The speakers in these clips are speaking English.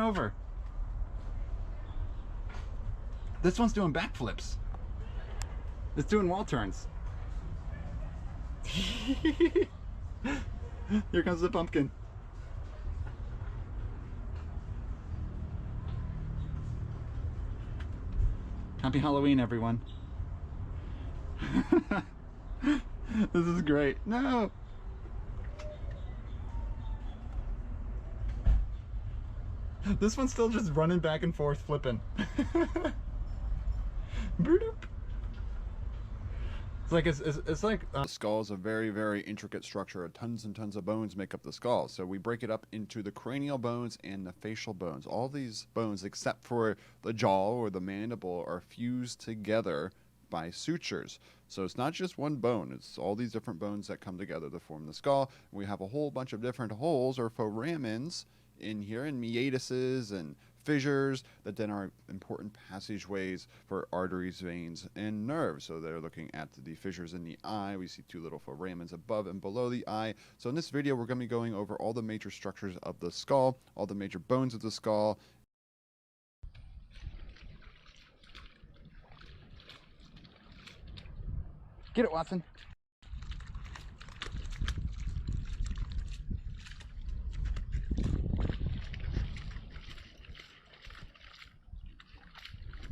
over. This one's doing backflips. It's doing wall turns. Here comes the pumpkin. Happy Halloween, everyone. This is great. No! This one's still just running back and forth, flipping. It's like The skull is a very, very intricate structure. Tons and tons of bones make up the skull. So we break it up into the cranial bones and the facial bones. All these bones, except for the jaw or the mandible, are fused together by sutures. So it's not just one bone. It's all these different bones that come together to form the skull. We have a whole bunch of different holes or foramens in here, and meatises and fissures that then are important passageways for arteries, veins, and nerves. So they're looking at the fissures in the eye. We see two little foramens above and below the eye. So in this video, we're going to be going over all the major structures of the skull, all the major bones of the skull. Get it, Watson.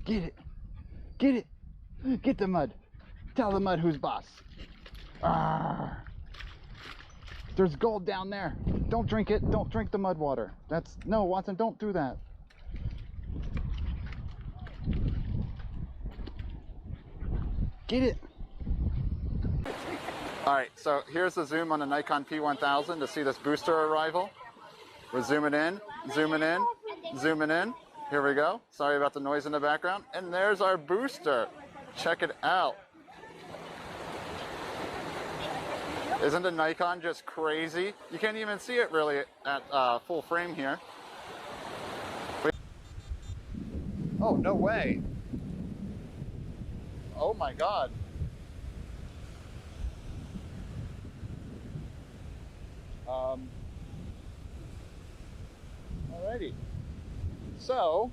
Get it. Get it. Get the mud. Tell the mud who's boss. Arrgh. There's gold down there. Don't drink it. Don't drink the mud water. No, Watson, don't do that. Get it. All right, so here's the zoom on the Nikon P1000 to see this booster arrival. We're zooming in, zooming in, zooming in. Here we go. Sorry about the noise in the background. And there's our booster. Check it out. Isn't the Nikon just crazy? You can't even see it really at full frame here. Oh, no way. Oh my God. Alrighty. So,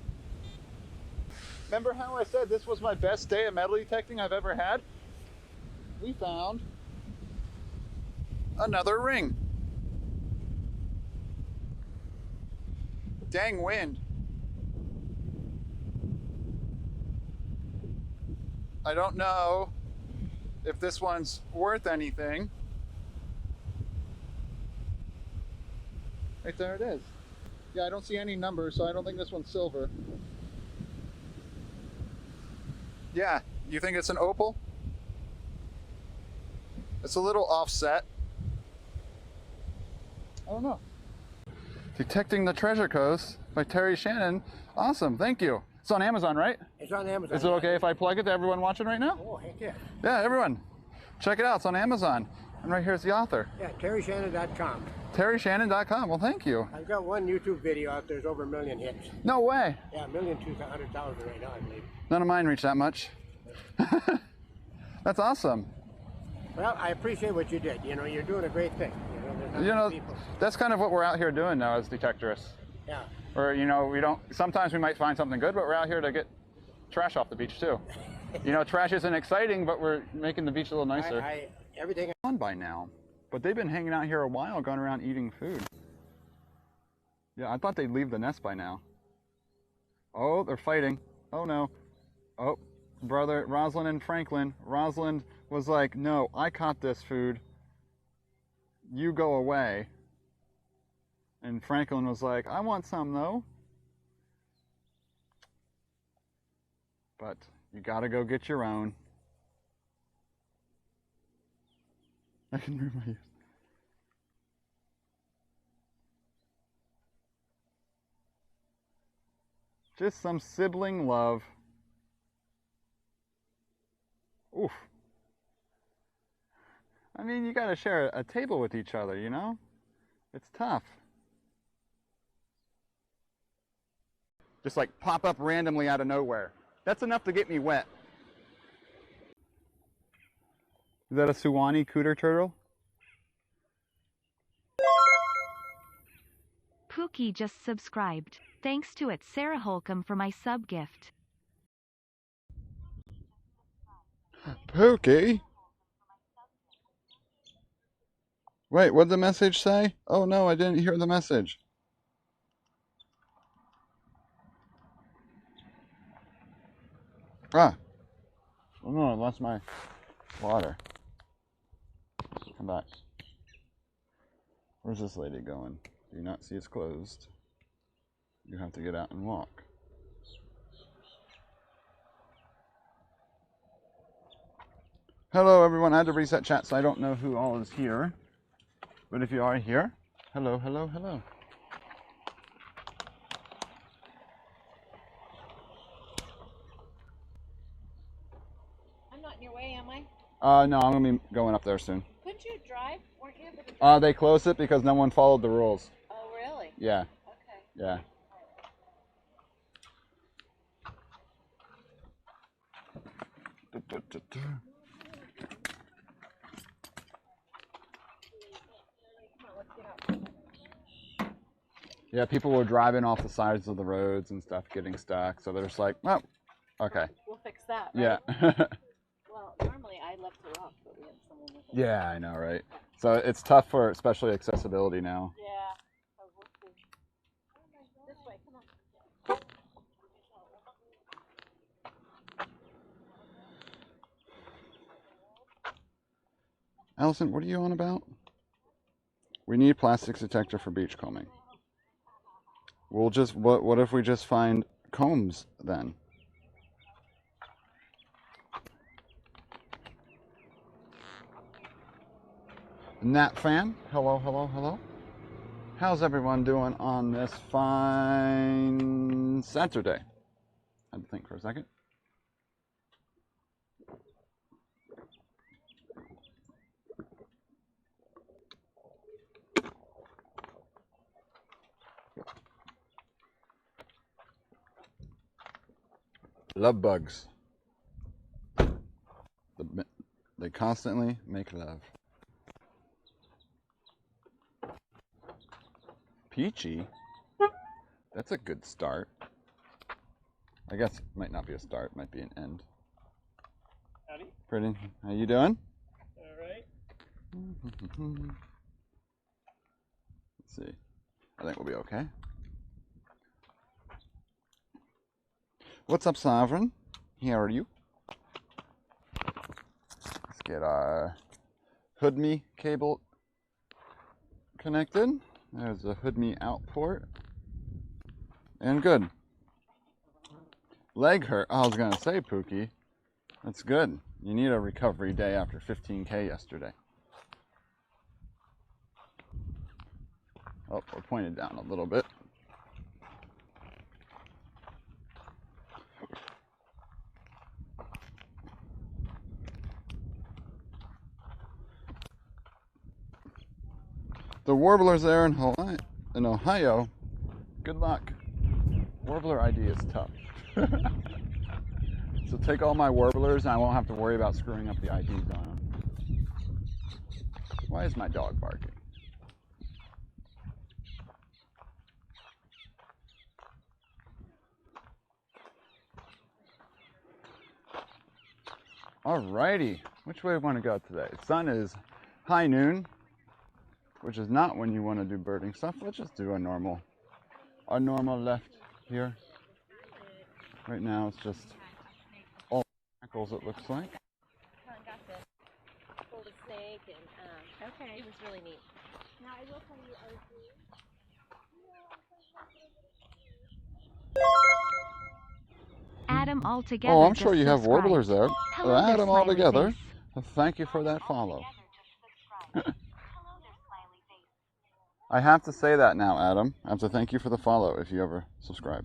remember how I said this was my best day of metal detecting I've ever had? We found another ring. Dang wind. I don't know if this one's worth anything. Right there it is. Yeah, I don't see any numbers, so I don't think this one's silver. Yeah, you think it's an opal? It's a little offset. I don't know. Detecting the Treasure Coast by Terry Shannon. Awesome, thank you. It's on Amazon, right? It's on Amazon. Is it okay if I plug it to everyone watching right now? Oh, heck yeah. Yeah, everyone. Check it out, it's on Amazon. And right here's the author. Yeah, terryshannon.com. terryshannon.com, well thank you. I've got one YouTube video out there. There's over 1 million hits. No way. Yeah, 1,200,000 right now, I believe. None of mine reach that much. That's awesome. Well, I appreciate what you did. You know, you're doing a great thing. There's not many people. That's kind of what we're out here doing now as detectorists. Yeah. Or, you know, sometimes we might find something good, but we're out here to get trash off the beach too. You know, trash isn't exciting, but we're making the beach a little nicer. Everything On by now, but they've been hanging out here a while, going around eating food. Yeah, I thought they'd leave the nest by now. Oh, they're fighting. Oh no. Oh, brother, Rosalind and Franklin. Rosalind was like, no, I caught this food. You go away. And Franklin was like, I want some though. But you gotta go get your own. I can move my ears. Just some sibling love. Oof. I mean, you gotta share a table with each other, you know? It's tough. Just like pop up randomly out of nowhere. That's enough to get me wet. Is that a Suwannee cooter turtle? Pookie just subscribed. Thanks to it Sarah Holcomb for my sub gift. Pookie? Wait, what'd the message say? Oh no, I didn't hear the message. Ah. Oh no, I lost my water. Come back. Where's this lady going? Do you not see it's closed? You have to get out and walk. Hello everyone, I had to reset chat so I don't know who all is here. But if you are here, hello, hello, hello. I'm not in your way, am I? No, I'm gonna be going up there soon. Couldn't you drive? Weren't you able to drive? They closed it because no one followed the rules. Oh, really? Yeah, Okay. yeah. Yeah, people were driving off the sides of the roads and stuff, getting stuck. So they're just like, oh, okay. We'll fix that, right? Yeah. Well, normally I love to walk, but we have someone with us. Yeah, I know, right? So it's tough for especially accessibility now. Yeah. So we'll see. This way, come on. Allison, what are you on about? We need plastics detector for beachcombing. We'll just, what if we just find combs then? Nat fan, hello, hello, hello. How's everyone doing on this fine Saturday? I had to think for a second. Love bugs. They constantly make love. Peachy? That's a good start. I guess it might not be a start, might be an end. Howdy. Pretty. How you doing? All right. Let's see. I think we'll be okay. What's up, Sovereign? How are you? Let's get our HoodMe cable connected. There's a HoodMe out port. And good. Leg hurt. I was going to say, Pookie. That's good. You need a recovery day after 15K yesterday. Oh, we're pointed down a little bit. The warblers there in Hawaii, in Ohio, good luck. Warbler ID is tough. So take all my warblers and I won't have to worry about screwing up the IDs on them. Why is my dog barking? Alrighty, which way do we want to go today? The sun is high noon, which is not when you want to do birding stuff. Let's just do our normal left here. Right now it's just all tackles, it looks like. Helen got the pulled a snake and okay, it was really neat. Now I will tell you Adam altogether. Oh, I'm sure you have subscribed. warblers there. Hello there, Add them all smiley together. face. Well, thank you for that follow. I have to say that now, Adam. I have to thank you for the follow if you ever subscribe.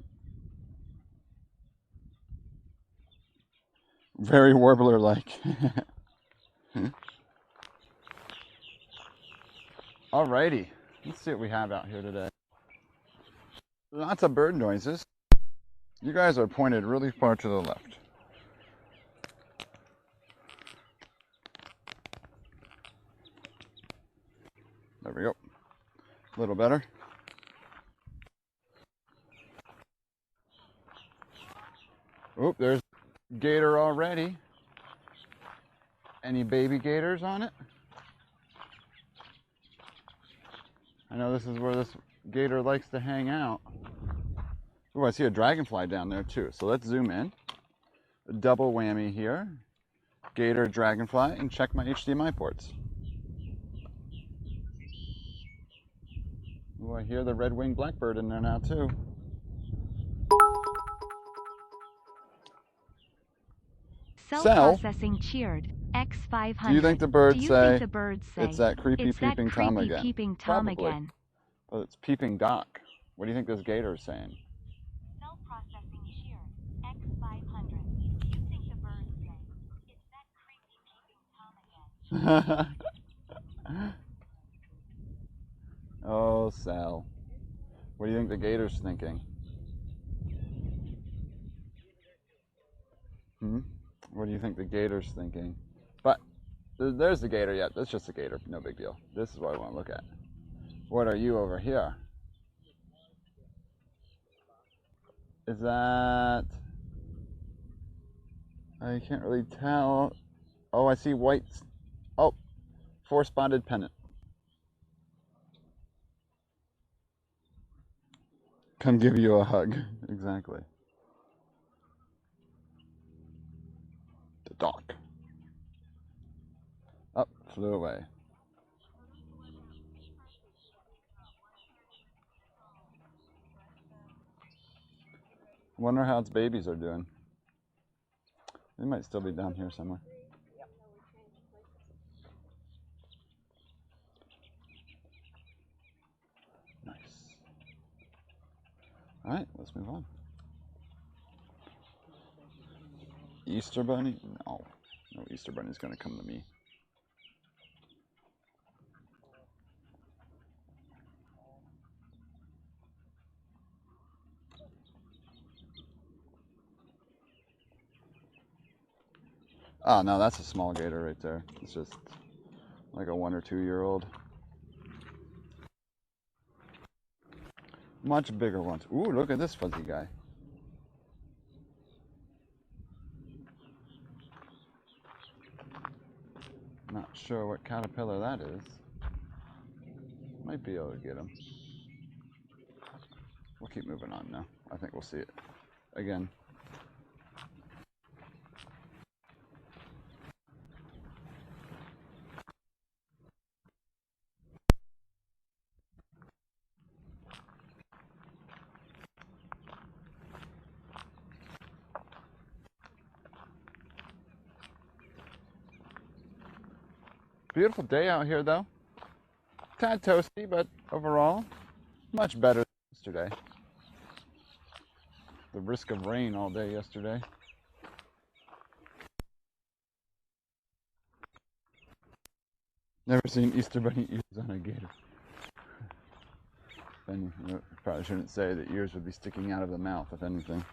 Very warbler-like. Alrighty, let's see what we have out here today. Lots of bird noises. You guys are pointed really far to the left. There we go. A little better. Oop, there's gator already. Any baby gators on it? I know this is where this gator likes to hang out. Ooh, I see a dragonfly down there too. So let's zoom in. A double whammy here. Gator, dragonfly, and check my HDMI ports. Ooh, I hear the red wing blackbird in there now too. Cell processing cheered. X500. Do you think the birds say it's that creepy peeping Tom again? Peeping Tom Probably. again. Well, it's peeping Doc. What do you think this gator is saying? Cell processing cheered. X500. Do you think the birds say it's that creepy peeping Tom again? Oh, Sal. What do you think the gator's thinking? What do you think the gator's thinking? But there's the gator yet. That's just a gator. No big deal. This is what I want to look at. What are you over here? Is that... I can't really tell. Oh, I see white. Oh, 4-spotted pennant. Come give you a hug. Exactly. The dock. Up, flew away. Wonder how its babies are doing. They might still be down here somewhere. Nice. All right, let's move on. Easter bunny? No. No Easter bunny's gonna come to me. Oh, no, that's a small gator right there. It's just like a 1 or 2 year old. Much bigger ones. Ooh, look at this fuzzy guy. Not sure what caterpillar that is. Might be able to get him. We'll keep moving on now. I think we'll see it again. Beautiful day out here though. Tad toasty, but overall, much better than yesterday. The risk of rain all day yesterday. Never seen Easter bunny ears on a gator. Then you probably shouldn't say that ears would be sticking out of the mouth, if anything.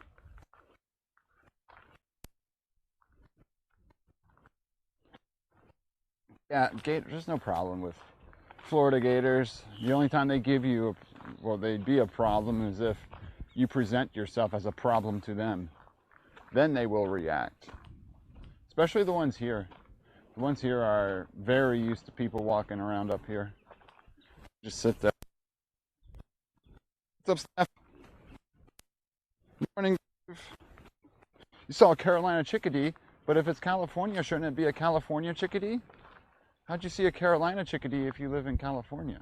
Yeah, gator, there's no problem with Florida gators. The only time they give you, well, they'd be a problem is if you present yourself as a problem to them. Then they will react. Especially the ones here. The ones here are very used to people walking around up here. Just sit there. What's up, Steph? Good morning. You saw a Carolina chickadee, but if it's California, shouldn't it be a California chickadee? How'd you see a Carolina chickadee if you live in California?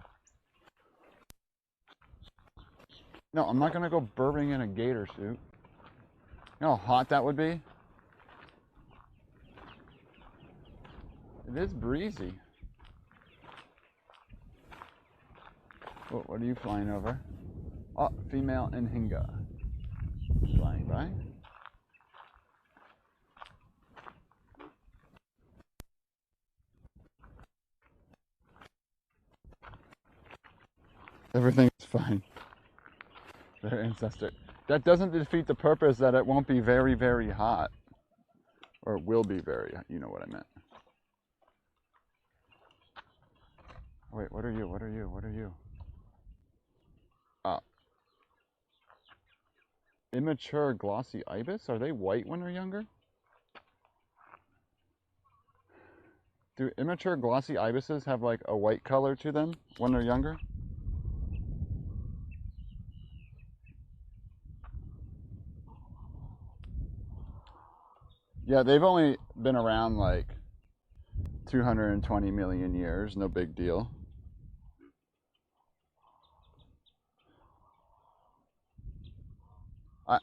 No, I'm not gonna go burping in a gator suit. You know how hot that would be? It is breezy. Oh, what are you flying over? Oh, female Nhinga. Flying by. Everything's fine. Their ancestor. That doesn't defeat the purpose that it won't be very, very hot. Or it will be very, you know what I meant. Wait, what are you? What are you? What are you? Oh. Immature glossy ibis? Are they white when they're younger? Do immature glossy ibises have like a white color to them when they're younger? Yeah, they've only been around like 220 million years, no big deal.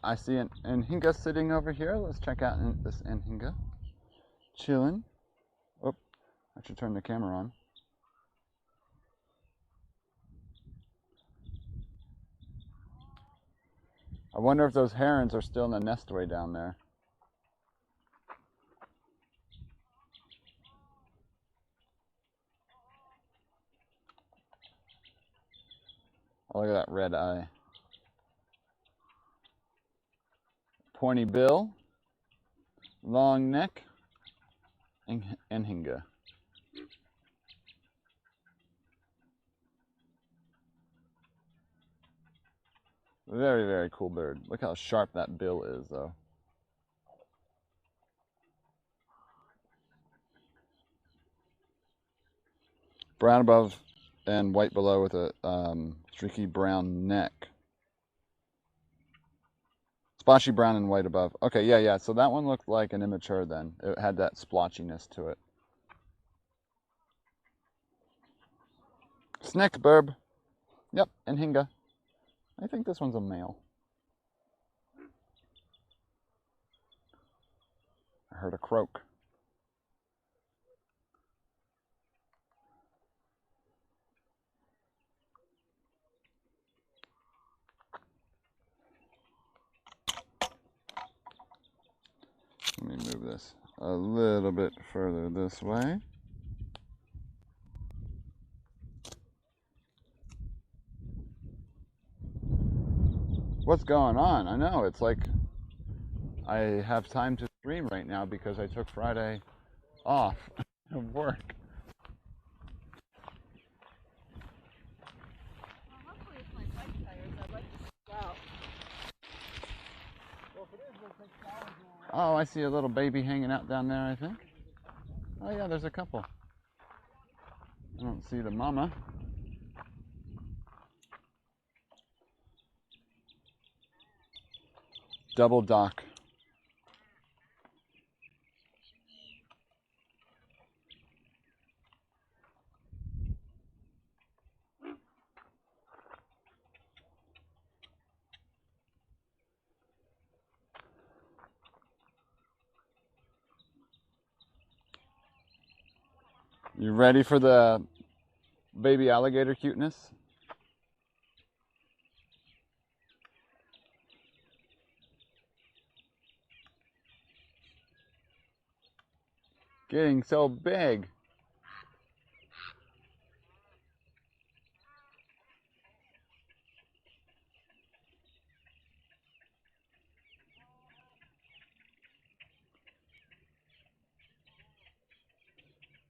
I see an Anhinga sitting over here. Let's check out this Anhinga. Chilling. Oh, I should turn the camera on. I wonder if those herons are still in the nest way down there. Oh, look at that red eye. Pointy bill, long neck, Anhinga. Very, very cool bird. Look how sharp that bill is, though. Brown above and white below with a streaky brown neck. Splotchy brown and white above. Okay, yeah. So that one looked like an immature then. It had that splotchiness to it. Snickburb. Yep, Anhinga. I think this one's a male. I heard a croak. Let me move this a little bit further this way. What's going on? I know, it's like I have time to stream right now because I took Friday off of work. Well, hopefully it's my bike tires. I'd like to go out. Oh, I see a little baby hanging out down there, I think. Oh yeah, there's a couple. I don't see the mama. Double dock. You ready for the baby alligator cuteness? Getting so big.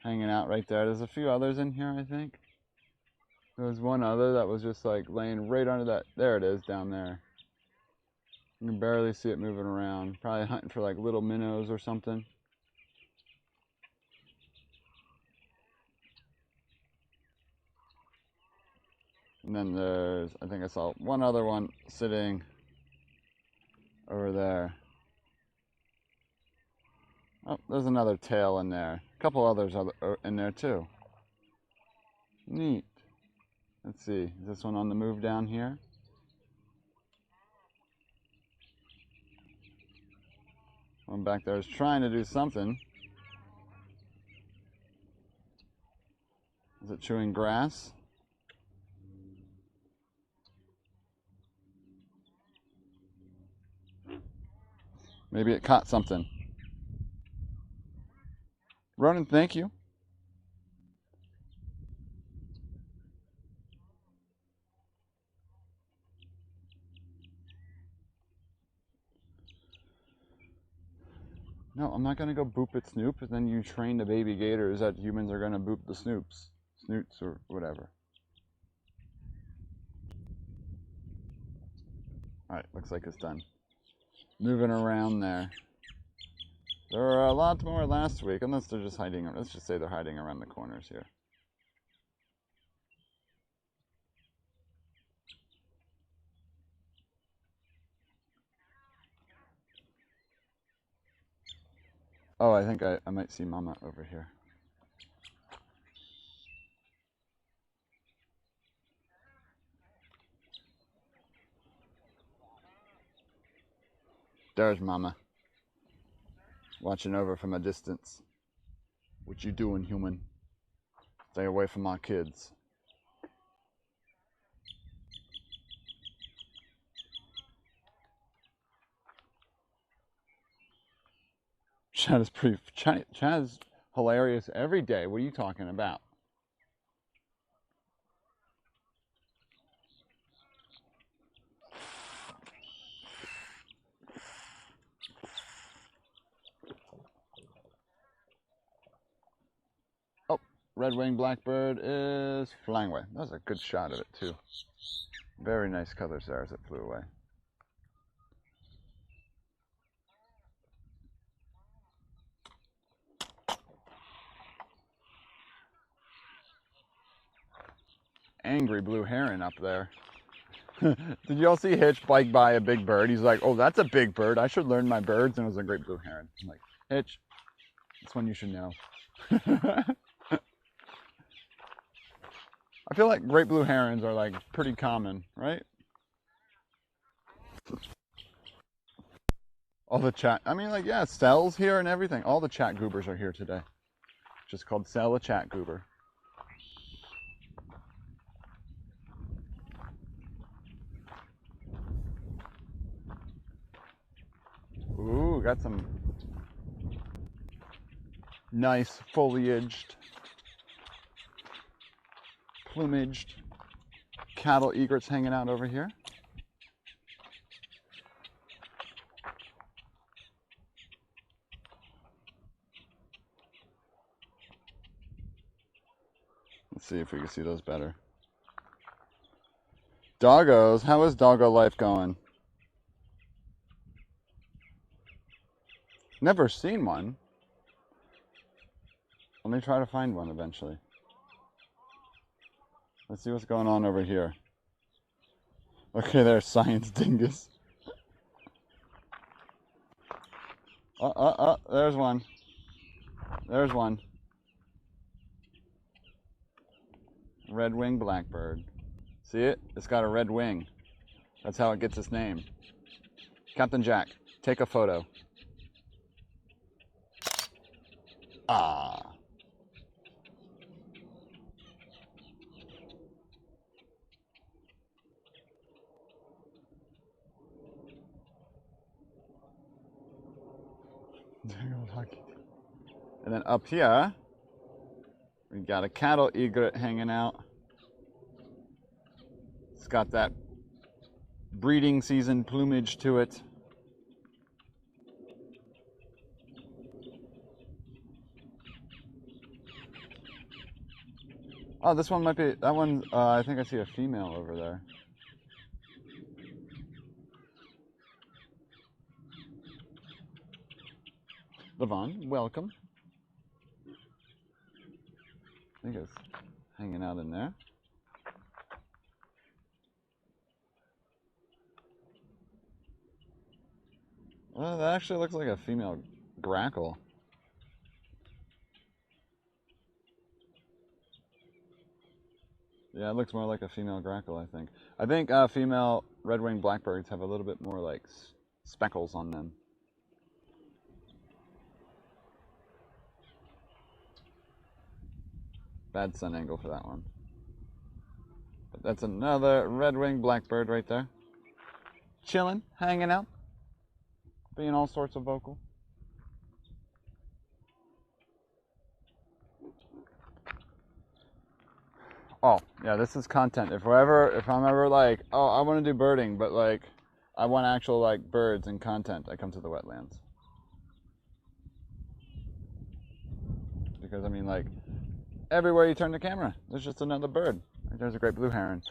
Hanging out right there. There's a few others in here, I think. There was one other that was just like laying right under that. There it is down there. You can barely see it moving around. Probably hunting for like little minnows or something. And then there's, I think I saw one other one sitting over there. Oh, there's another tail in there. A couple others are in there too. Neat. Let's see, is this one on the move down here? One back there is trying to do something. Is it chewing grass? Maybe it caught something. Ronan, thank you. No, I'm not going to go boop at Snoop, and then you train the baby gators that humans are going to boop the snoots or whatever. Alright, looks like it's done. moving around there. There were a lot more last week, unless they're just hiding. Let's just say they're hiding around the corners here. Oh, I think I might see Mama over here. There's Mama. Watching over from a distance. What you doing, human? Stay away from our kids. Chad is Chad is hilarious every day. What are you talking about? Oh, red wing blackbird is flying away. That was a good shot of it too. Very nice colors there as it flew away. Angry blue heron up there. Did y'all see Hitch bike by a big bird? He's like, oh, that's a big bird. I should learn my birds. And it was a great blue heron. I'm like, Hitch, this one you should know. I feel like great blue herons are like pretty common, right? All the chat, I mean, like, yeah, Cell's here and everything. All the chat goobers are here today. Just called Cell a chat goober. Ooh, got some nice foliaged, plumaged cattle egrets hanging out over here. Let's see if we can see those better. Doggos, how is doggo life going? Never seen one. Let me try to find one eventually. Let's see what's going on over here. Okay, there's Science Dingus. There's one. There's one. Red wing blackbird. See it? It's got a red wing. That's how it gets its name. Captain Jack, take a photo. Ah. And then up here, we got a cattle egret hanging out. It's got that breeding season plumage to it. Oh, this one might be, that one, I think I see a female over there. Levon, welcome. I think it's hanging out in there. Well, that actually looks like a female grackle. Yeah, it looks more like a female grackle, I think. I think female red-winged blackbirds have a little bit more like speckles on them. Bad sun angle for that one. But that's another red-winged blackbird right there. Chilling, hanging out, being all sorts of vocal. Oh, yeah, this is content. If I'm ever like, oh, I want to do birding, but like, I want actual like birds and content, I come to the wetlands. Because I mean, like, everywhere you turn the camera, there's just another bird. Like, there's a great blue heron.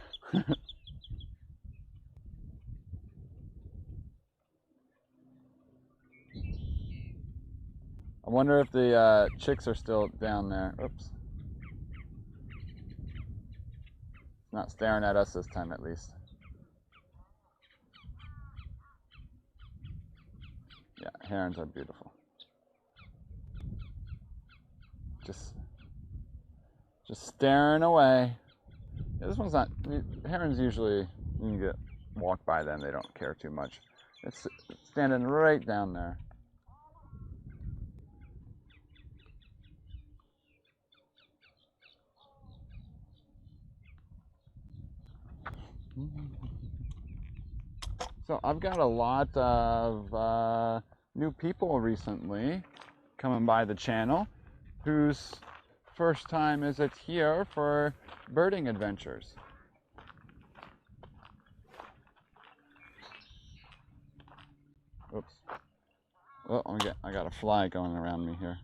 I wonder if the chicks are still down there. Oops. Not staring at us this time, at least. Yeah, herons are beautiful. Just staring away. Yeah, this one's not. Herons usually, you can walk by them, they don't care too much. It's standing right down there. So I've got a lot of new people recently coming by the channel whose first time is it here for birding adventures. Oops. Oh, I got a fly going around me here.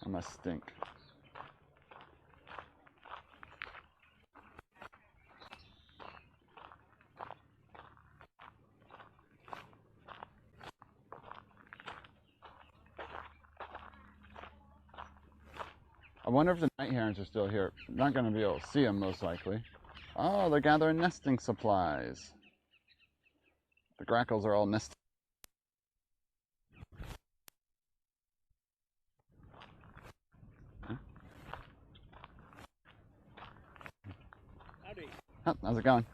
I must stink. I wonder if the night herons are still here. I'm not going to be able to see them, most likely. Oh, they're gathering nesting supplies. The grackles are all nesting. Howdy. Oh, how's it going?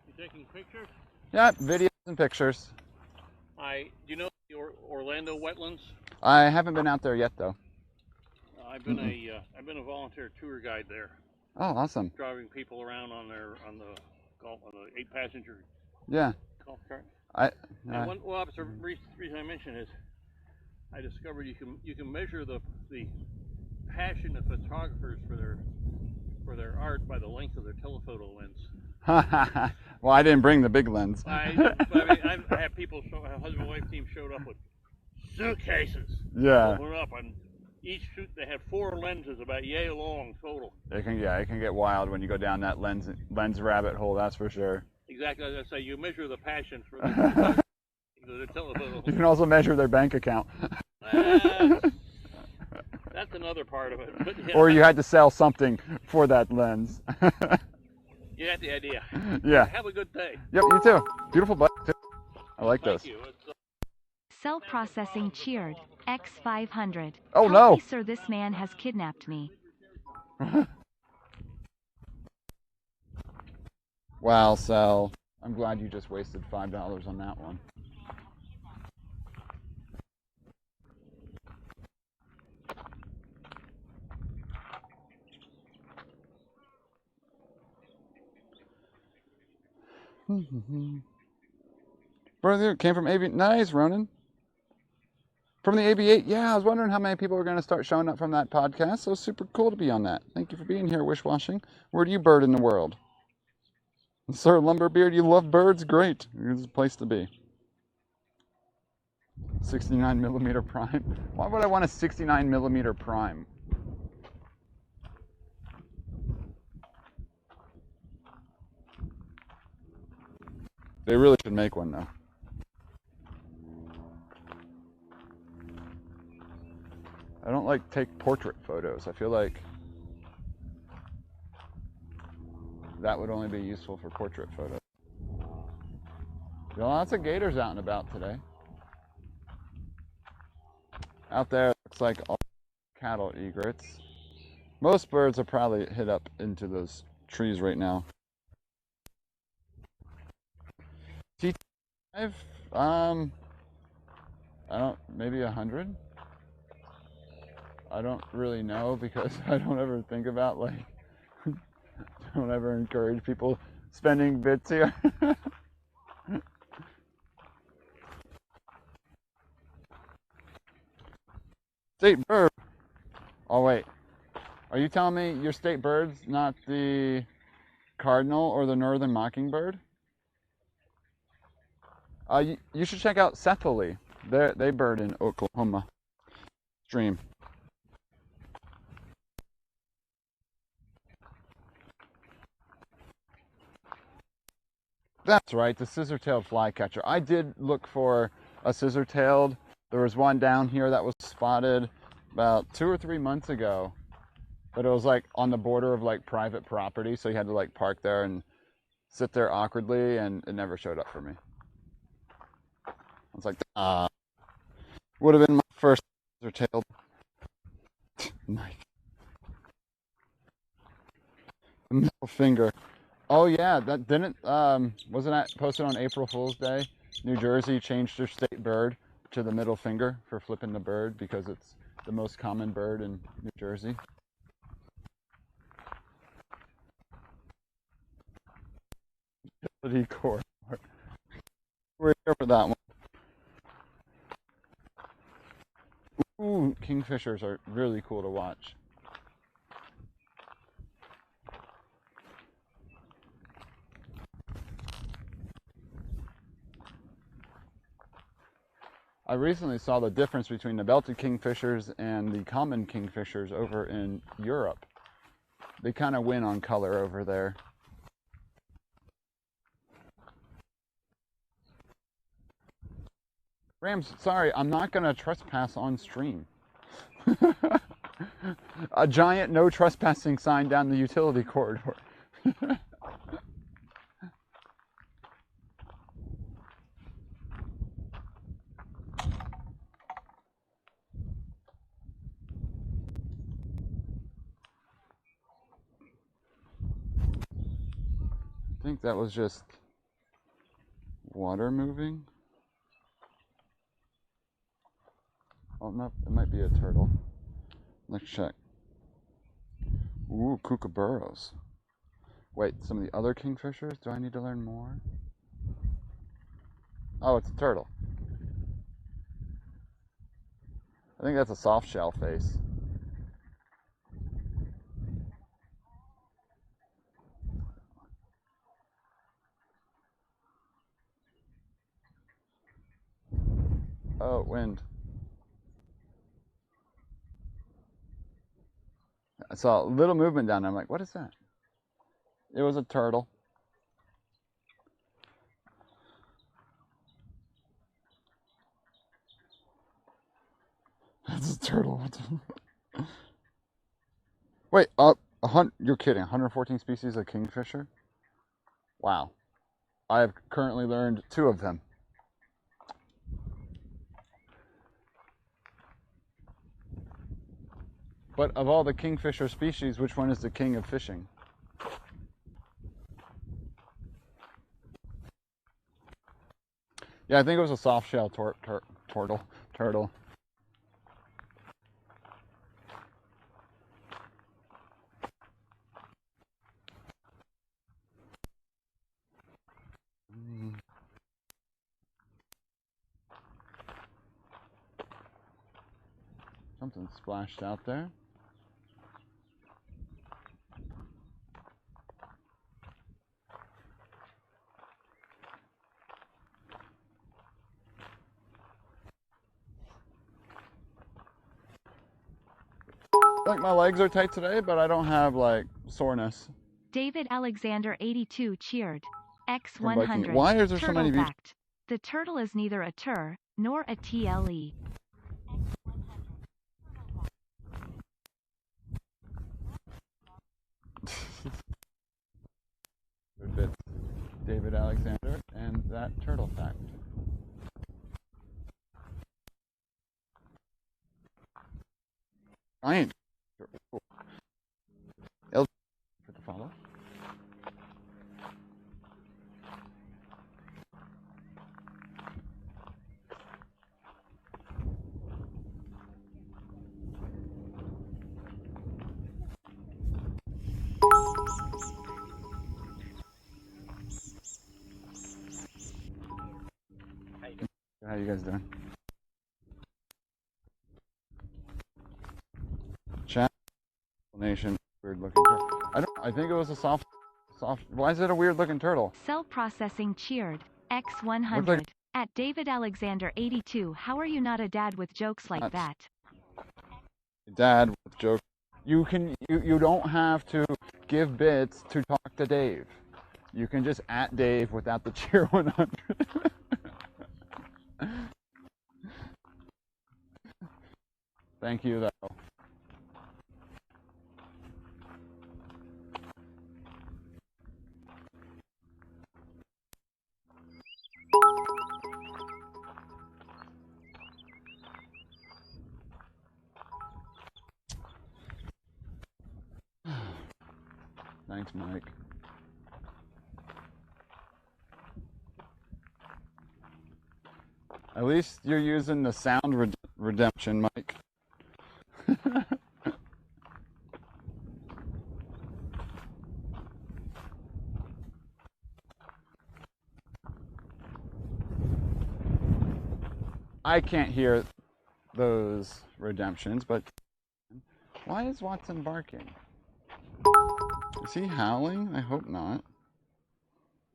You taking pictures? Yeah, videos and pictures. Do you know the Orlando wetlands? I haven't been out there yet, though. I've been a volunteer tour guide there, Oh, awesome. driving people around on the 8-passenger Yeah. golf cart. And one reason I mention is I discovered you can measure the passion of photographers for their art by the length of their telephoto lens. well, I didn't bring the big lens. I had people a husband and wife team showed up with suitcases. Yeah. Went up on each shoot. They had 4 lenses about yay long total. It can get wild when you go down that lens rabbit hole. That's for sure. Exactly as I say, you measure the passion for the telephoto. You can also measure their bank account. That's another part of it. But, yeah, or you had to sell something for that lens. You got the idea. Yeah. Have a good day. Yep, you too. Beautiful bike too. I like those. Thank you. Self-processing cheered. X500. Oh, Help no. me, sir, this man has kidnapped me. Wow, Sal. I'm glad you just wasted $5 on that one. Brother, came from AB. Nice, Ronan. From the AB8. Yeah, I was wondering how many people are going to start showing up from that podcast. So super cool to be on that. Thank you for being here, Wishwashing. Where do you bird in the world? Sir Lumberbeard, you love birds? Great. Here's a place to be. 69mm prime. Why would I want a 69mm prime? They really should make one though. I don't like take portrait photos. I feel like that would only be useful for portrait photos. There are lots of gators out and about today. Out there, it looks like all cattle egrets. Most birds are probably hid up into those trees right now. T5, I don't, maybe 100? I don't really know because I don't ever think about like, don't ever encourage people spending bits here. State bird. Oh wait, are you telling me your state bird's not the cardinal or the northern mockingbird? You should check out Sandhill. They bird in Oklahoma. Stream. That's right, the scissor-tailed flycatcher. I did look for a scissor-tailed. There was one down here that was spotted about 2 or 3 months ago, but it was like on the border of like private property, so you had to like park there and sit there awkwardly, and it never showed up for me. I was like, would have been my first scissor-tailed. Mike. The middle finger. Oh yeah, that didn't wasn't that posted on April Fool's Day? New Jersey changed their state bird to the middle finger for flipping the bird because it's the most common bird in New Jersey. Utility corridor. We're here for that one. Ooh, kingfishers are really cool to watch. I recently saw the difference between the belted kingfishers and the common kingfishers over in Europe. They kind of win on color over there. Rams, sorry, I'm not going to trespass on stream. A giant no trespassing sign down the utility corridor. I think that was just water moving. Oh no, it might be a turtle. Let's check. Ooh, kookaburras. Wait, some of the other kingfishers? Do I need to learn more? Oh, it's a turtle. I think that's a soft shell face. Oh, wind. I saw a little movement down there. I'm like, what is that? It was a turtle. That's a turtle. Wait, you're kidding. 114 species of kingfisher? Wow. I have currently learned 2 of them. But of all the kingfisher species, which one is the king of fishing? Yeah, I think it was a soft shell turtle. Something splashed out there. Like my legs are tight today, but I don't have like soreness. David Alexander 82 cheered. From biking. X100. Why is there so Turtle many fact. The turtle is neither a tur nor a TLE. Bits. David Alexander and that turtle fact. Giant. L for the follow. How you guys doing? Chat explanation. Weird looking turtle. I think it was a soft. Why is it a weird looking turtle? Cell processing cheered. Looks X100. like- At David Alexander 82. How are you not a dad with jokes like that? Dad with jokes. You don't have to give bits to talk to Dave. You can just at Dave without the cheer 100. Thank you, though. Thanks, Mike. At least you're using the sound redemption, Mike. I can't hear those redemptions, but why is Watson barking? Is he howling? I hope not.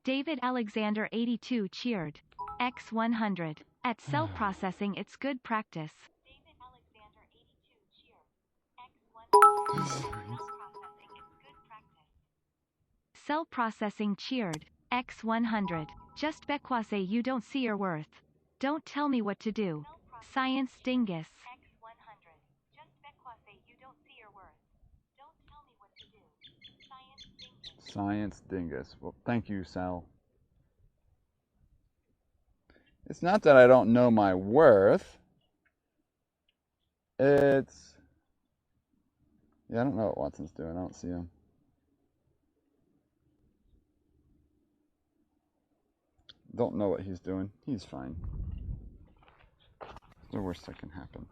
David Alexander 82 cheered. X100. At cell processing, it's good practice. David Alexander 82 cheered. X100. Cell processing, it's good practice. Cell processing cheered. X100. Just Bekwase, you don't see your worth. Don't tell me what to do. Science dingus. X100. Just Bekwase, you don't see your worth. Don't tell me what to do. Science dingus. Science dingus. Well, thank you, Sal. It's not that I don't know my worth. It's... Yeah, I don't know what Watson's doing. I don't see him. Don't know what he's doing. He's fine. It's the worst that can happen.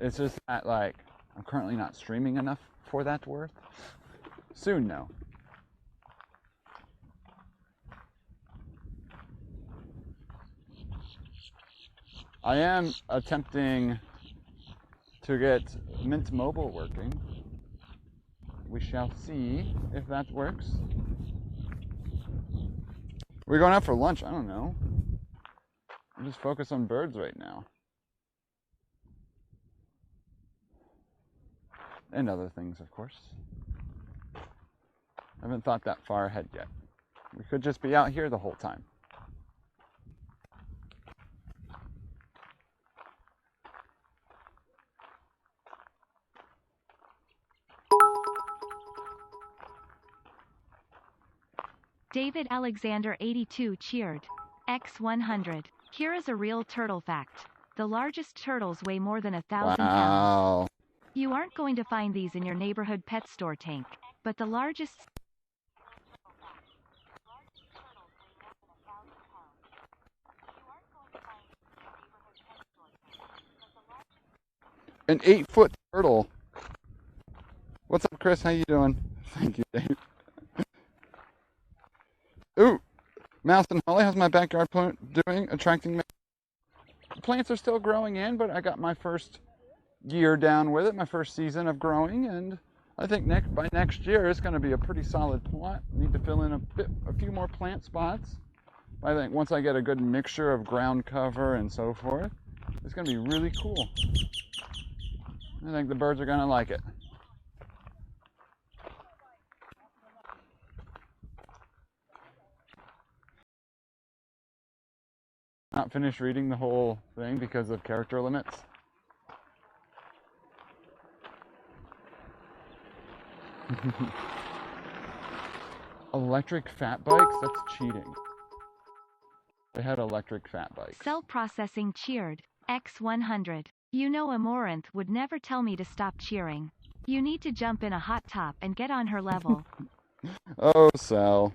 It's just that, like, I'm currently not streaming enough for that worth. Soon, though. I am attempting to get Mint Mobile working. We shall see if that works. We're going out for lunch. I don't know. I'm just focused on birds right now. And other things, of course. I haven't thought that far ahead yet. We could just be out here the whole time. David Alexander 82 cheered. X100. Here is a real turtle fact. The largest turtles weigh more than 1,000 pounds. Wow. You aren't going to find these in your neighborhood pet store tank, but the largest... An 8-foot turtle. What's up, Chris? How you doing? Thank you, Dave. Ooh, Mouse and Holly, how's my backyard plant doing? Attracting me? Plants are still growing in, but I got my first year down with it, my first season of growing, and I think by next year it's going to be a pretty solid plot. Need to fill in a few more plant spots. I think once I get a good mixture of ground cover and so forth, it's going to be really cool. I think the birds are going to like it. Not finished reading the whole thing because of character limits. Electric fat bikes? That's cheating. They had electric fat bikes. Cell processing cheered. X100. You know Amaranth would never tell me to stop cheering. You need to jump in a hot top and get on her level. Oh, Sal.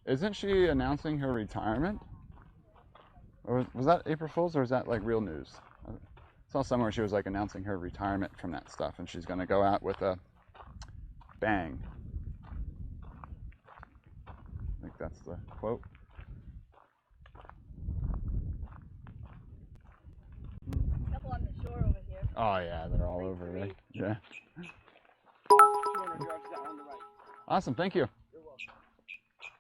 Isn't she announcing her retirement? Or was that April Fool's, or is that like real news? I saw somewhere she was like announcing her retirement from that stuff, and she's going to go out with a bang. I think that's the quote. Couple on the shore over here. Oh yeah, they're all over there. Yeah. 200 yards down on the right. Awesome, thank you. You're welcome.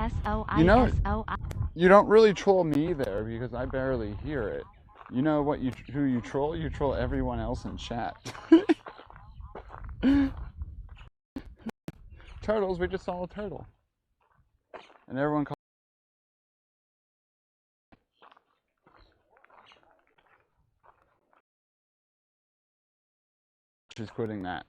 ISO You know, ISO. you don't really troll me there because I barely hear it. You know what? Who you troll? You troll everyone else in chat. Turtles. We just saw a turtle, and everyone calls. She's quitting that.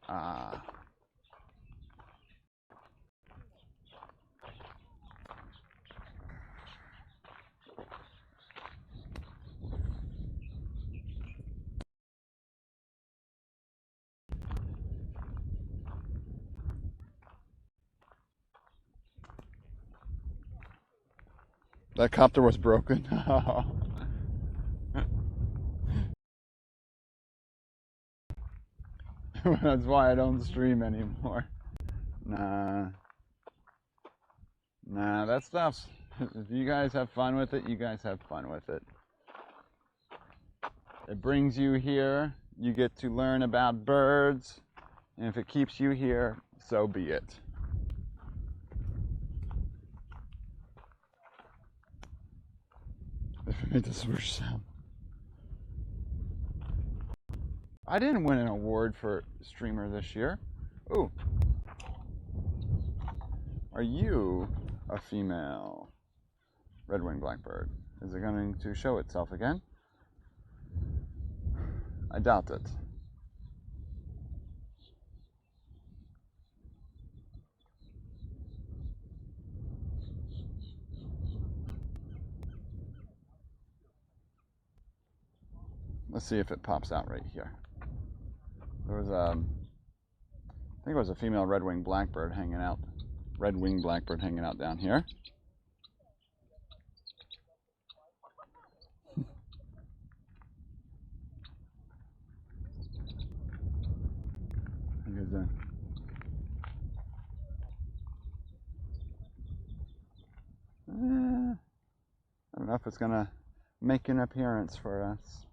That copter was broken. That's why I don't stream anymore. Nah, that stuff's. If you guys have fun with it, you guys have fun with it. It brings you here. You get to learn about birds, and if it keeps you here, so be it. If I made the swoosh sound. I didn't win an award for streamer this year. Ooh. Are you a female red wing blackbird? Is it going to show itself again? I doubt it. Let's see if it pops out right here. There was I think it was a female red wing blackbird hanging out. Red wing blackbird hanging out down here. I don't know if it's gonna make an appearance for us.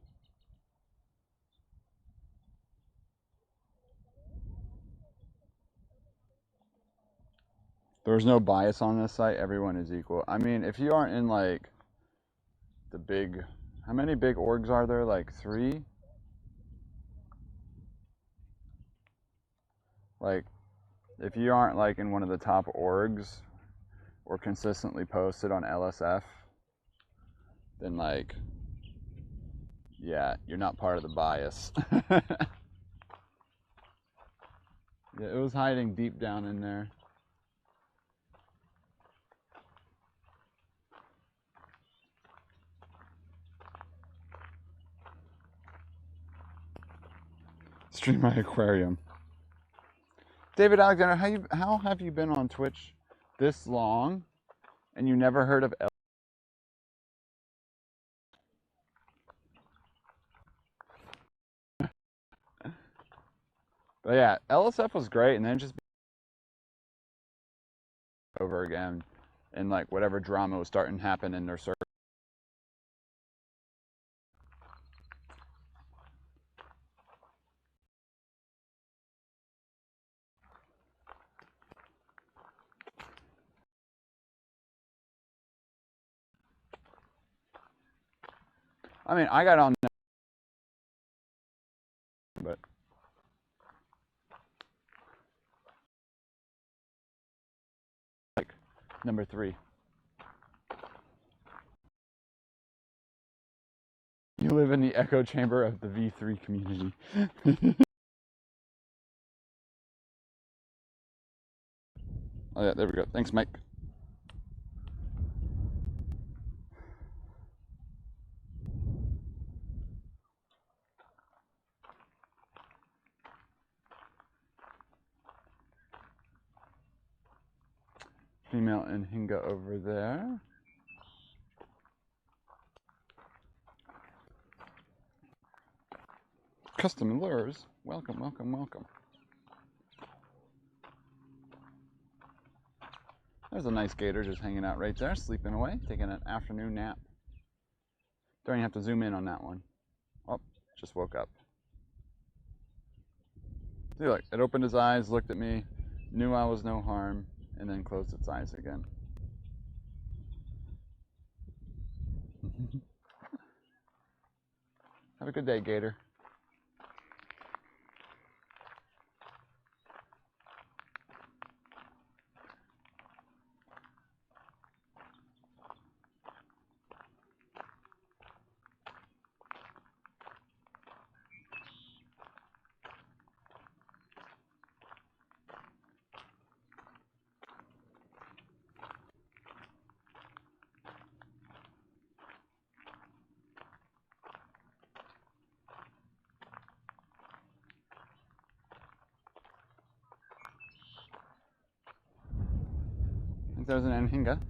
There's no bias on this site. Everyone is equal. I mean, if you aren't in like the big, how many big orgs are there? Like 3? Like, if you aren't like in one of the top orgs or consistently posted on LSF, then like, yeah, you're not part of the bias. Yeah, it was hiding deep down in there. Stream my aquarium. David Alexander, how have you been on Twitch this long and you never heard of But yeah, LSF was great, and then just over again, and like whatever drama was starting to happen in their circle. I mean, I got on there, but like number 3. You live in the echo chamber of the V3 community. Oh yeah, there we go. Thanks, Mike. Female and Hinga over there. Custom lures. Welcome, welcome, welcome. There's a nice gator just hanging out right there, sleeping away, taking an afternoon nap. Don't even have to zoom in on that one. Oh, just woke up. See, look, it opened its eyes, looked at me, knew I was no harm, and then closed its eyes again. Have a good day, Gator. I think there's an anhinga.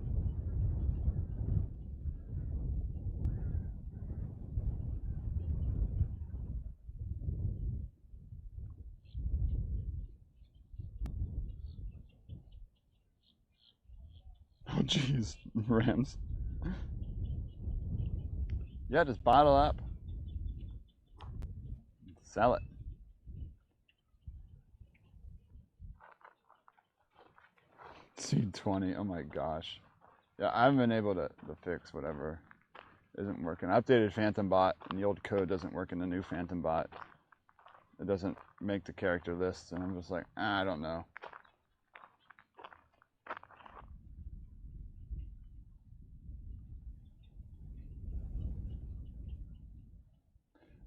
Oh jeez, rams. Yeah, just bottle up. Sell it. Seed 20, oh my gosh. Yeah, I haven't been able to fix whatever isn't working. I updated Phantom Bot, and the old code doesn't work in the new Phantom Bot. It doesn't make the character lists, and I'm just like, I don't know.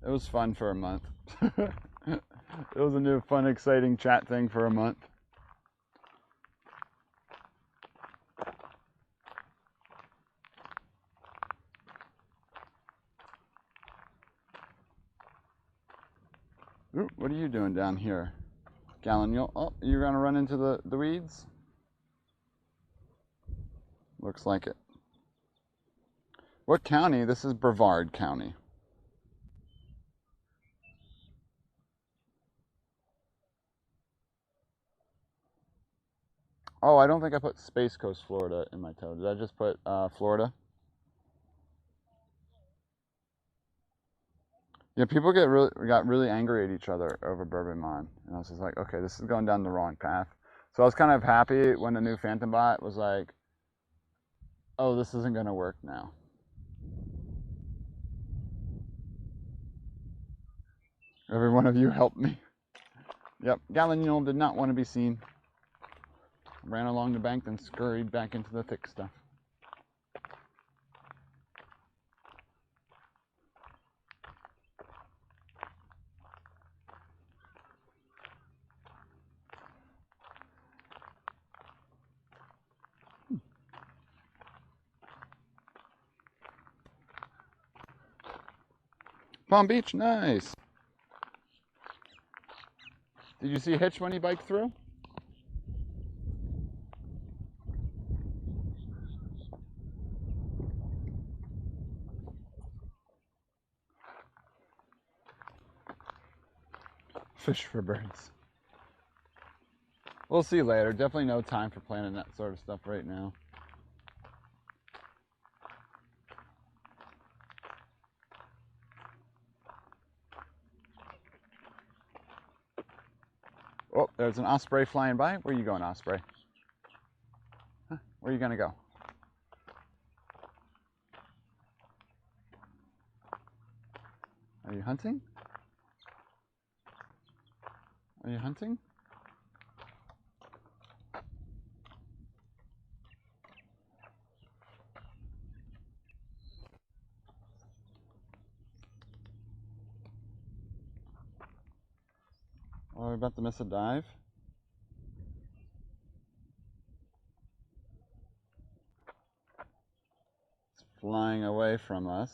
It was fun for a month. It was a new, fun, exciting chat thing for a month. Ooh, what are you doing down here? Gallon, oh, you're gonna run into the weeds? Looks like it. What county? This is Brevard County. Oh, I don't think I put Space Coast, Florida in my title. Did I just put Florida? Yeah, people got really angry at each other over Bourbonmont, and I was just like, okay, this is going down the wrong path. So I was kind of happy when the new Phantom Bot was like, oh, this isn't going to work now. Every one of you helped me. Yep, Gallignol did not want to be seen. Ran along the bank, then scurried back into the thick stuff. Palm Beach, nice. Did you see Hitch when he biked through? Fish for birds. We'll see later. Definitely no time for planning that sort of stuff right now. Oh, there's an osprey flying by. Where are you going, osprey? Huh? Where are you going to go? Are you hunting? Are you hunting? Oh, we're about to miss a dive. It's flying away from us.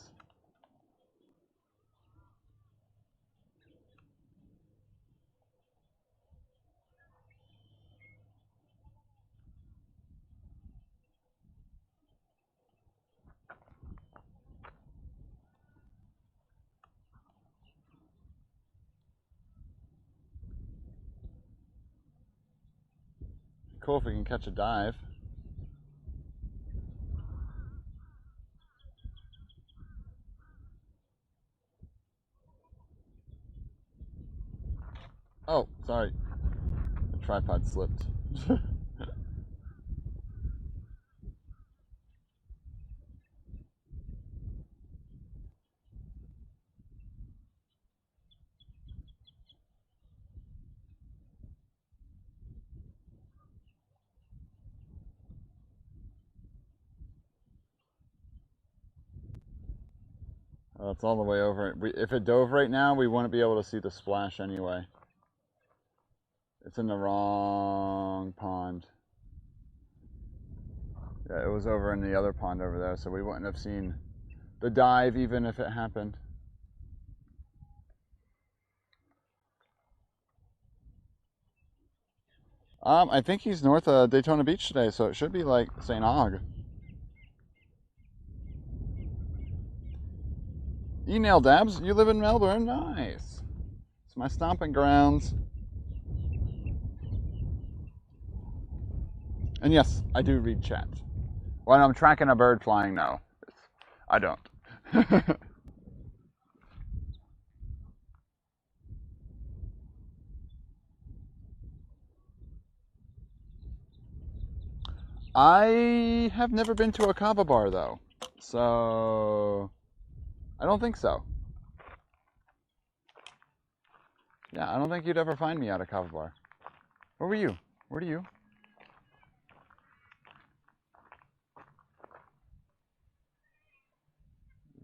Cool if we can catch a dive. Oh, sorry. The tripod slipped. Oh, it's all the way over. If it dove right now, we wouldn't be able to see the splash anyway. It's in the wrong pond. Yeah, it was over in the other pond over there, so we wouldn't have seen the dive even if it happened. I think he's north of Daytona Beach today, so it should be like St. Aug. Email Dabs, you live in Melbourne? Nice. It's my stomping grounds. And yes, I do read chat. When I'm tracking a bird flying, no. I don't. I have never been to a kava bar though, so I don't think so. Yeah, I don't think you'd ever find me at a kava bar. Where were you? Where are you?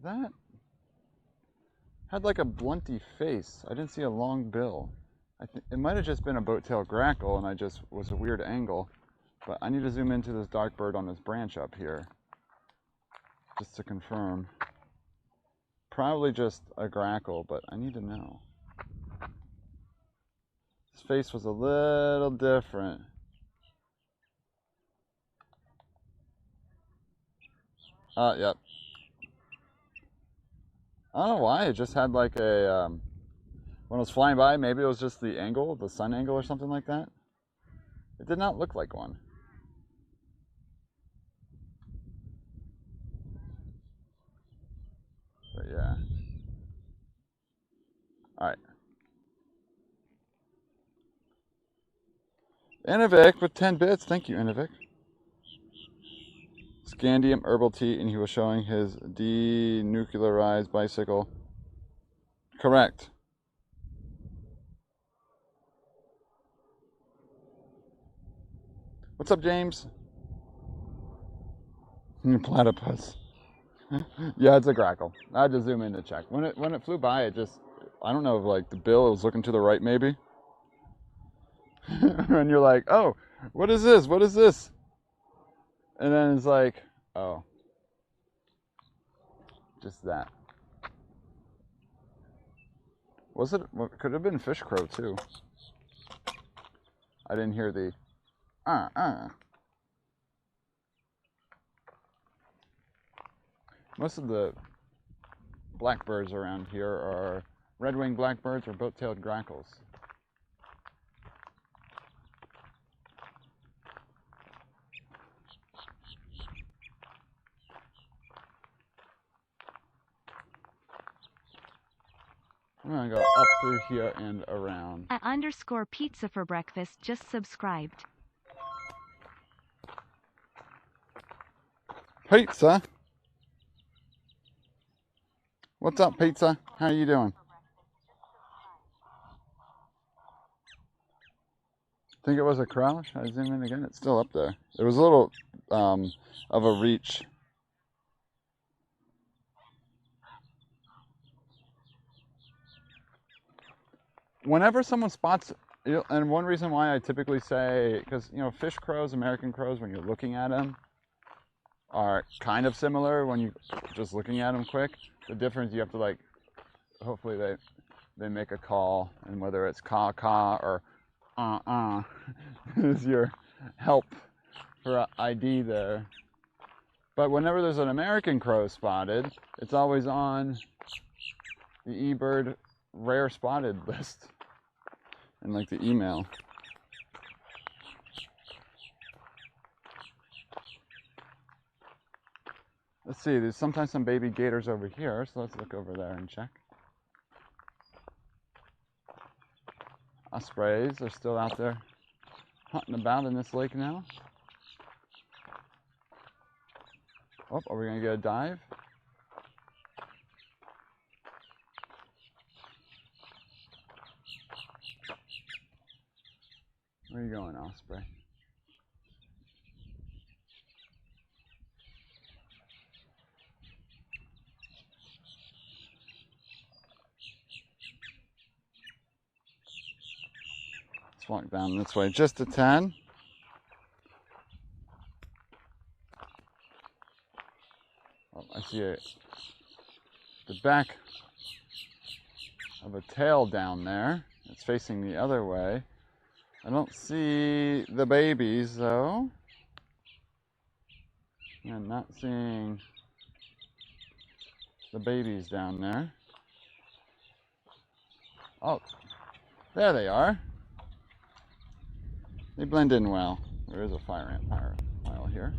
That had like a blunty face. I didn't see a long bill. It might have just been a boat-tailed grackle and I just was a weird angle. But I need to zoom into this dark bird on this branch up here. Just to confirm. Probably just a grackle, but I need to know. His face was a little different. Yep. I don't know why, it just had like a, when it was flying by, maybe it was just the angle, the sun angle or something like that. It did not look like one. But yeah. Alright. Inovic with 10 bits. Thank you, Inovic. Scandium herbal tea, and he was showing his denuclearized bicycle. Correct. What's up, James? Platypus. Yeah, it's a grackle. I had to zoom in to check. When it flew by, it just, I don't know if like the bill was looking to the right maybe. And you're like, oh, what is this? What is this? And then it's like, oh, just that. Was it? Could have been fish crow too. I didn't hear the Most of the blackbirds around here are red-winged blackbirds or boat-tailed grackles. I'm gonna go up through here and around. _pizza for breakfast just subscribed. Pizza? What's up, Pizza? How are you doing? Think it was a crow? Should I zoom in again? It's still up there. It was a little of a reach. Whenever someone spots, and one reason why I typically say, because, you know, fish crows, American crows, when you're looking at them, are kind of similar when you just looking at them quick. The difference, you have to like, hopefully they make a call, and whether it's caw or is your help for ID there. But whenever there's an American crow spotted, it's always on the eBird rare spotted list in like the email. Let's see, there's sometimes some baby gators over here, so let's look over there and check. Ospreys are still out there hunting about in this lake now. Oh, are we gonna get a dive? Where are you going, Osprey? Let's walk down this way just a tad. Oh, I see the back of a tail down there. It's facing the other way. I don't see the babies though. I'm not seeing the babies down there. Oh, there they are. They blend in well. There is a fire ant pile here.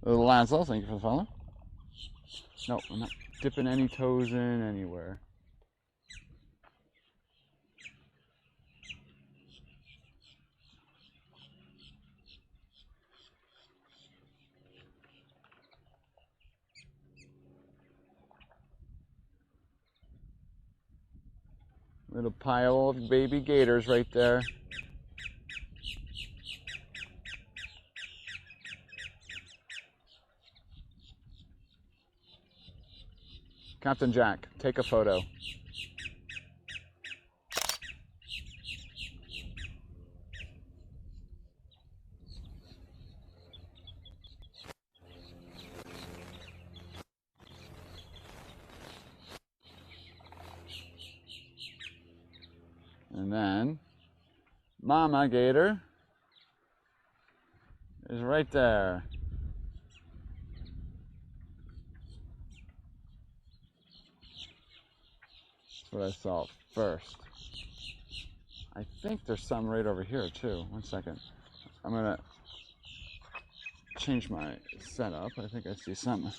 Little Laszlo, thank you for the follow. No, I'm not dipping any toes in anywhere. Little pile of baby gators right there. Captain Jack, take a photo. And then Mama Gator is right there. That's what I saw first. I think there's some right over here too. One second. I'm gonna change my setup. I think I see some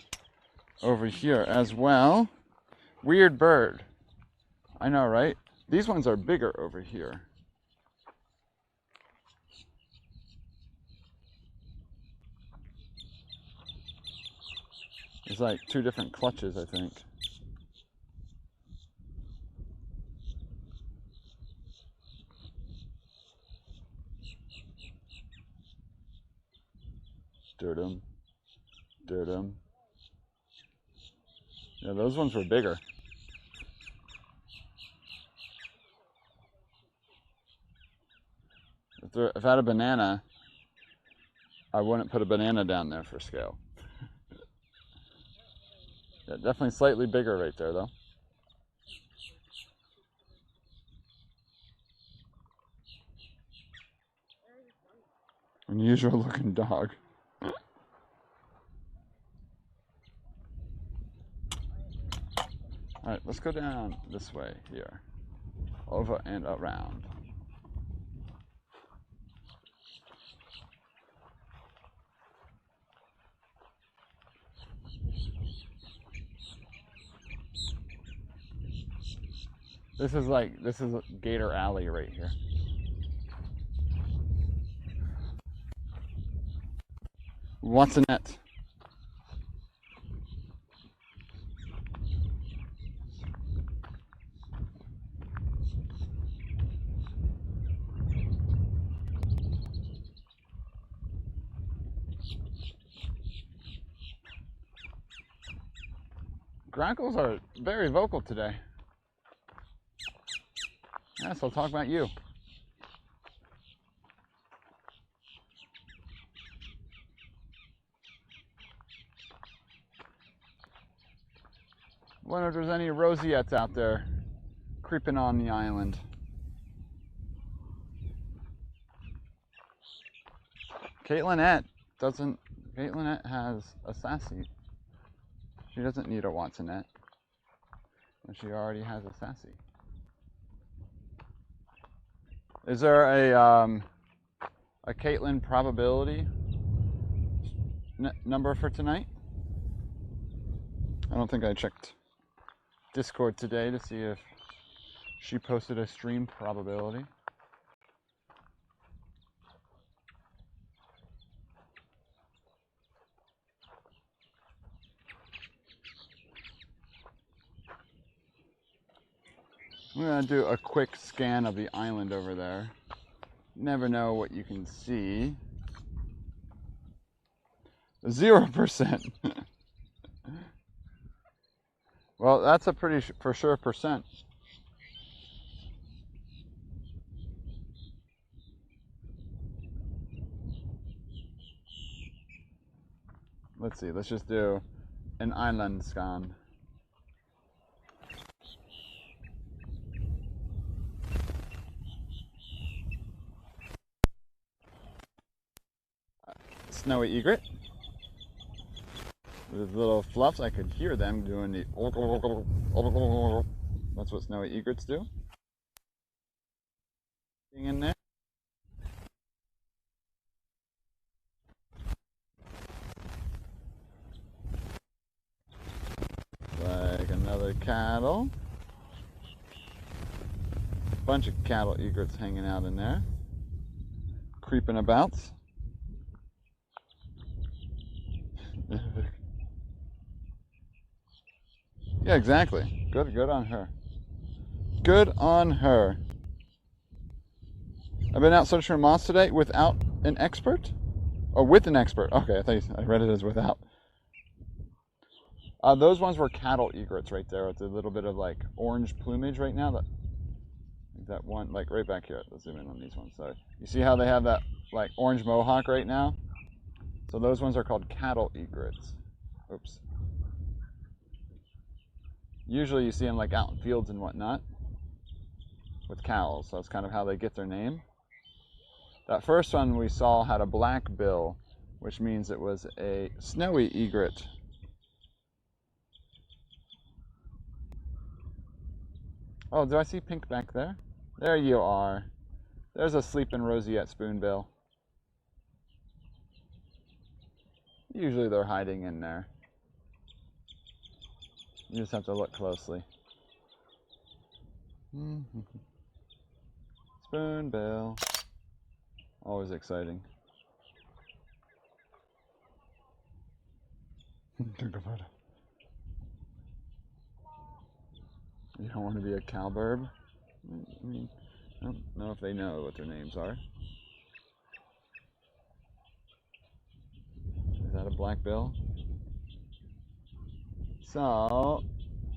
over here as well. Weird bird. I know, right? These ones are bigger over here. There's like two different clutches, I think. Dirtum. Dirtum. Yeah, those ones were bigger. If I had a banana, I wouldn't put a banana down there for scale. Yeah, definitely slightly bigger right there, though. Unusual looking dog. Alright, let's go down this way here. Over and around. This is Gator Alley right here. What's a net? Grackles are very vocal today. Yes, I'll talk about you. Wonder if there's any roseates out there creeping on the island. Caitlinette has a sassy. She doesn't need a Watsonette. And she already has a sassy. Is there a Caitlin probability number for tonight? I don't think I checked Discord today to see if she posted a stream probability. I'm going to do a quick scan of the island over there. Never know what you can see. 0%. Well, that's a pretty for sure percent. Let's see, let's just do an island scan. Snowy egret. With little fluffs, I could hear them doing the. That's what snowy egrets do. In there. Like another cattle. Bunch of cattle egrets hanging out in there. Creeping about. Yeah, exactly. Good on her. Good on her. I've been out searching for moths today without an expert? Or with an expert. Okay, I read it as without. Those ones were cattle egrets right there. It's a little bit of like orange plumage right now. That one, like right back here. Let's zoom in on these ones. So you see how they have that like orange mohawk right now? So those ones are called cattle egrets. Oops. Usually you see them like out in fields and whatnot with cows, so that's kind of how they get their name. That first one we saw had a black bill, which means it was a snowy egret. Oh, do I see pink back there? There you are. There's a sleeping roseate spoonbill. Usually they're hiding in there. You just have to look closely. Spoonbill. Always exciting. Took a photo. You don't want to be a cowbird? I mean, I don't know if they know what their names are. Is that a black bill? So,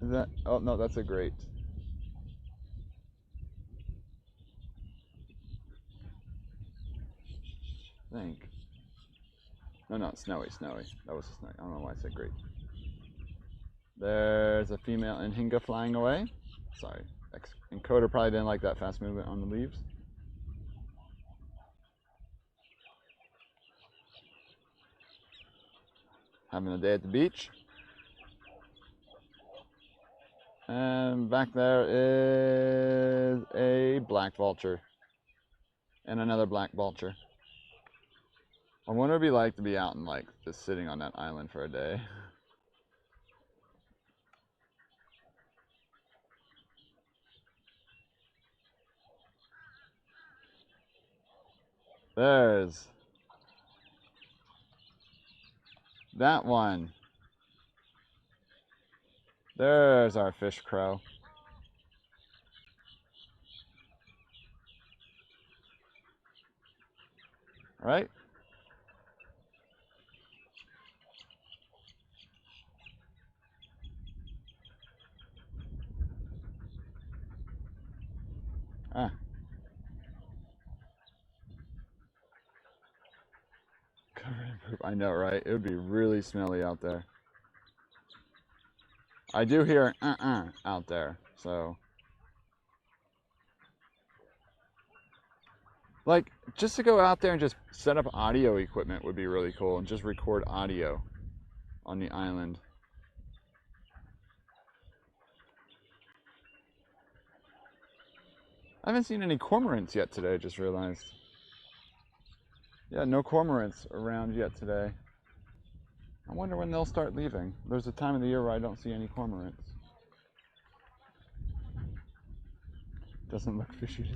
is that, oh no, that's a great. I think. No, snowy. That was a snowy. I don't know why I said great. There's a female Inhinga flying away. Sorry, encoder probably didn't like that fast movement on the leaves. Having a day at the beach. And back there is a black vulture. And another black vulture. I wonder what it'd be like to be out and like just sitting on that island for a day. There's that one. There's our fish crow. Right? Ah. Covered in poop. I know, right? It would be really smelly out there. I do hear out there, so. Like, just to go out there and just set up audio equipment would be really cool and just record audio on the island. I haven't seen any cormorants yet today, I just realized. Yeah, no cormorants around yet today. I wonder when they'll start leaving. There's a time of the year where I don't see any cormorants. Doesn't look fishy to you.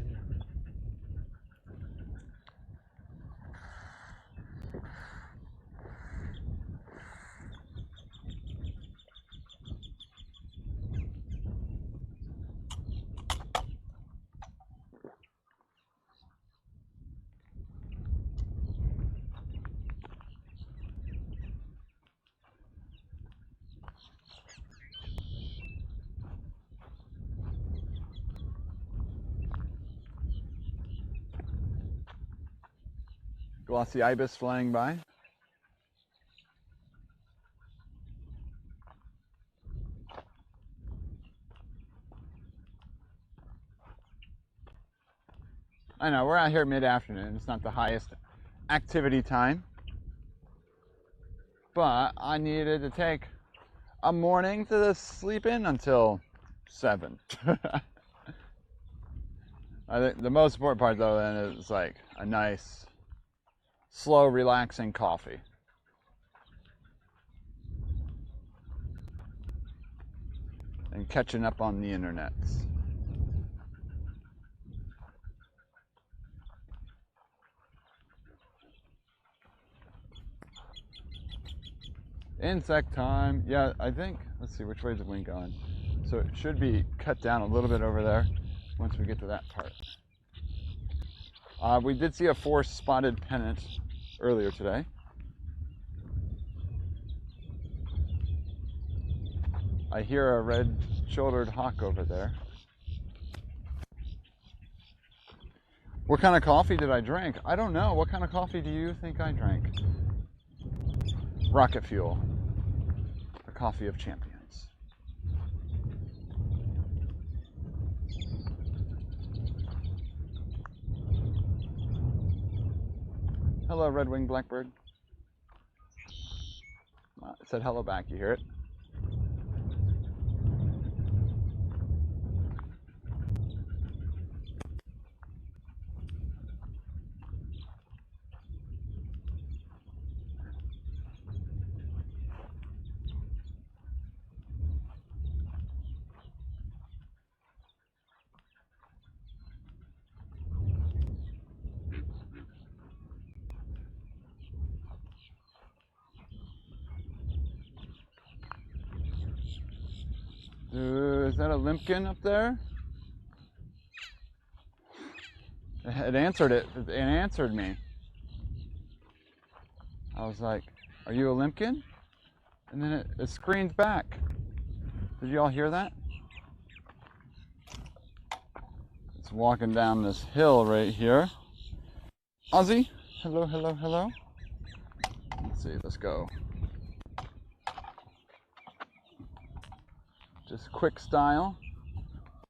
Glossy Ibis flying by. I know, we're out here mid-afternoon. It's not the highest activity time. But I needed to take a morning to sleep in until 7. I think the most important part though then is like a nice, slow, relaxing coffee. And catching up on the internet. Insect time. Yeah, I think, let's see, which way is the wind going? So it should be cut down a little bit over there once we get to that part. We did see a 4-spotted pennant earlier today. I hear a red-shouldered hawk over there. What kind of coffee did I drink? I don't know. What kind of coffee do you think I drank? Rocket Fuel. A coffee of champions. Hello, red wing blackbird. It said hello back. You hear it? Is that a limpkin up there? It answered it. It answered me. I was like, "Are you a limpkin?" And then it screamed back. Did you all hear that? It's walking down this hill right here. Ozzy, hello, hello, hello. Let's see. Let's go. Just quick style,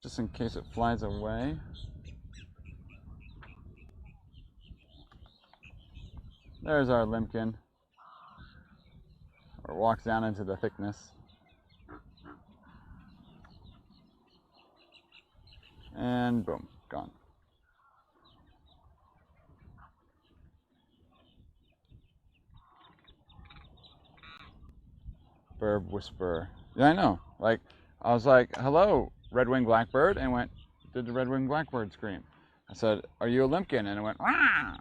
just in case it flies away. There's our limpkin, or walks down into the thickness. And boom, gone. Bird whisperer. Yeah, I know. Like, I was like, hello, red-winged blackbird, and went, did the red-winged blackbird scream? I said, are you a limpkin? And it went, ah!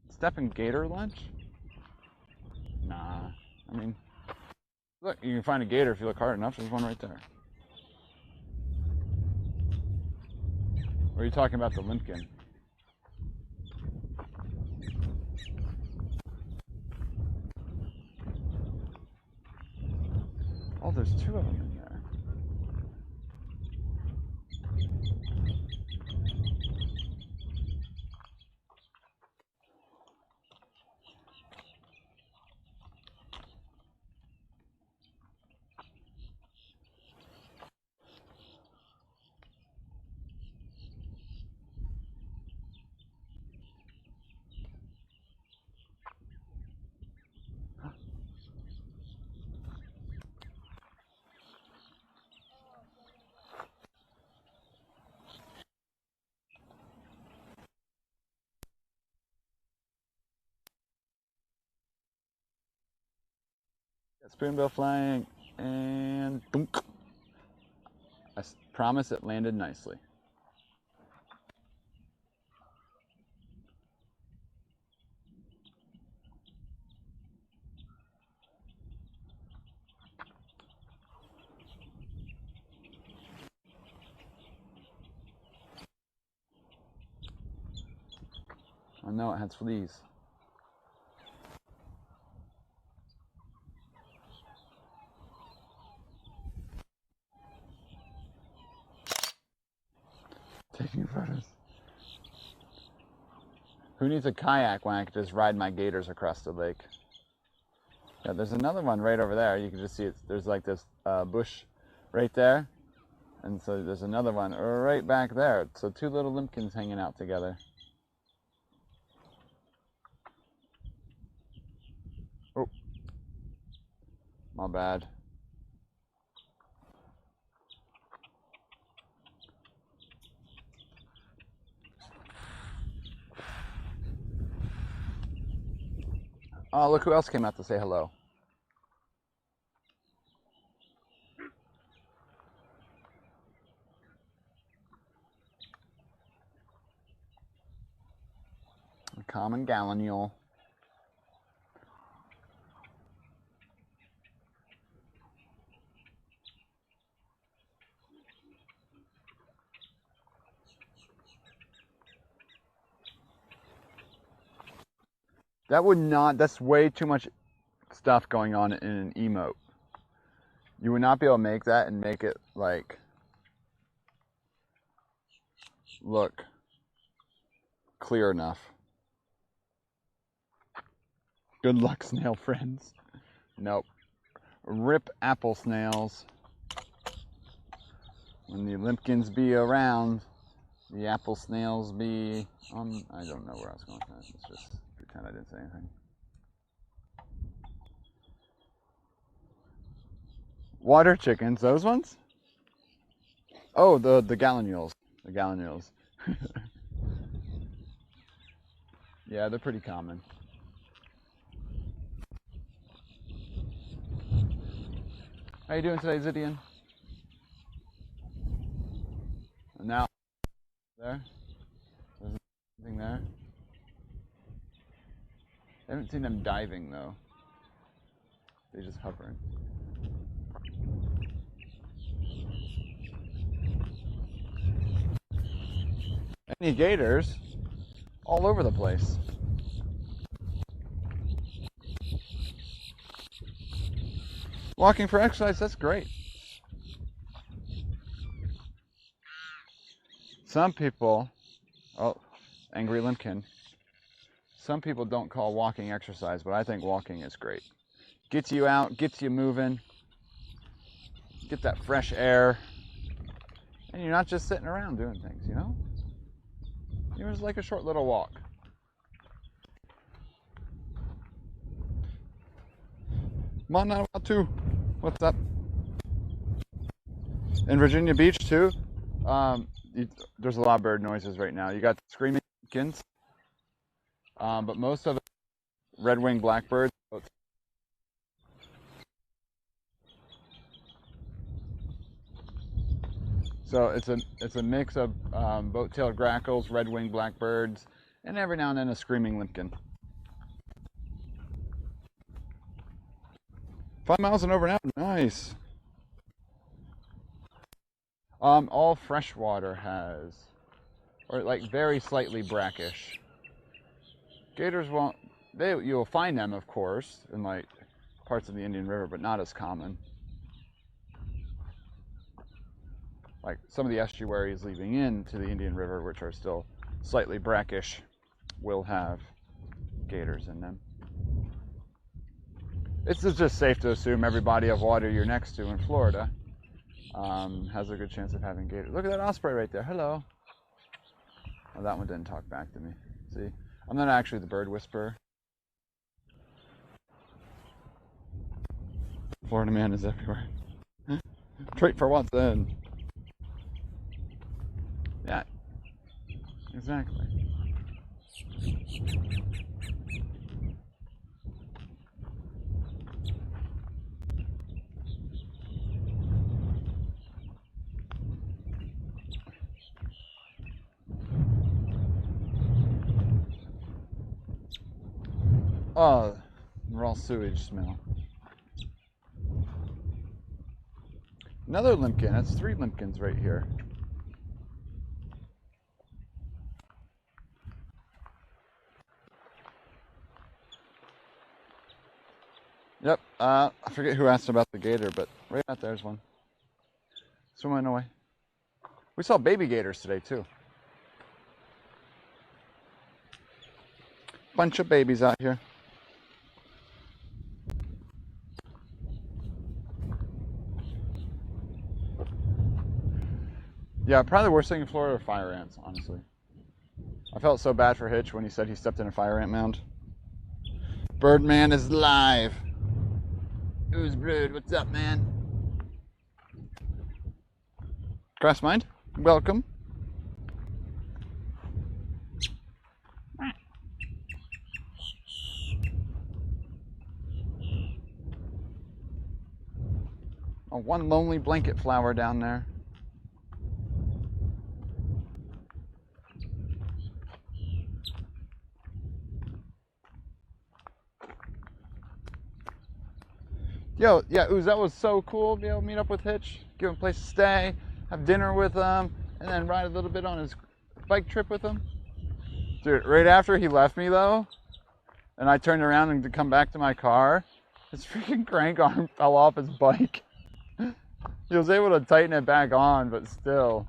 Stepping gator lunch? Nah, I mean, look, you can find a gator if you look hard enough. There's one right there. Or are you talking about the limpkin? Oh, there's 2 of them in there. Spoonbill flying, and dunk. I promise it landed nicely. Oh no, it has fleas. Taking photos. Who needs a kayak when I can just ride my gators across the lake? Yeah, there's another one right over there. You can just see it. There's like this bush right there. And so there's another one right back there. So two little limpkins hanging out together. Oh, my bad. Oh, look who else came out to say hello. A common gallinule. That would not, that's way too much stuff going on in an emote. You would not be able to make that and make it like look clear enough. Good luck, snail friends. Nope. Rip apple snails. When the limpkins be around, the apple snails be on. I don't know where I was going with that. Let's just pretend I didn't say anything. Water chickens, those ones? Oh, the gallinules. The gallinules. Yeah, they're pretty common. How you doing today, Zidian? And now, there. There's nothing there. I haven't seen them diving though. They're just hovering. Any gators all over the place. Walking for exercise, that's great. Some people, oh, angry limpkin. Some people don't call walking exercise, but I think walking is great. Gets you out, gets you moving, get that fresh air, and you're not just sitting around doing things, you know? It was like a short little walk. Come on now, too. What's up? In Virginia Beach too, there's a lot of bird noises right now. You got screaming chickens, but most of it, red wing blackbirds. So it's a mix of boat-tailed grackles, red wing blackbirds, and every now and then a screaming limpkin. 5 miles and over now, nice. All freshwater has, or like very slightly brackish. Gators won't, you'll find them of course in like parts of the Indian River, but not as common. Like some of the estuaries leading into the Indian River, which are still slightly brackish, will have gators in them. It's just safe to assume every body of water you're next to in Florida has a good chance of having gators. Look at that osprey right there. Hello. Oh, that one didn't talk back to me. See, I'm not actually the bird whisperer. Florida man is everywhere. Trait for Watson. Yeah, exactly. Oh, raw sewage smell. Another limpkin. That's 3 limpkins right here. Yep. I forget who asked about the gator, but right out there's one. Swimming away. We saw baby gators today too. Bunch of babies out here. Yeah, probably the worst thing in Florida are fire ants, honestly. I felt so bad for Hitch when he said he stepped in a fire ant mound. Birdman is live. Who's Brood? What's up, man? Grassmind, welcome. Oh, one lonely blanket flower down there. Yo, yeah, Ooze, that was so cool. Be able to meet up with Hitch, give him a place to stay, have dinner with him, and then ride a little bit on his bike trip with him. Dude, right after he left me though, and I turned around and to come back to my car, his freaking crank arm fell off his bike. He was able to tighten it back on, but still.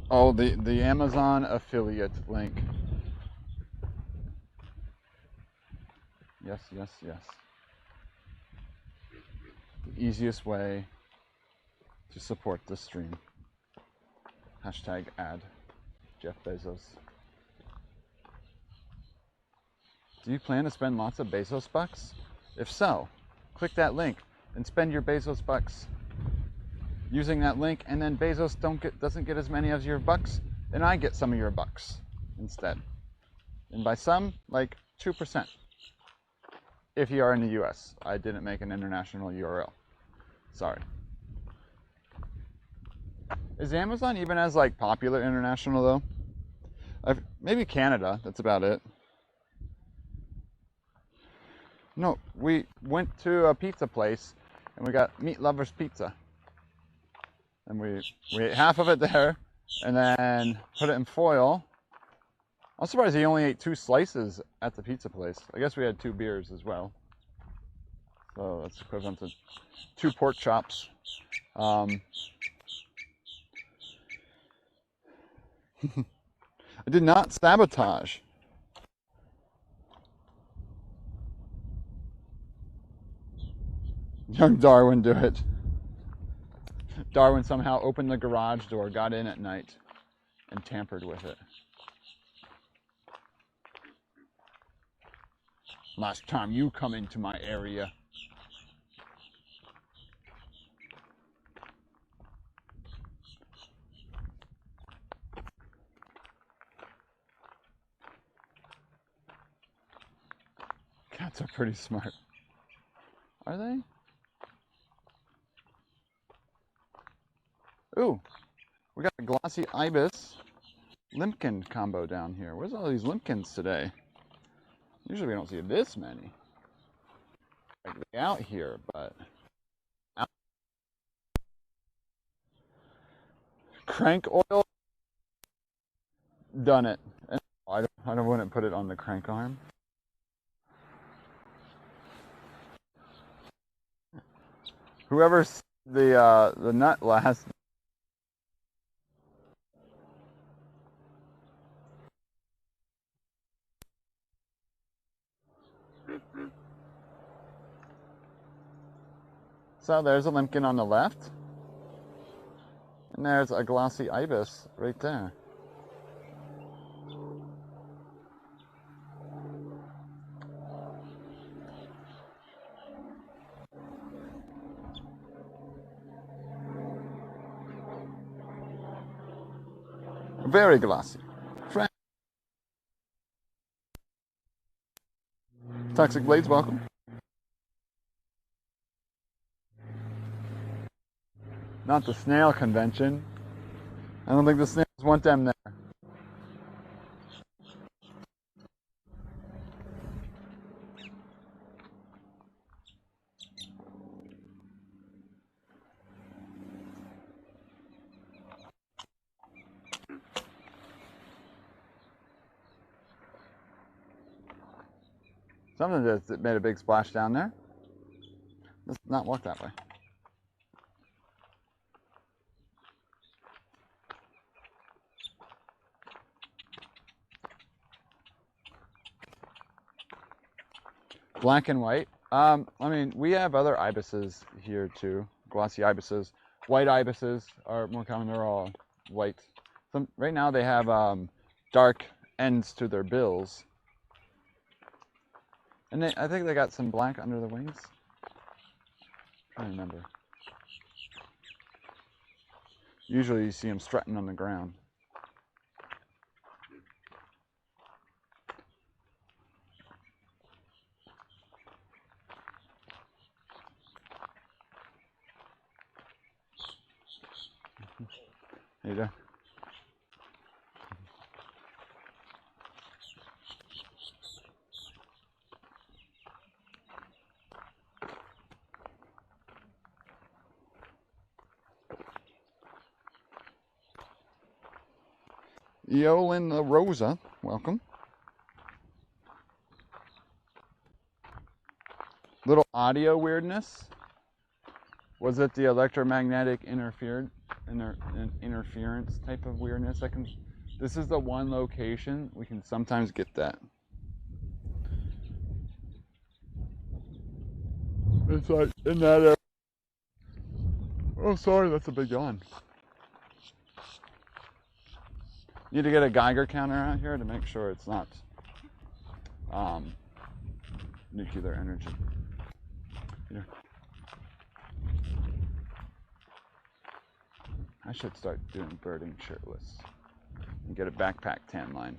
Oh, the Amazon affiliate link. Yes, yes, yes. The easiest way to support the stream. Hashtag ad Jeff Bezos. Do you plan to spend lots of Bezos bucks? If so, click that link and spend your Bezos bucks using that link, and then Bezos doesn't get as many of your bucks, and I get some of your bucks instead. And by some, like 2%. If you are in the US. I didn't make an international URL. Sorry. Is Amazon even as like popular international though? Maybe Canada, that's about it. No, we went to a pizza place and we got Meat Lovers Pizza. And we ate half of it there and then put it in foil. I'm surprised he only ate 2 slices at the pizza place. I guess we had 2 beers as well. So that's equivalent to 2 pork chops. I did not sabotage. Young Darwin do it. Darwin somehow opened the garage door, got in at night, and tampered with it. Last time you come into my area. Cats are pretty smart. Are they? Ooh, we got a Glossy Ibis limpkin combo down here. Where's all these limpkins today? Usually we don't see this many. Like out here, but crank oil, done it. And I wouldn't put it on the crank arm. Whoever's the nut last. So there's a limpkin on the left, and there's a Glossy Ibis right there. Very glossy. Toxic Blades, welcome. Not the snail convention. I don't think the snails want them there. Something that made a big splash down there. Let's not walk that way. Black and white. I mean, we have other ibises here too. Glossy ibises. White ibises are more common. They're all white. Right now they have dark ends to their bills. And I think they got some black under the wings. I'm trying to remember. Usually you see them strutting on the ground. There you go. Eolin Rosa, welcome. Little audio weirdness. Was it the electromagnetic interference type of weirdness? This is the one location we can sometimes get that. It's like in that area. Oh, sorry, that's a big yawn. Need to get a Geiger counter out here to make sure it's not nuclear energy. Here. I should start doing birding shirtless and get a backpack tan line.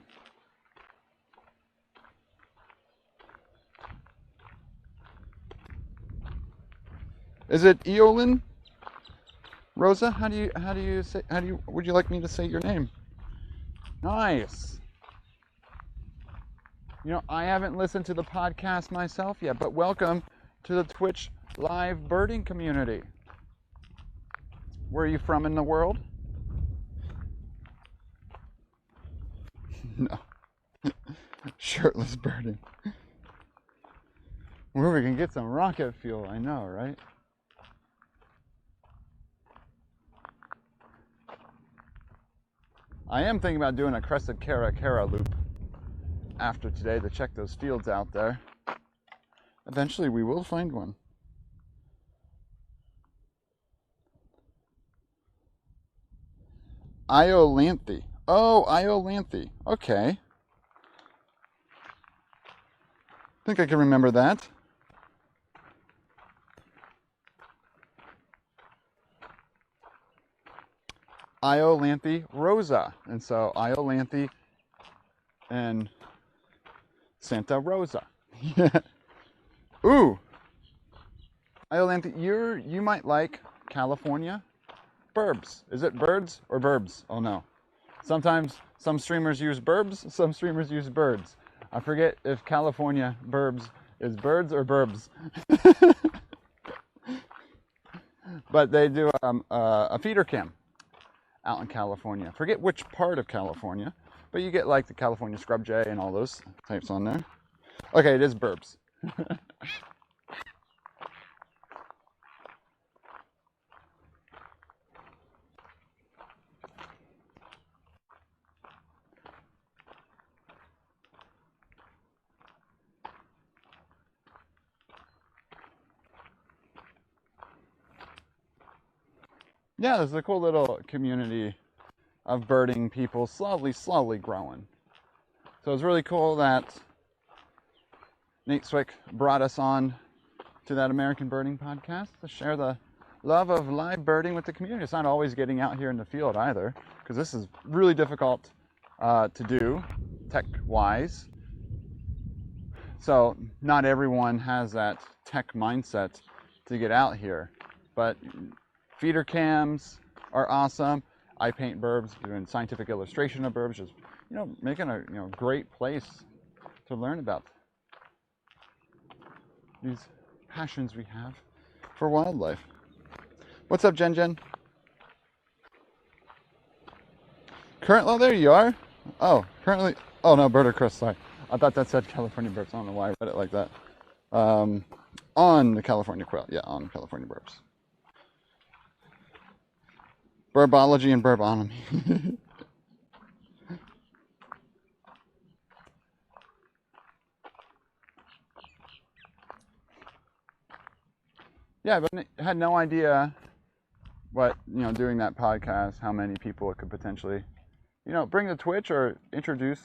Is it Eolin Rosa? Would you like me to say your name? Nice. You know, I haven't listened to the podcast myself yet, but welcome to the Twitch live birding community. Where are you from in the world? No. Shirtless birding. Where we can get some rocket fuel, I know, right? I am thinking about doing a crested cara loop after today to check those fields out there. Eventually we will find one. Iolanthe. Oh, Iolanthe. Okay. I think I can remember that. Iolanthe Rosa. And so Iolanthe and Santa Rosa. Yeah. Ooh. Iolanthe, you might like California burbs. Is it birds or burbs? Oh no. Sometimes some streamers use burbs, some streamers use birds. I forget if California burbs is birds or burbs. But they do a feeder cam out in California. Forget which part of California, but you get like the California scrub jay and all those types on there. Okay, it is burbs. Yeah, there's a cool little community of birding people slowly growing. So it's really cool that Nate Swick brought us on to that American Birding podcast to share the love of live birding with the community. It's not always getting out here in the field either, because this is really difficult to do tech-wise. So not everyone has that tech mindset to get out here, but feeder cams are awesome. I paint burbs, doing scientific illustration of burbs, just, making a, great place to learn about these passions we have for wildlife. What's up, Jen Jen? Oh, there you are. Oh, currently, oh no, Bird or Chris, sorry. I thought that said California burbs. I don't know why I read it like that. On the California quail. Yeah, on California burbs. Burbology and burbonomy. Yeah, but I had no idea what, doing that podcast, how many people it could potentially, bring to Twitch or introduce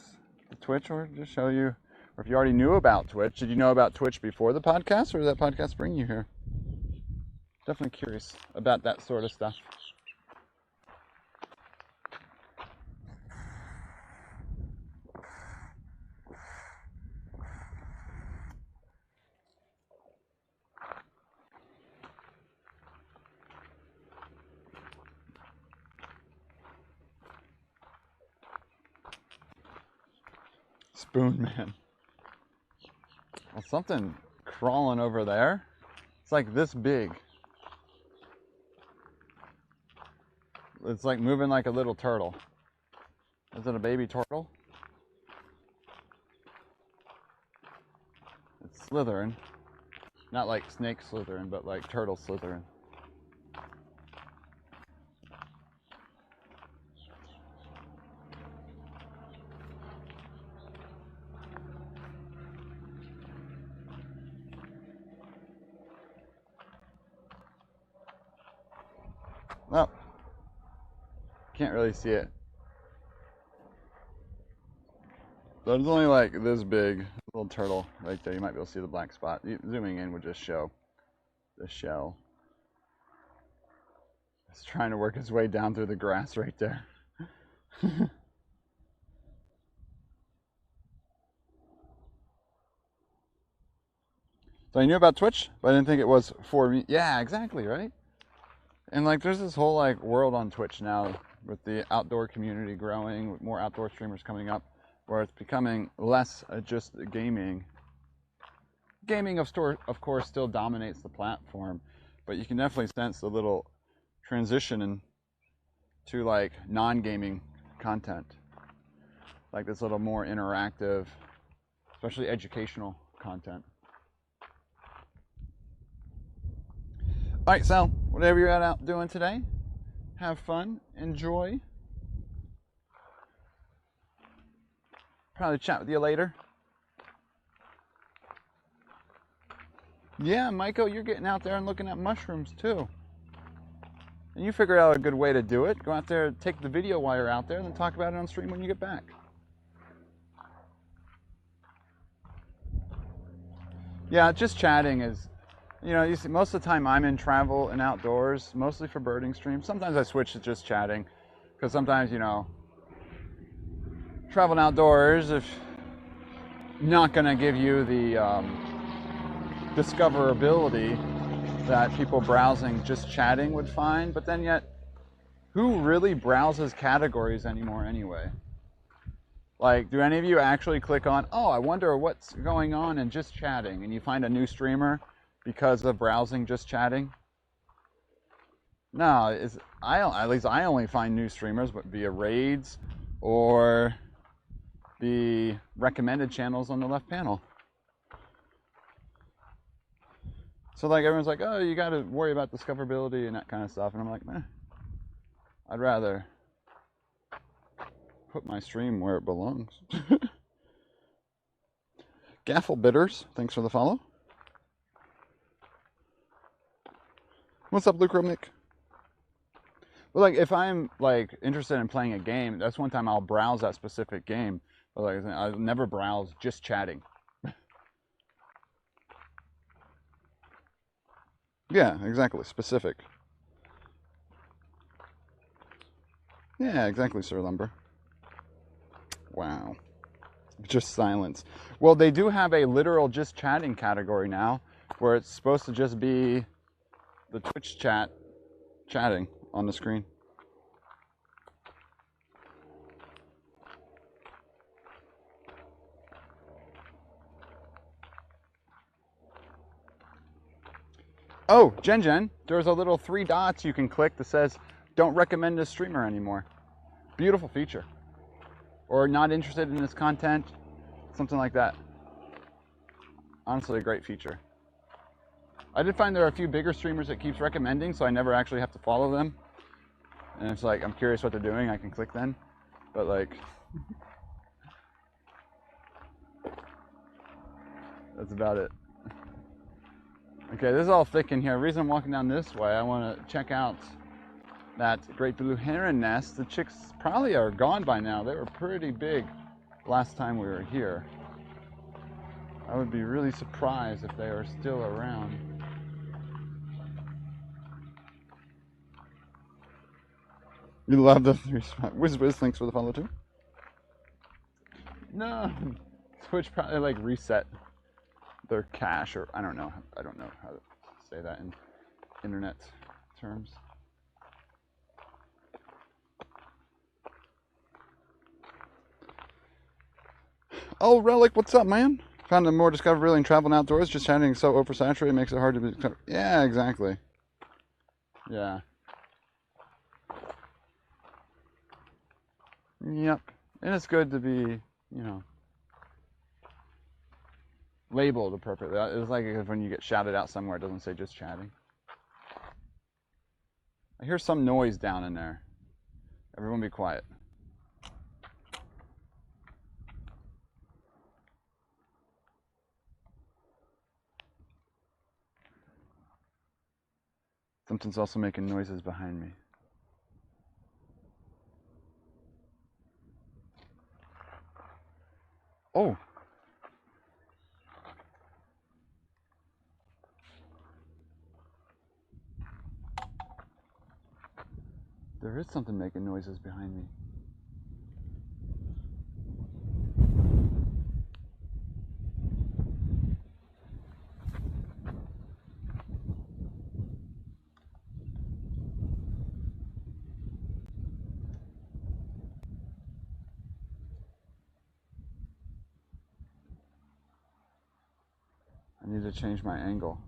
the Twitch or just show you. Or if you already knew about Twitch, did you know about Twitch before the podcast, or did that podcast bring you here? Definitely curious about that sort of stuff. Spoon Man. Well, something crawling over there. It's like this big. It's like moving like a little turtle. Is it a baby turtle? It's slithering. Not like snake slithering, but like turtle slithering. Oh, can't really see it. But it's only like this big, little turtle right there. You might be able to see the black spot. Zooming in would just show the shell. It's trying to work its way down through the grass right there. So I knew about Twitch, but I didn't think it was for me. Yeah, exactly, right? And like there's this whole like world on Twitch now with the outdoor community growing, with more outdoor streamers coming up, where it's becoming less just gaming. Gaming of course still dominates the platform, but you can definitely sense the little transition to like non-gaming content. Like this little more interactive, especially educational content. All right, Sal, whatever you're out doing today, have fun, enjoy. Probably chat with you later. Yeah, Maiko, you're getting out there and looking at mushrooms too. And you figured out a good way to do it. Go out there, take the video while you're out there, and then talk about it on stream when you get back. Yeah, just chatting is, you see, most of the time I'm in travel and outdoors, mostly for birding streams. Sometimes I switch to just chatting, because sometimes, traveling outdoors, if not going to give you the discoverability that people browsing just chatting would find, but then yet, who really browses categories anymore anyway? Like, do any of you actually click on, oh, I wonder what's going on in just chatting, and you find a new streamer because of browsing just chatting? No, at least I only find new streamers via raids or the recommended channels on the left panel. So like everyone's like, oh, you got to worry about discoverability and that kind of stuff, and I'm like, I'd rather put my stream where it belongs. Gaffle Bitters, thanks for the follow. What's up, Luke Romnick? Well, like if I'm like interested in playing a game, that's one time I'll browse that specific game. But like I'll never browse just chatting. Yeah, exactly. Specific. Yeah, exactly, Sir Lumber. Wow. Just silence. Well, they do have a literal just chatting category now, where it's supposed to just be the Twitch chatting on the screen. Oh, Jen, there's a little 3 dots you can click that says, don't recommend this streamer anymore. Beautiful feature. Or not interested in this content, something like that. Honestly, a great feature. I did find there are a few bigger streamers that keeps recommending, so I never actually have to follow them. And it's like, I'm curious what they're doing, I can click then. But like, that's about it. Okay, this is all thick in here. The reason I'm walking down this way, I want to check out that great blue heron nest. The chicks probably are gone by now. They were pretty big last time we were here. I would be really surprised if they are still around. You love the 3 spot. Whiz, thanks for the follow too. No, Twitch probably like reset their cache, or I don't know how to say that in internet terms. Oh, Relic, what's up, man? Found a more discoverability in traveling outdoors. Just chatting so oversaturated makes it hard to be. Yeah, exactly. Yeah. Yep. And it's good to be, you know, labeled appropriately. It's like when you get shouted out somewhere, it doesn't say just chatting. I hear some noise down in there. Everyone be quiet. Something's also making noises behind me. Oh! There is something making noises behind me. I need to change my angle.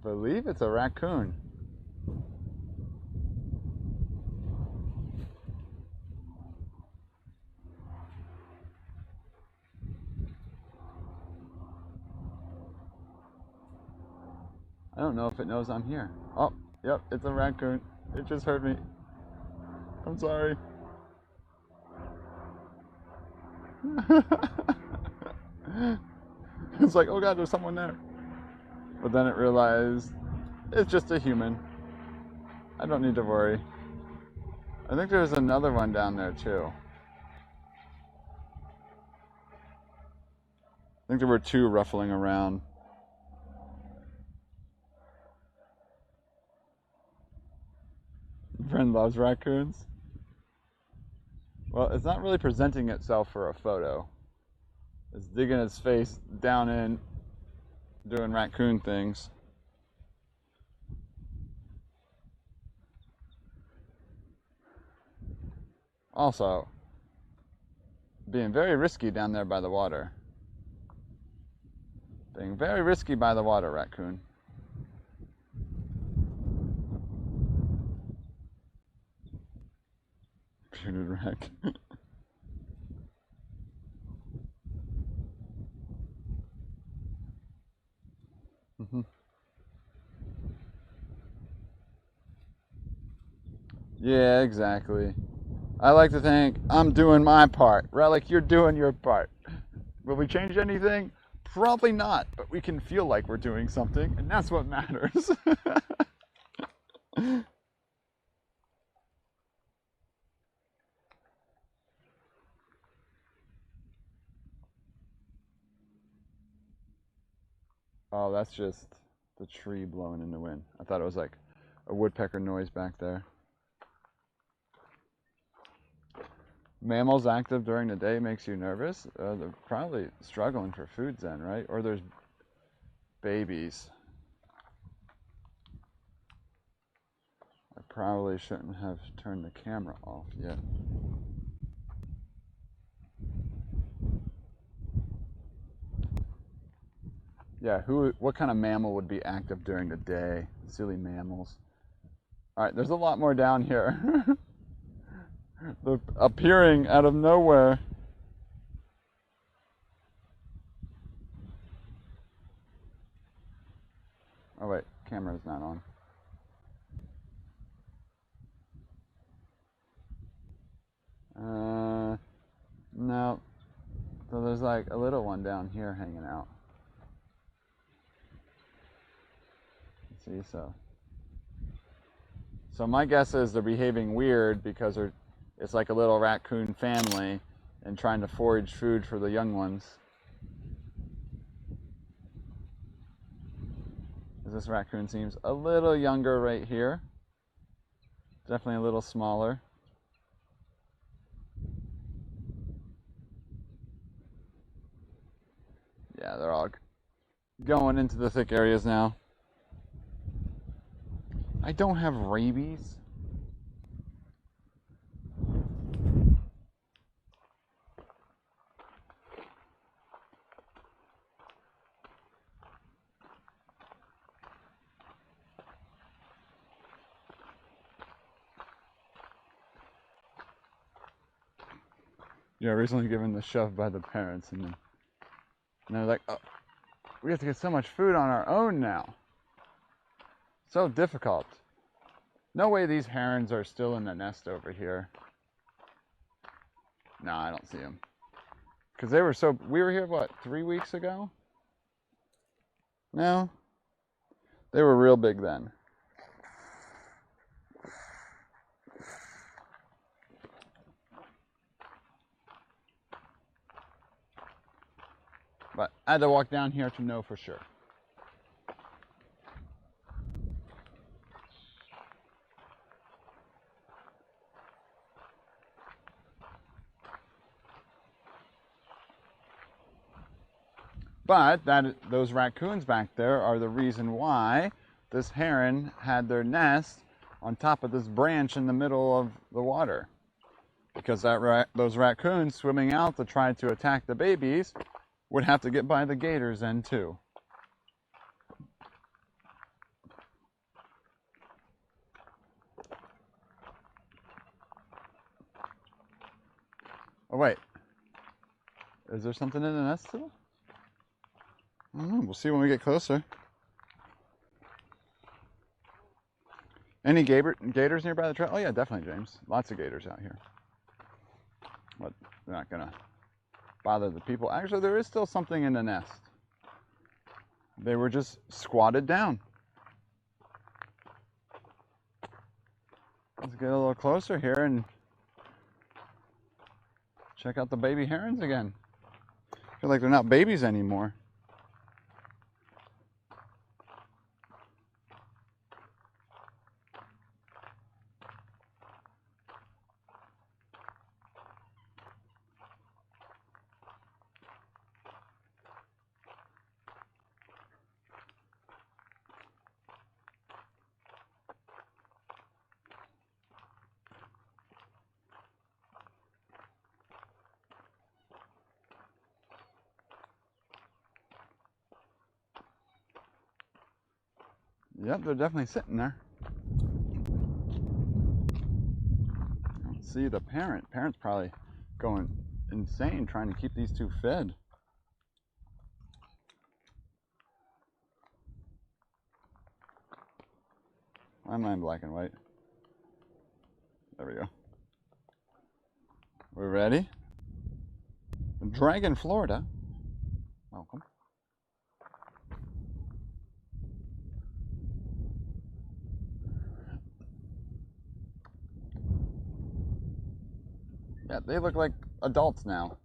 I believe it's a raccoon. I don't know if it knows I'm here. Oh, yep, it's a raccoon. It just heard me. I'm sorry. It's like, oh god, there's someone there. But then it realized it's just a human. I don't need to worry. I think there's another one down there too. I think there were 2 ruffling around. Friend loves raccoons. Well, it's not really presenting itself for a photo. It's digging its face down in, doing raccoon things. Also, being very risky down there by the water. Being very risky by the water, raccoon. Bearded rack. Yeah, exactly. I like to think I'm doing my part. Relic, you're doing your part. Will we change anything? Probably not, but we can feel like we're doing something, and that's what matters. Oh, that's just the tree blowing in the wind. I thought it was like a woodpecker noise back there. Mammals active during the day makes you nervous? They're probably struggling for food then, right? Or there's babies. I probably shouldn't have turned the camera off yet. Yeah, what kind of mammal would be active during the day? Silly mammals. All right, there's a lot more down here. They're appearing out of nowhere. Oh wait, camera's not on. No. So there's like a little one down here hanging out. See, so my guess is they're behaving weird because it's like a little raccoon family and trying to forage food for the young ones. This raccoon seems a little younger right here. Definitely a little smaller. Yeah, they're all going into the thick areas now. I don't have rabies. Yeah, recently given the shove by the parents, and they're like, oh, we have to get so much food on our own now. So difficult. No way these herons are still in the nest over here. No, I don't see them. Because we were here, what, 3 weeks ago? No? They were real big then. But I had to walk down here to know for sure. But those raccoons back there are the reason why this heron had their nest on top of this branch in the middle of the water. Because those raccoons swimming out to try to attack the babies would have to get by the gators then too. Oh wait, is there something in the nest too? I don't know, we'll see when we get closer. Any gators nearby the trail? Oh yeah, definitely, James. Lots of gators out here. But they're not gonna bother the people. Actually, there is still something in the nest. They were just squatted down. Let's get a little closer here and check out the baby herons again. I feel like they're not babies anymore. Yep, they're definitely sitting there. I don't see the parent. Parent's probably going insane trying to keep these two fed. Why am I in black and white? There we go. We're ready? Dragon, Florida. Welcome. Yeah, they look like adults now.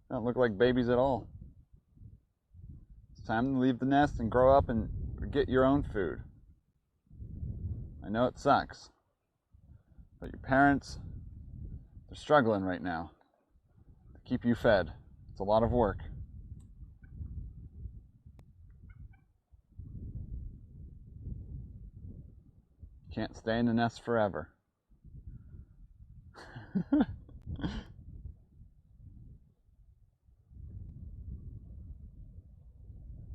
They don't look like babies at all. It's time to leave the nest and grow up and get your own food. I know it sucks, but your parents, they're struggling right now to keep you fed. It's a lot of work. Can't stay in the nest forever.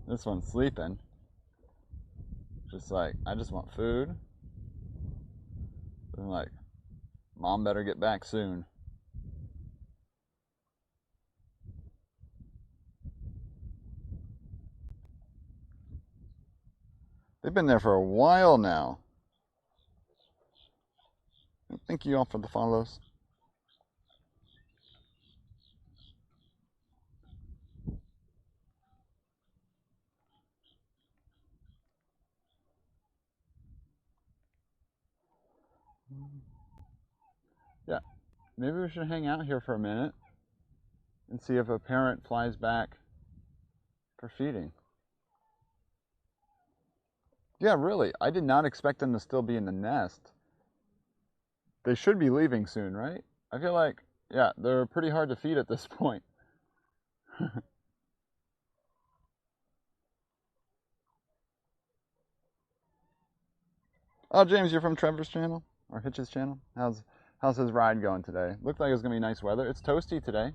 This one's sleeping. Just like, I just want food. I'm like, Mom better get back soon. They've been there for a while now. Thank you all for the follows. Yeah, maybe we should hang out here for a minute and see if a parent flies back for feeding. Yeah, really, I did not expect them to still be in the nest. They should be leaving soon, right? I feel like, yeah, they're pretty hard to feed at this point. Oh, James, you're from Trevor's channel? Or Hitch's channel? How's his ride going today? Looked like it was going to be nice weather. It's toasty today.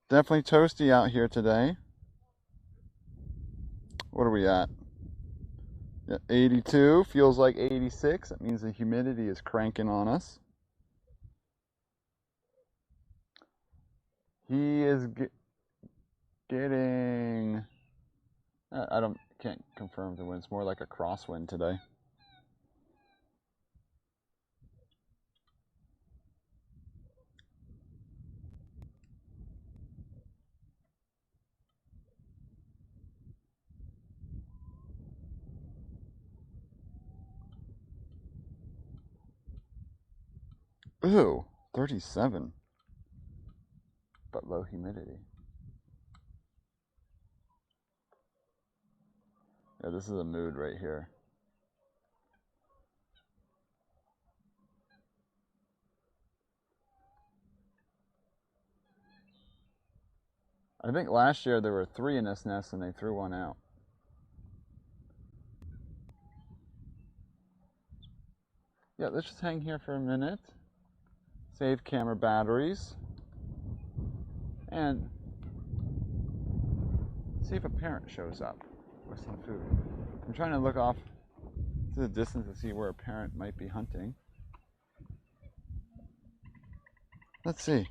Definitely toasty out here today. What are we at? Yeah, 82. Feels like 86. That means the humidity is cranking on us. He is getting... can't confirm the wind. It's more like a crosswind today. Ooh, 37. But low humidity. Yeah, this is a mood right here. I think last year there were 3 in this nest and they threw one out. Yeah, let's just hang here for a minute. Save camera batteries. And see if a parent shows up with some food. I'm trying to look off to the distance to see where a parent might be hunting. Let's see.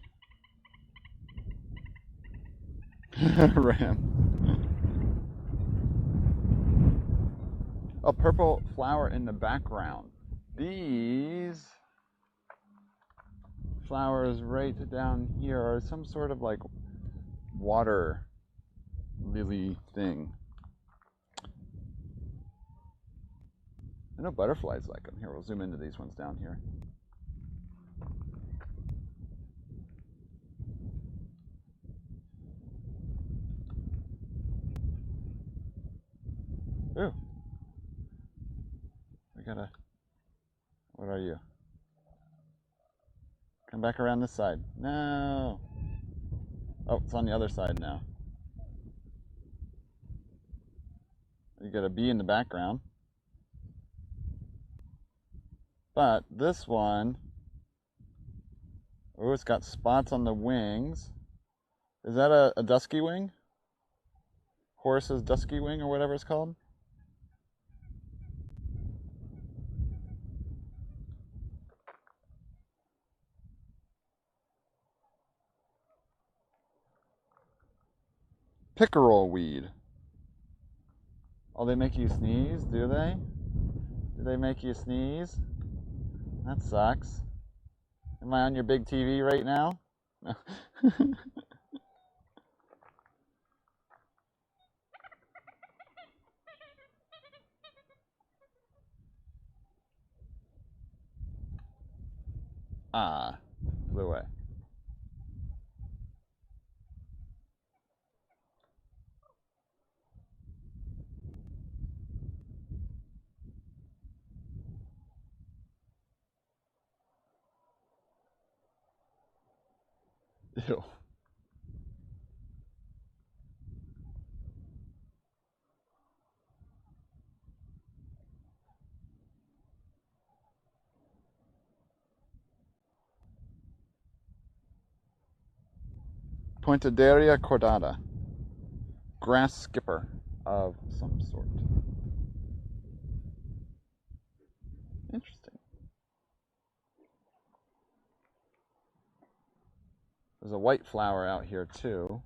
Ram. A purple flower in the background. These flowers right down here are some sort of like water lily thing. I know butterflies like them. Here, we'll zoom into these ones down here. Ooh. We gotta... What are you? Come back around this side. No! Oh, it's on the other side now. You got a bee in the background. But this one... Oh, it's got spots on the wings. Is that a dusky wing? Horse's dusky wing or whatever it's called? Pickerel weed. Oh, they make you sneeze, do they? Do they make you sneeze? That sucks. Am I on your big TV right now? Ah, flew away. Ew. Pointidaria cordata. Grass skipper of some sort. Interesting. There's a white flower out here too.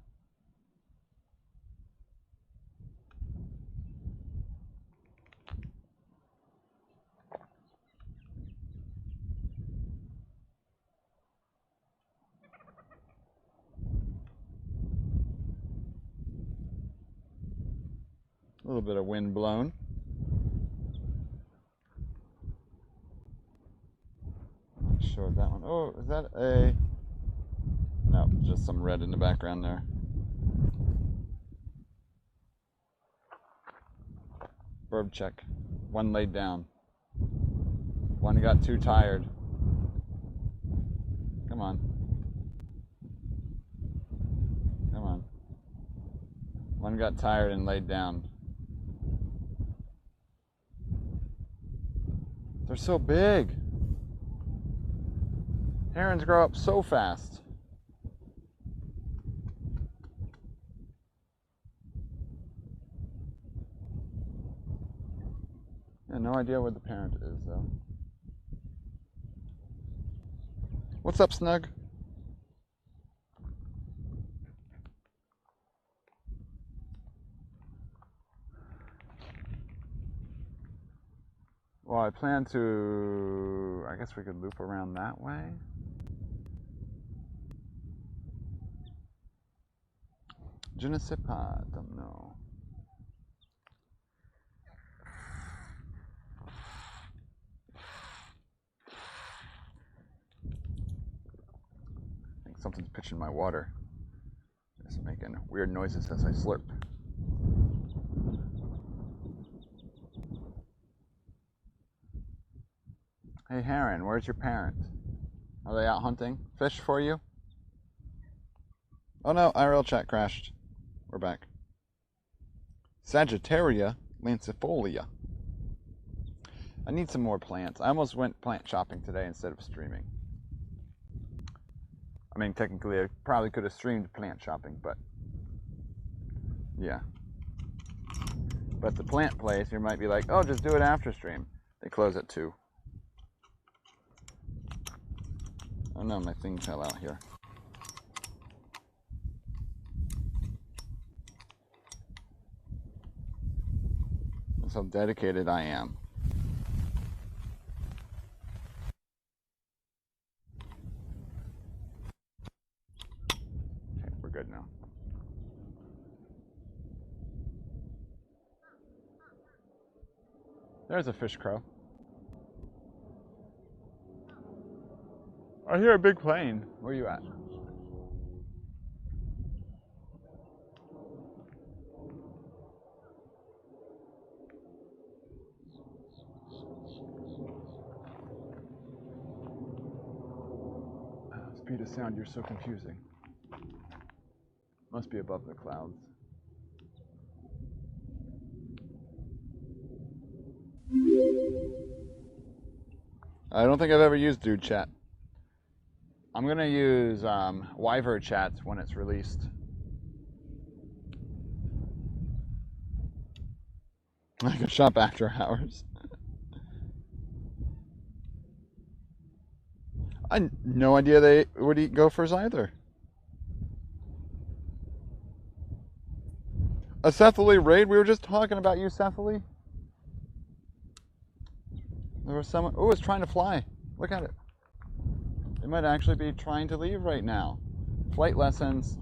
A little bit of wind blown. Not sure what that one. Oh, is that a... No, just some red in the background there. Bird check. One laid down. One got too tired. Come on. Come on. One got tired and laid down. They're so big. Herons grow up so fast. Yeah, no idea where the parent is though. What's up, Snug? Well, I plan to... I guess we could loop around that way. Je ne sais pas, don't know. I think something's pitching my water. It's making weird noises as I slurp. Hey Heron, where's your parent? Are they out hunting? Fish for you? Oh no, IRL chat crashed. We're back. Sagittaria lancifolia. I need some more plants. I almost went plant shopping today instead of streaming. I mean, technically I probably could have streamed plant shopping, but yeah. But the plant place, you might be like, oh, just do it after stream. They close at 2. Oh no, my thing fell out here. That's how dedicated I am. Okay, we're good now. There's a fish crow. I hear a big plane. Where are you at? Speed of sound, you're so confusing. Must be above the clouds. I don't think I've ever used Dude Chat. I'm gonna use Wyvern Chat when it's released. I can shop after hours. I had no idea they would eat gophers either. A Cephaly raid? We were just talking about you, Cephaly. There was someone. Oh, it's trying to fly. Look at it. It might actually be trying to leave right now. Flight lessons.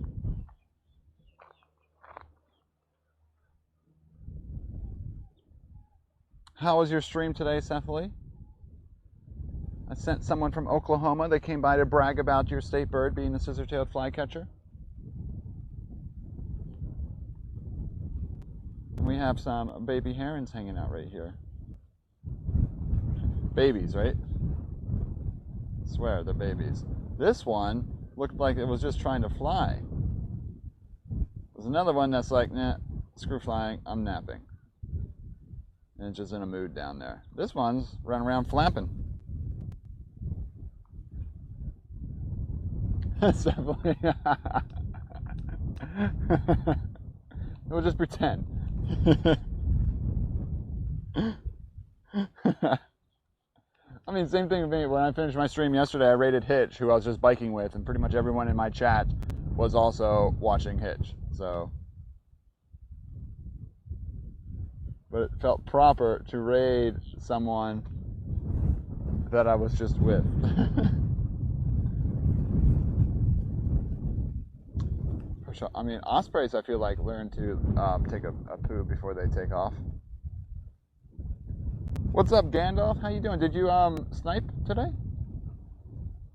How was your stream today, Cephaly? I sent someone from Oklahoma. They came by to brag about your state bird being a scissor-tailed flycatcher. And we have some baby herons hanging out right here. Babies, right? I swear, they're babies. This one looked like it was just trying to fly. There's another one that's like, nah, screw flying, I'm napping. And it's just in a mood down there. This one's running around flapping. It's definitely... We'll just pretend. I mean, same thing with me. When I finished my stream yesterday, I rated Hitch, who I was just biking with, and pretty much everyone in my chat was also watching Hitch. So, but it felt proper to raid someone that I was just with. For sure. I mean, ospreys, I feel like, learn to take a poo before they take off. What's up, Gandalf? How you doing? Did you snipe today?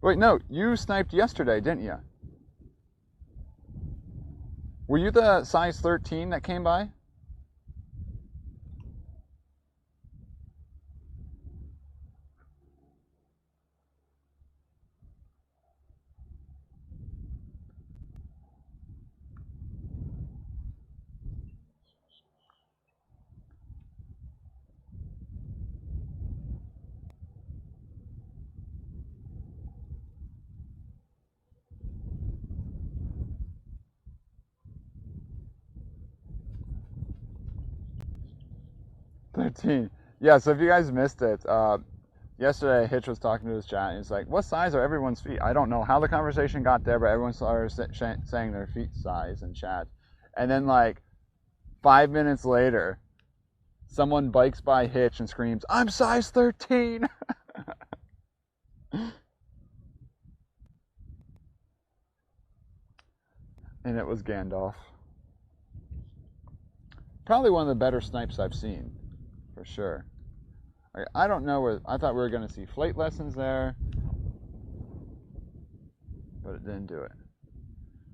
Wait, no, you sniped yesterday, didn't you? Were you the size 13 that came by? Yeah, so if you guys missed it, yesterday Hitch was talking to his chat and he's like, what size are everyone's feet? I don't know how the conversation got there, but everyone started saying their feet size in chat. And then like 5 minutes later, someone bikes by Hitch and screams, I'm size 13! And it was Gandalf. Probably one of the better snipes I've seen. For sure. I don't know where... I thought we were going to see flight lessons there. But it didn't do it.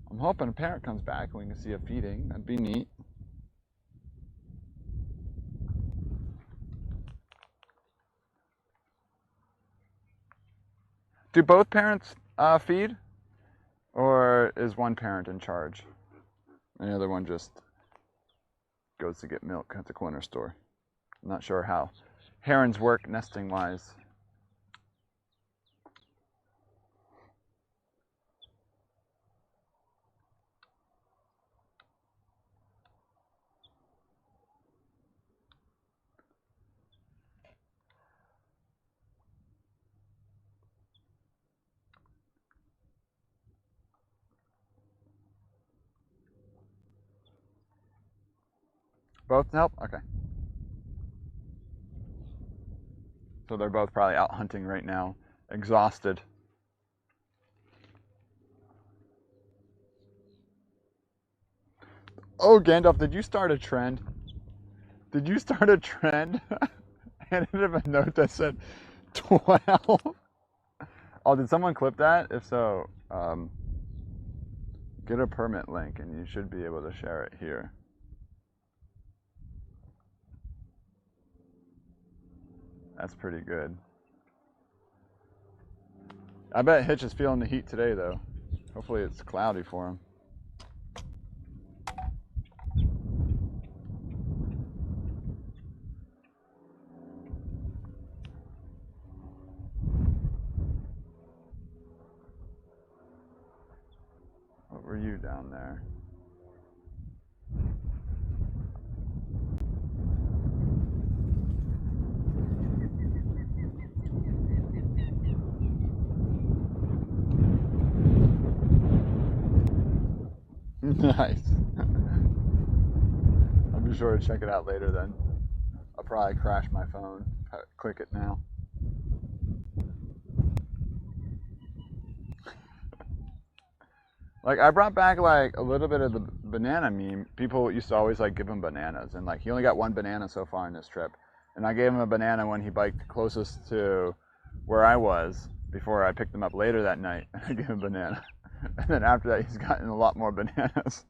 I'm hoping a parent comes back and we can see a feeding. That'd be neat. Do both parents feed? Or is one parent in charge? And the other one just goes to get milk at the corner store. I'm not sure how herons work nesting wise. Both help? Okay. So they're both probably out hunting right now, exhausted. Oh, Gandalf, did you start a trend? Did you start a trend? And I have a note that said 12. Oh, did someone clip that? If so, get a permit link and you should be able to share it here. That's pretty good. I bet Hitch is feeling the heat today, though. Hopefully it's cloudy for him. What were you down there? Nice. I'll be sure to check it out later then. I'll probably crash my phone. Click it now. Like, I brought back like a little bit of the banana meme. People used to always like give him bananas, and like he only got one banana so far in this trip. And I gave him a banana when he biked closest to where I was before I picked him up later that night. I gave him a banana. And then after that, he's gotten a lot more bananas.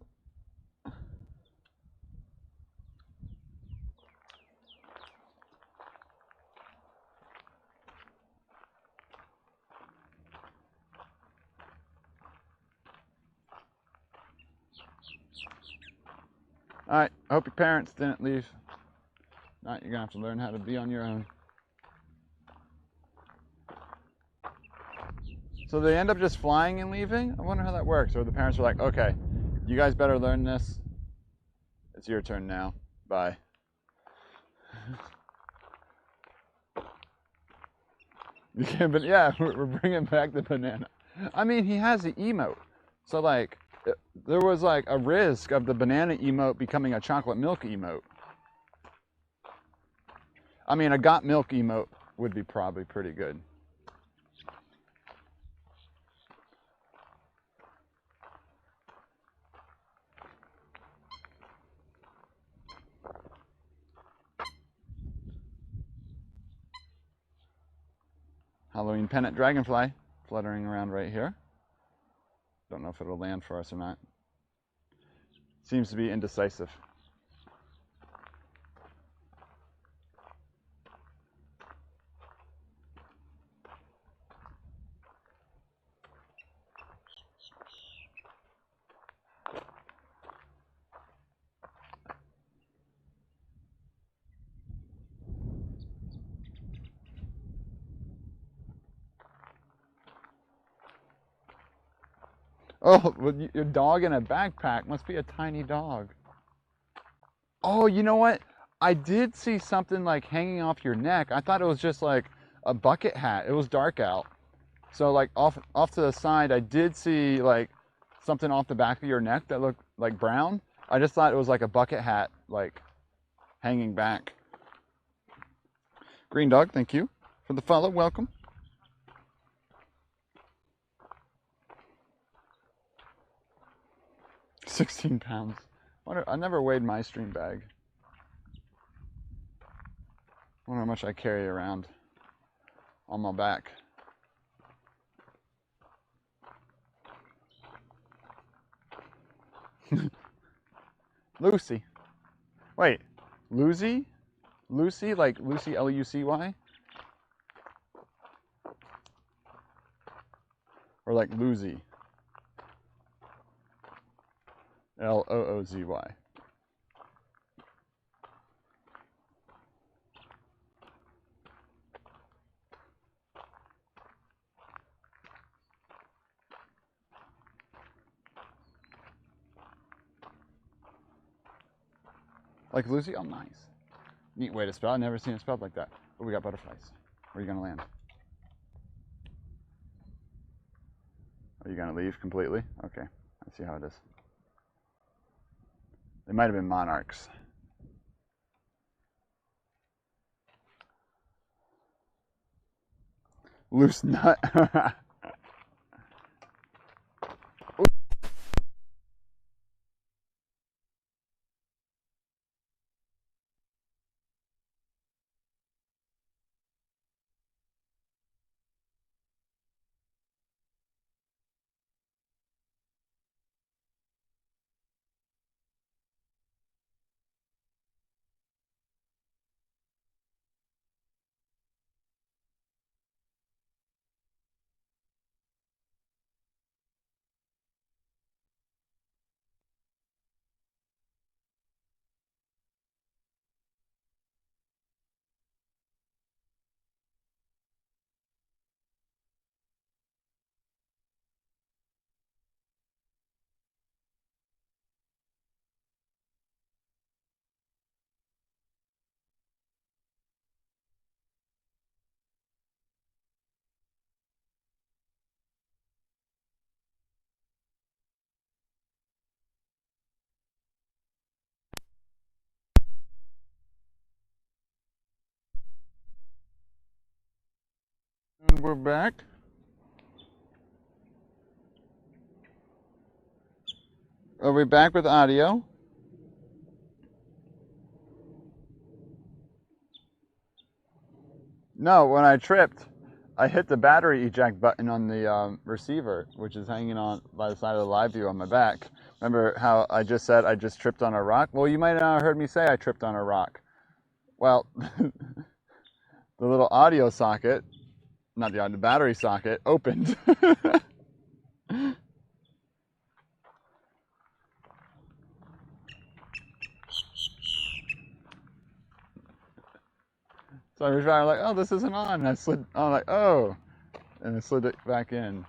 Alright, I hope your parents didn't leave. Not, you're gonna have to learn how to be on your own. So they end up just flying and leaving? I wonder how that works. Or the parents are like, okay, you guys better learn this. It's your turn now. Bye. Yeah, but yeah, we're bringing back the banana. I mean, he has the emote. So like, there was like a risk of the banana emote becoming a chocolate milk emote. I mean, a got milk emote would be probably pretty good. Halloween pennant dragonfly fluttering around right here. Don't know if it'll land for us or not. Seems to be indecisive. Oh, well, your dog in a backpack must be a tiny dog. Oh, you know what? I did see something like hanging off your neck. I thought it was just like a bucket hat. It was dark out. So like off to the side, I did see like something off the back of your neck that looked like brown. I just thought it was like a bucket hat, like hanging back. Green dog, thank you for the follow. Welcome. £16. I never weighed my stream bag. I wonder how much I carry around on my back. Lucy. Wait, Lucy? Lucy, like Lucy, L-U-C-Y? Or like Loozy? L-O-O-Z-Y. Like Lucy? Oh, nice. Neat way to spell. I've never seen it spelled like that. Oh, we got butterflies. Where are you going to land? Are you going to leave completely? Okay. I see how it is. They might have been monarchs. Loose nut. And we're back. Are we back with audio? No, when I tripped, I hit the battery eject button on the receiver, which is hanging on by the side of the live view on my back. Remember how I just said I just tripped on a rock? Well, you might not have heard me say I tripped on a rock. Well, the little audio socket, not the audio, the battery socket, opened. So I was trying like, oh, this isn't on. And I slid, I'm like, oh, and I slid it back in.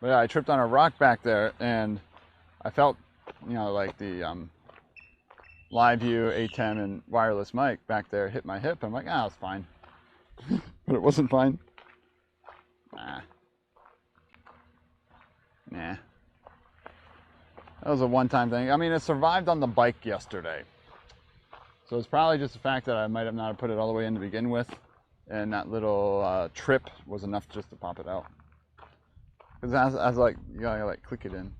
But yeah, I tripped on a rock back there, and I felt, you know, like the live view A10 and wireless mic back there hit my hip. I'm like, ah, it's fine. But it wasn't fine. Nah. Nah. That was a one-time thing. I mean, it survived on the bike yesterday. So it's probably just the fact that I might have not put it all the way in to begin with. And that little trip was enough just to pop it out. Because I was like, you gotta like click it in.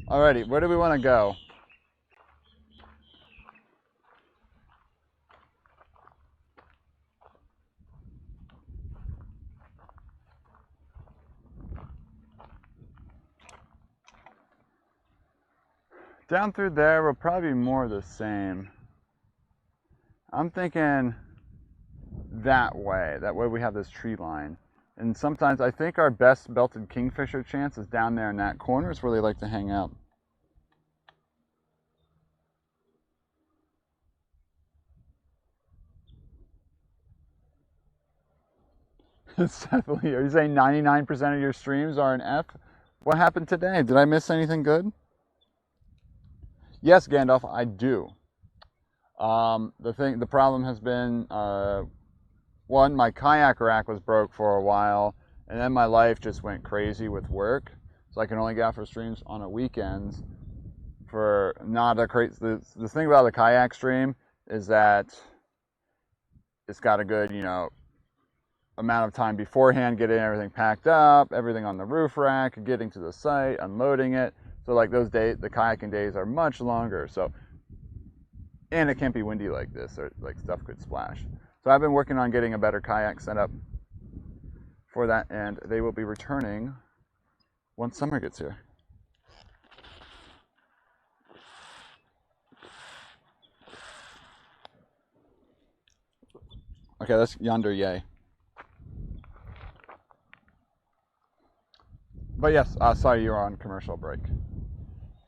Alrighty, where do we want to go? Down through there will probably be more of the same. I'm thinking that way. That way we have this tree line. And sometimes I think our best belted kingfisher chance is down there in that corner. Is where they like to hang out. It's definitely, are you saying 99% of your streams are an F? What happened today? Did I miss anything good? Yes, Gandalf, I do. The problem has been, one, my kayak rack was broke for a while, and then my life just went crazy with work. So I can only get out for streams on a weekends for not a crazy, the thing about the kayak stream is that it's got a good, you know, amount of time beforehand, getting everything packed up, everything on the roof rack, getting to the site, unloading it. So like those days, the kayaking days are much longer. So, and it can't be windy like this, or like stuff could splash. So I've been working on getting a better kayak set up for that, and they will be returning once summer gets here. Okay, that's yonder yay. But yes, sorry you're on commercial break.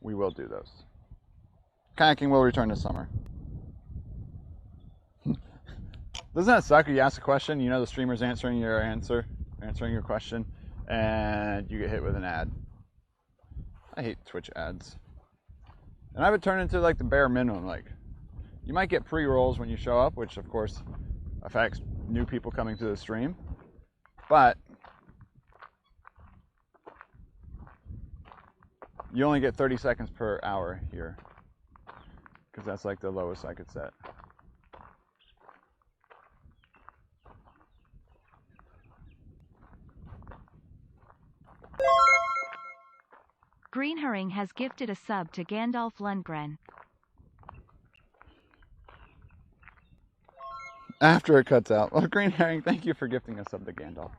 We will do those. Kayaking will return this summer. Doesn't that suck? You ask a question, you know the streamer's answering your question, and you get hit with an ad. I hate Twitch ads. And I would turn into like the bare minimum. Like, you might get pre-rolls when you show up, which of course affects new people coming to the stream. But you only get 30 seconds per hour here, because that's like the lowest I could set. Green Herring has gifted a sub to Gandalf Lundgren. After it cuts out. Well, Green Herring, thank you for gifting a sub to Gandalf.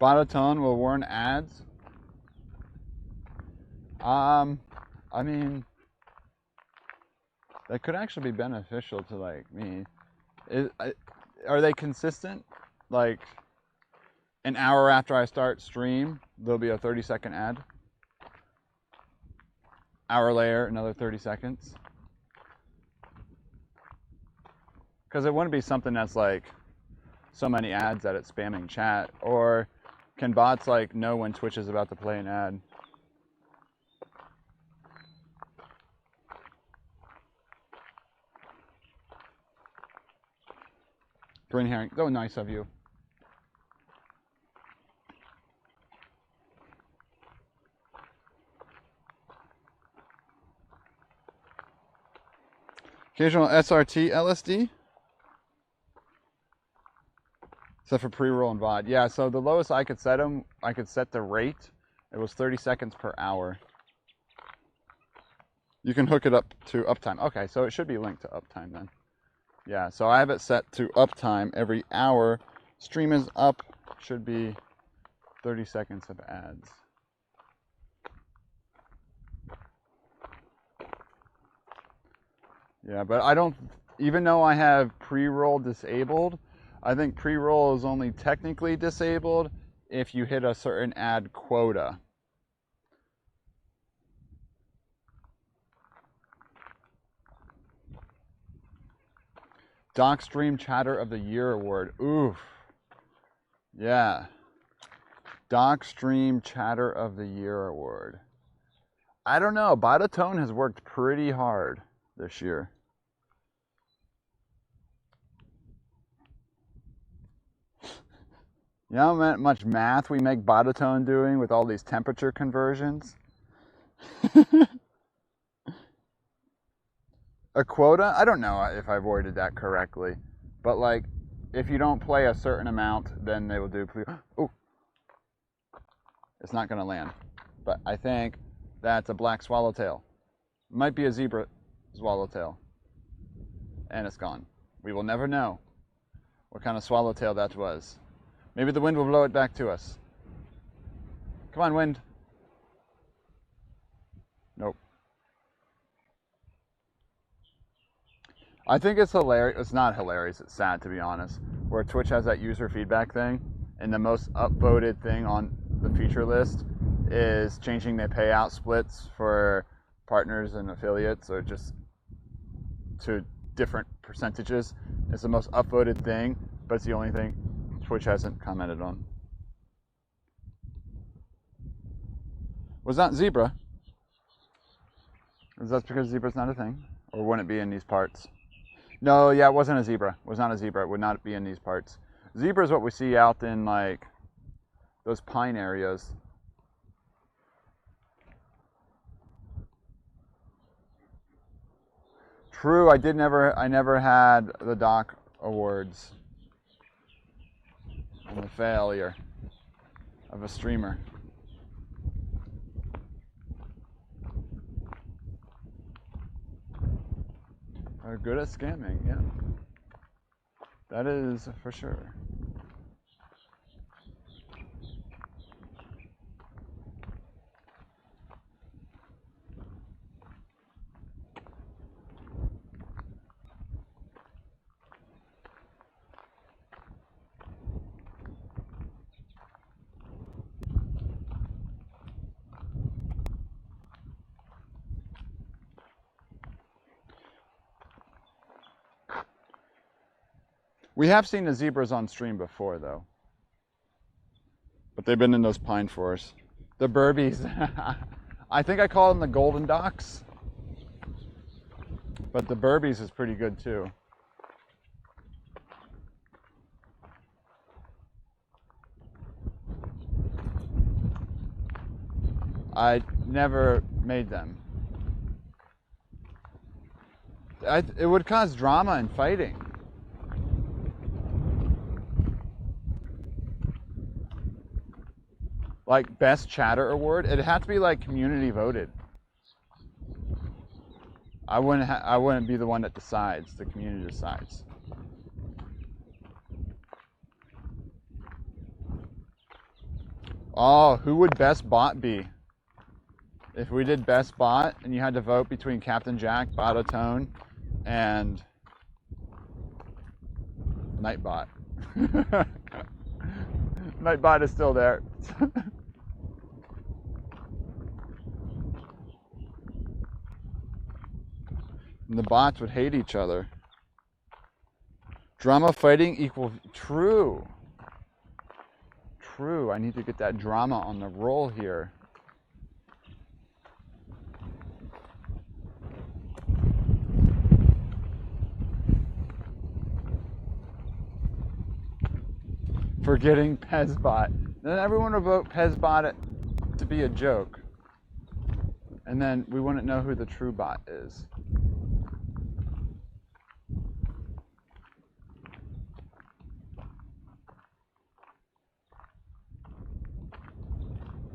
Bottom will warn ads. I mean, that could actually be beneficial to like me. Are they consistent? Like an hour after I start stream, there'll be a 30-second ad. Hour later, another 30 seconds. Because it wouldn't be something that's like so many ads that it's spamming chat. Or can bots like know when Twitch is about to play an ad? Green Herring, so nice of you. Occasional SRT LSD? Except for pre-roll and VOD. Yeah, so the lowest I could set them, I could set the rate. It was 30 seconds per hour. You can hook it up to uptime. Okay, so it should be linked to uptime then. Yeah, so I have it set to uptime every hour. Stream is up, should be 30 seconds of ads. Yeah, but I don't, even though I have pre-roll disabled, I think pre-roll is only technically disabled if you hit a certain ad quota. Doc Stream Chatter of the Year Award. Oof. Yeah. Doc Stream Chatter of the Year Award. I don't know. Badatone has worked pretty hard this year. You know how much math we make Badatone doing with all these temperature conversions? A quota? I don't know if I worded that correctly. But like, if you don't play a certain amount, then they will do... Ooh. It's not going to land. But I think that's a black swallowtail. Might be a zebra swallowtail. And it's gone. We will never know what kind of swallowtail that was. Maybe the wind will blow it back to us. Come on, wind. Nope. I think it's hilarious. It's not hilarious. It's sad, to be honest. Where Twitch has that user feedback thing, and the most upvoted thing on the feature list is changing the payout splits for partners and affiliates, or just to different percentages. It's the most upvoted thing, but it's the only thing Twitch hasn't commented on. Was that zebra? Is that because zebra's not a thing? Or wouldn't it be in these parts? No, yeah, it wasn't a zebra. It was not a zebra. It would not be in these parts. Zebra is what we see out in, like, those pine areas. True, I never had the Doc Awards. I'm a failure of a streamer. Are good at scamming, yeah. That is for sure. We have seen the zebras on stream before, though. But they've been in those pine forests. The burbies. I think I call them the golden docs. But the burbies is pretty good, too. I never made them. It would cause drama and fighting. Like best chatter award, it'd have to be like community voted. I wouldn't be the one that decides. The community decides. Oh, who would best bot be? If we did best bot and you had to vote between Captain Jack, Badatone, and Nightbot. Nightbot is still there. And the bots would hate each other. Drama fighting equals true. True. I need to get that drama on the roll here. Forgetting Pezbot. Then everyone would vote Pezbot to be a joke. And then we wouldn't know who the true bot is.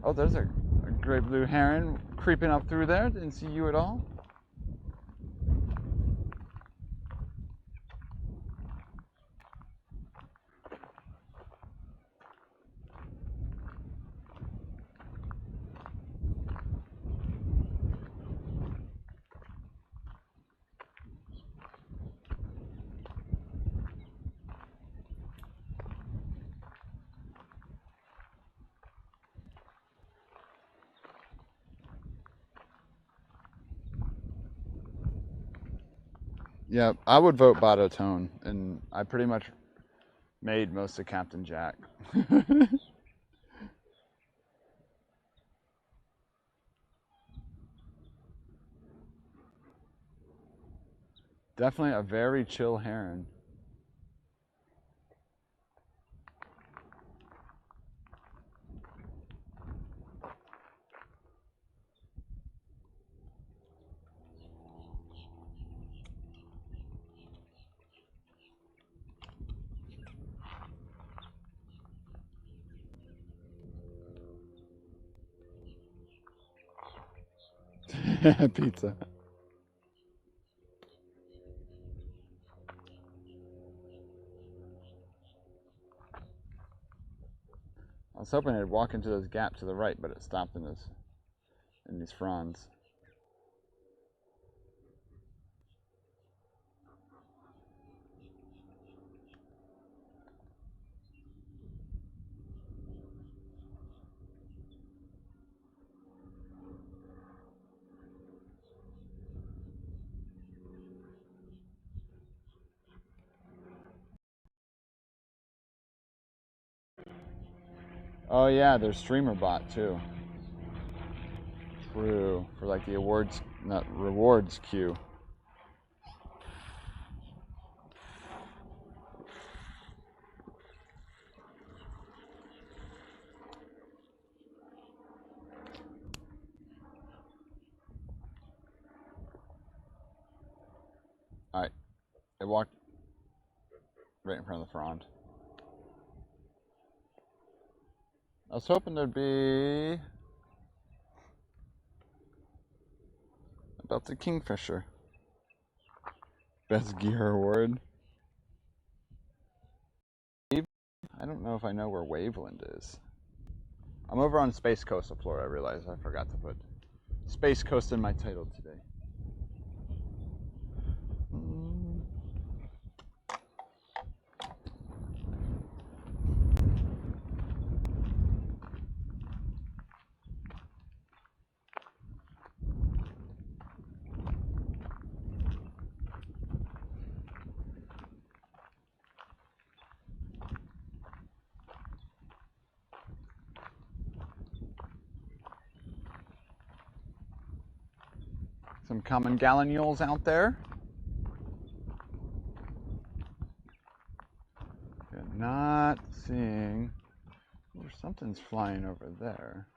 Oh, there's a great blue heron creeping up through there. Didn't see you at all. Yeah, I would vote Tone, and I pretty much made most of Captain Jack. Definitely a very chill heron. Pizza. I was hoping it'd walk into this gap to the right, but it stopped in these fronds. Oh yeah, there's streamer bot too. True, for like the awards, not rewards queue. Alright, it walked right in front of the frond. I was hoping there'd be about the kingfisher. Best gear award. I don't know if I know where Waveland is. I'm over on Space Coast of Florida. I realized I forgot to put Space Coast in my title today. Some common gallinules out there. Okay, not seeing. There's something's flying over there.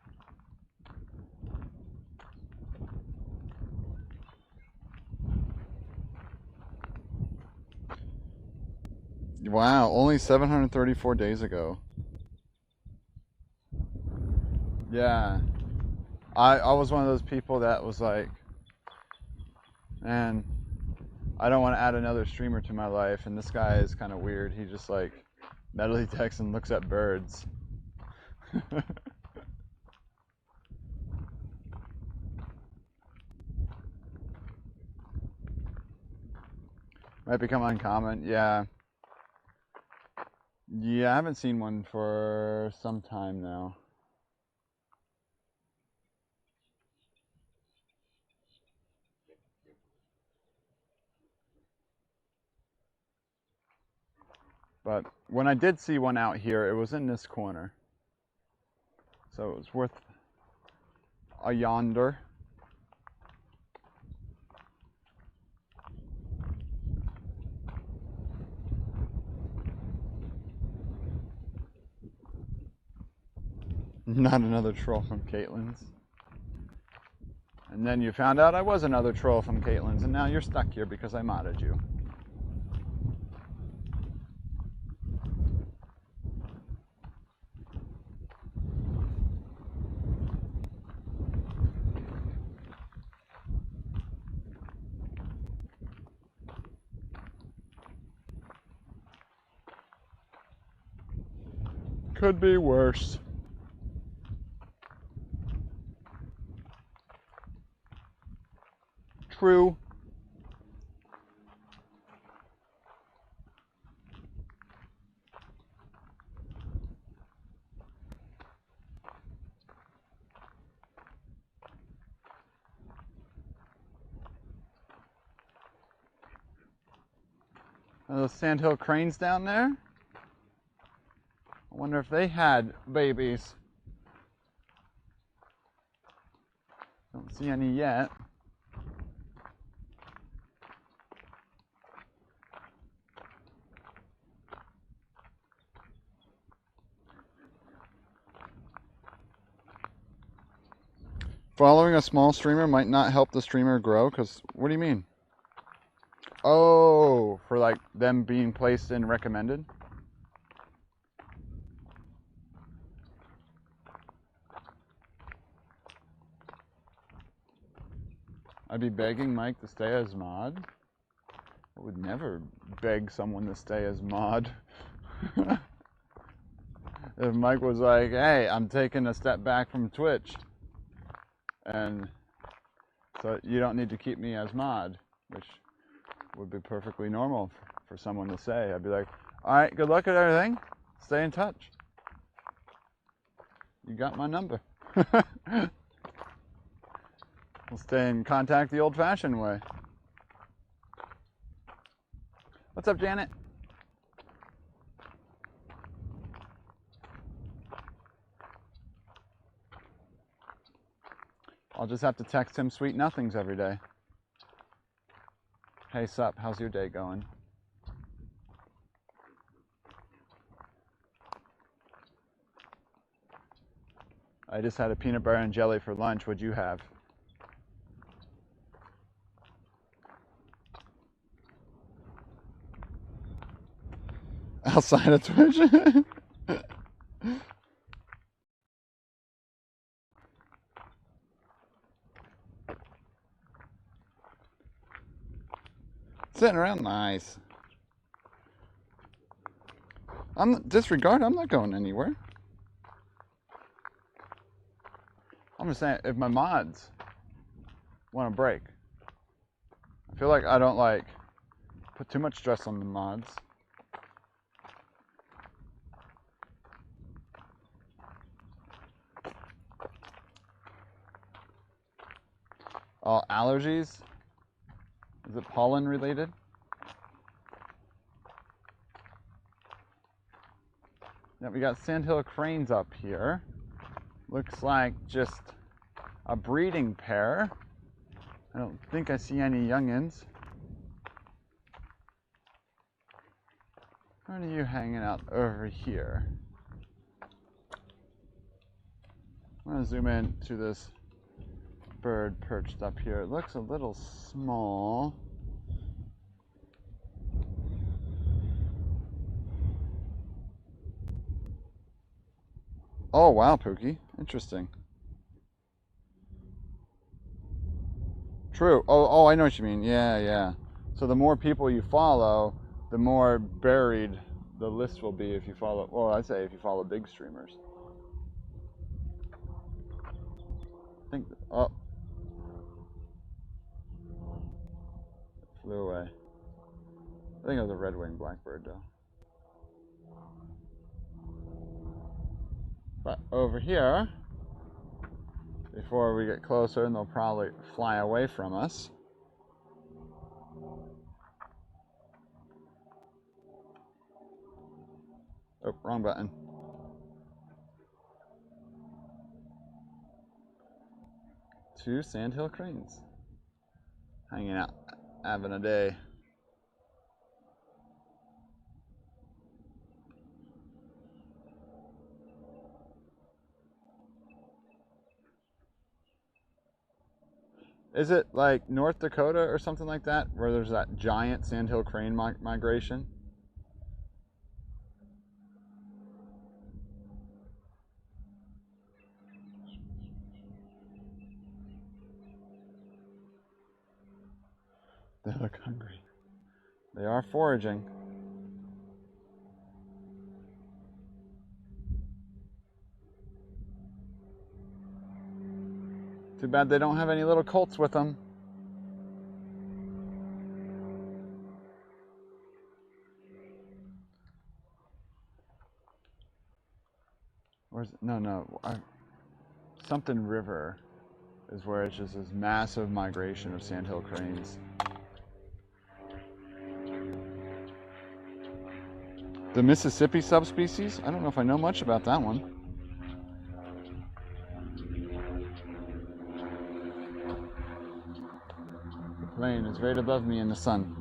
Wow, only 734 days ago. Yeah. I was one of those people that was like, man, I don't want to add another streamer to my life, and this guy is kind of weird. He just like medley texts and looks at birds. Might become uncommon. Yeah. Yeah, I haven't seen one for some time now. But when I did see one out here, it was in this corner. So it was worth a yonder. Not another troll from Caitlin's. And then you found out I was another troll from Caitlin's, and now you're stuck here because I modded you. Could be worse. True. Those Sandhill Cranes down there. I wonder if they had babies. Don't see any yet. Following a small streamer might not help the streamer grow, because what do you mean? Oh, for like them being placed in recommended? I'd be begging Mike to stay as mod. I would never beg someone to stay as mod. If Mike was like, hey, I'm taking a step back from Twitch, and so you don't need to keep me as mod, which would be perfectly normal for someone to say. I'd be like, all right, good luck at everything. Stay in touch. You got my number. We'll stay in contact the old-fashioned way. What's up, Janet? I'll just have to text him sweet nothings every day. Hey, sup, how's your day going? I just had a peanut butter and jelly for lunch. What'd you have? Outside of Twitch? Sitting around, nice. Disregard, I'm not going anywhere. I'm just saying, if my mods want to break, I feel like I don't like put too much stress on the mods. Allergies? Is it pollen related? Yeah, we got Sandhill Cranes up here. Looks like just a breeding pair. I don't think I see any youngins. What are you hanging out over here? I'm gonna zoom in to this bird perched up here. It looks a little small. Oh wow, Pookie. Interesting. True. Oh, I know what you mean. Yeah. So the more people you follow, the more buried the list will be if you follow, well, I'd say if you follow big streamers. I think, oh. Flew away. I think it was a red wing blackbird though. But over here, before we get closer, and they'll probably fly away from us. Oh, wrong button. Two Sandhill Cranes. Hanging out, having a day. Is it like North Dakota or something like that, where there's that giant Sandhill Crane migration? They look hungry. They are foraging. Too bad they don't have any little colts with them. Where's, no. Something River is where it's just this massive migration of Sandhill Cranes. The Mississippi subspecies? I don't know if I know much about that one. The plane is right above me in the sun.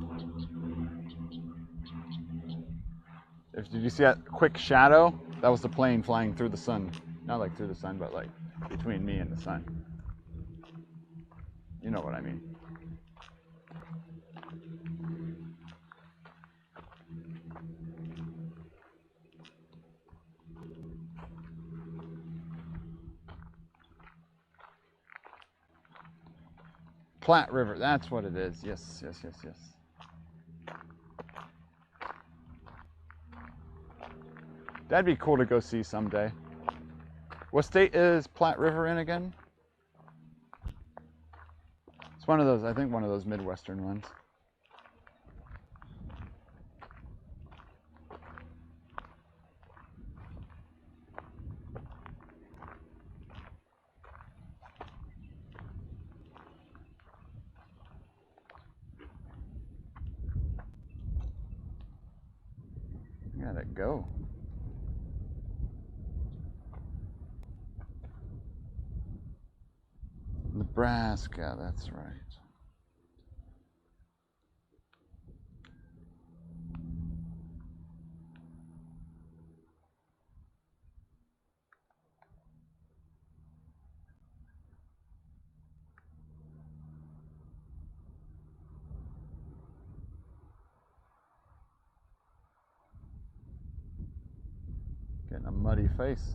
Did you see that quick shadow? That was the plane flying through the sun. Not like through the sun, but like between me and the sun. You know what I mean. Platte River, that's what it is. Yes, yes, yes, yes. That'd be cool to go see someday. What state is Platte River in again? It's one of those, I think one of those Midwestern ones. Gotta go. Nebraska, that's right. Getting a muddy face.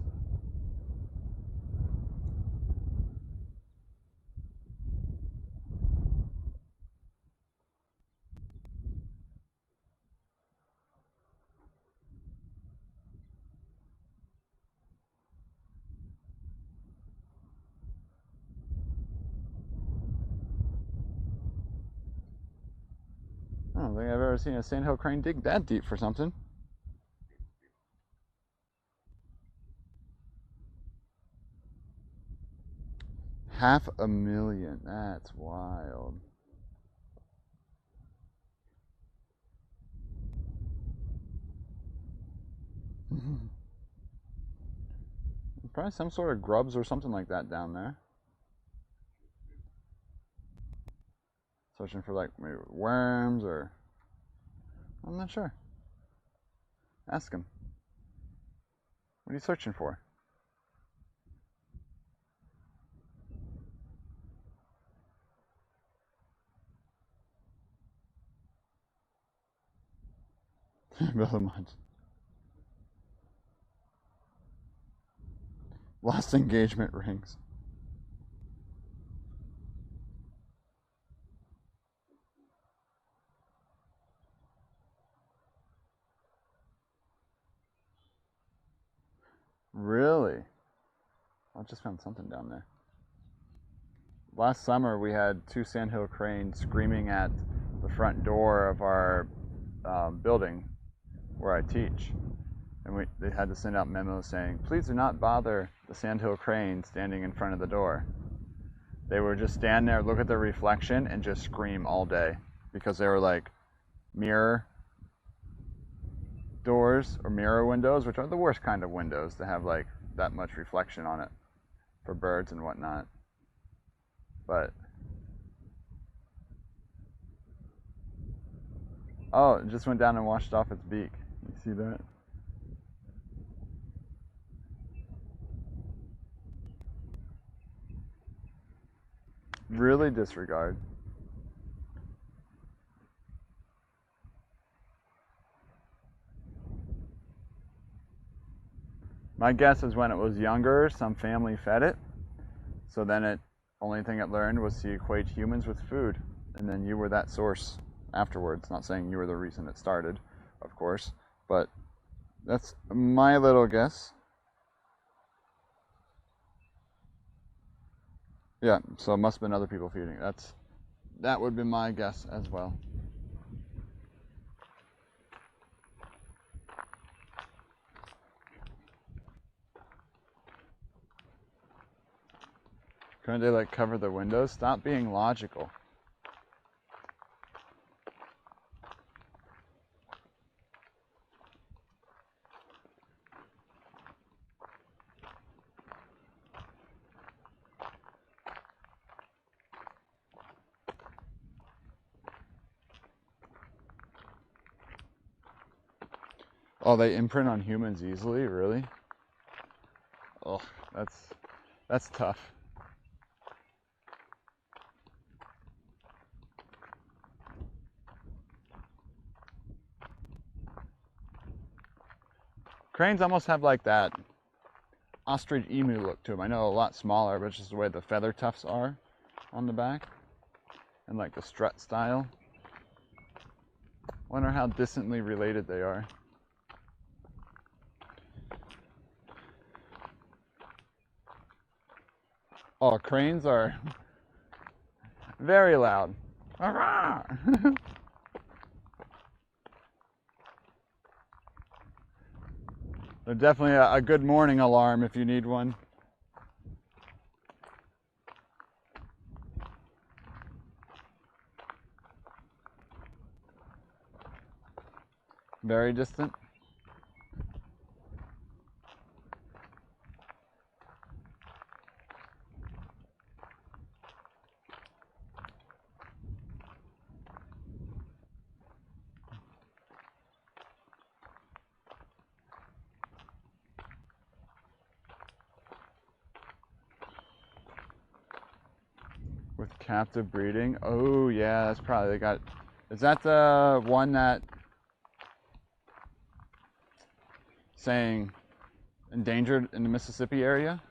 I don't think I've ever seen a Sandhill Crane dig that deep for something. $500,000, that's wild. Probably some sort of grubs or something like that down there. Searching for like maybe worms or... I'm not sure. Ask him. What are you searching for? Bellamont. Lost engagement rings. Really? I just found something down there. Last summer we had 2 Sandhill Cranes screaming at the front door of our building where I teach. And they had to send out memos saying, please do not bother the Sandhill Crane standing in front of the door. They would just stand there, look at the reflection, and just scream all day. Because they were like mirror doors or mirror windows, which are the worst kind of windows to have like that much reflection on it for birds and whatnot. But oh, it just went down and washed off its beak. You see that? Really disregard. My guess is when it was younger, some family fed it. So then only thing it learned was to equate humans with food. And then you were that source afterwards. Not saying you were the reason it started, of course. But that's my little guess. Yeah, so it must have been other people feeding. That would be my guess as well. Couldn't they like cover the windows? Stop being logical. Oh, they imprint on humans easily, really? Oh, that's tough. Cranes almost have like that ostrich emu look to them. I know a lot smaller, but it's just the way the feather tufts are on the back and like the strut style. Wonder how distantly related they are. Oh, cranes are very loud. They're definitely a good morning alarm if you need one. Very distant. With captive breeding. Oh yeah, that's probably they got. Is that the one that saying endangered in the Mississippi area?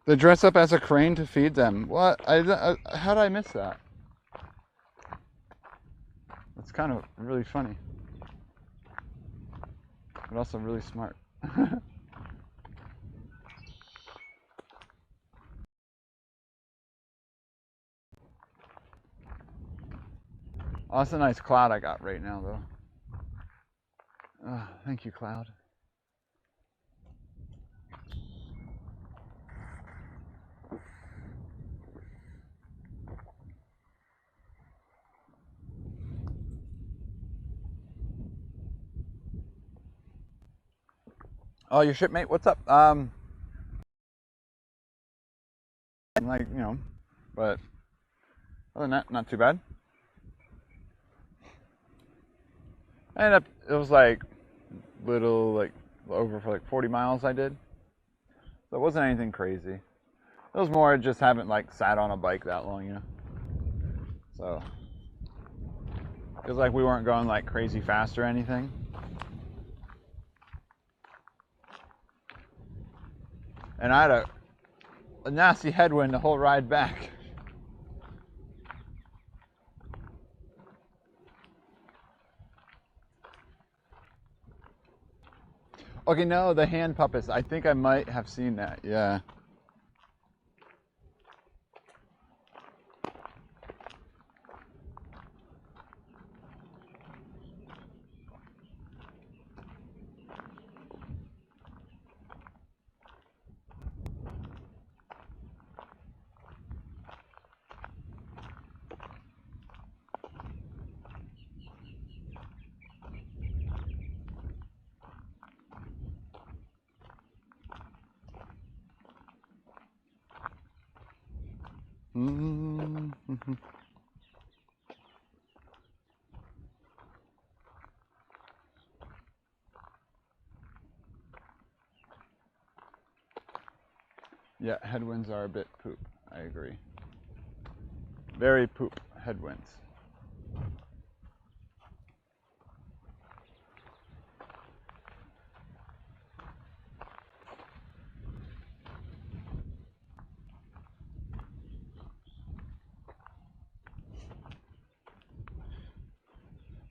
They dress up as a crane to feed them. What? How did I miss that? That's kind of really funny, but also really smart. Oh, that's a nice cloud I got right now, though. Oh, thank you, cloud. Oh, your shipmate, what's up? Like, you know, but other than that, not too bad. I ended up, it was like little, like over for like 40 miles I did. So it wasn't anything crazy. It was more just haven't like sat on a bike that long, you know. So it was like we weren't going like crazy fast or anything. And I had a nasty headwind the whole ride back. Okay, no, the hand puppets. I think I might have seen that, yeah. Mm-hmm. Yeah, headwinds are a bit poop. I agree. Very poop headwinds.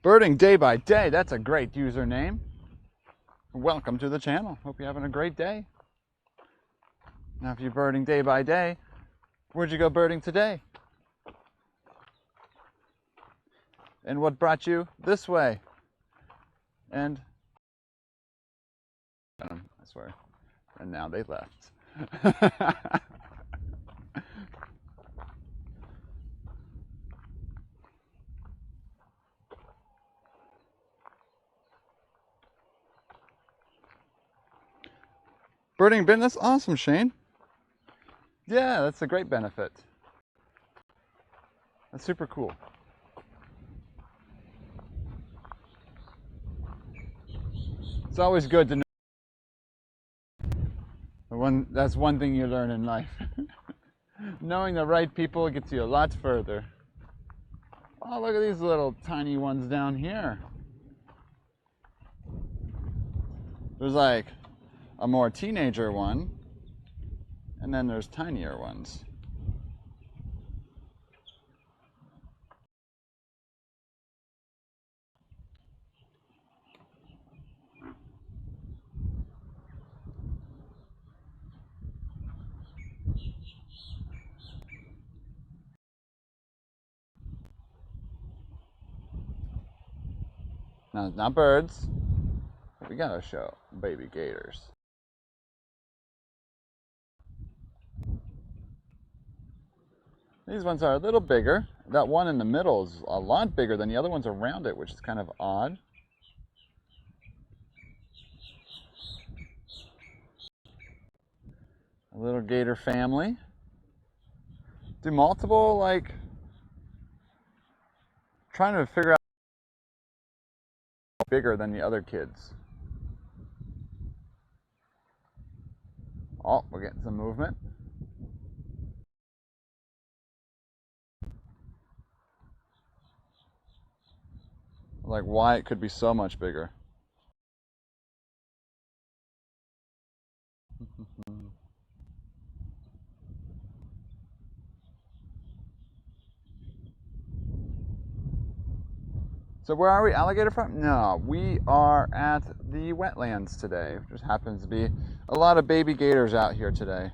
Birding day by day, that's a great username. Welcome to the channel. Hope you're having a great day. Now, if you're birding day by day, where'd you go birding today? And what brought you this way? And swear. And now they left. Birding bin, that's awesome, Shane. Yeah, that's a great benefit. That's super cool. It's always good to know. That's one thing you learn in life. Knowing the right people gets you a lot further. Oh, look at these little tiny ones down here. There's like a more teenager one, and then there's tinier ones. Now, it's not birds. We gotta show baby gators. These ones are a little bigger. That one in the middle is a lot bigger than the other ones around it, which is kind of odd. A little gator family. Do multiple, like, trying to figure out bigger than the other kids. Oh, we're getting some movement. Like why it could be so much bigger. So where are we? Alligator Farm? No, we are at the wetlands today. There just happens to be a lot of baby gators out here today.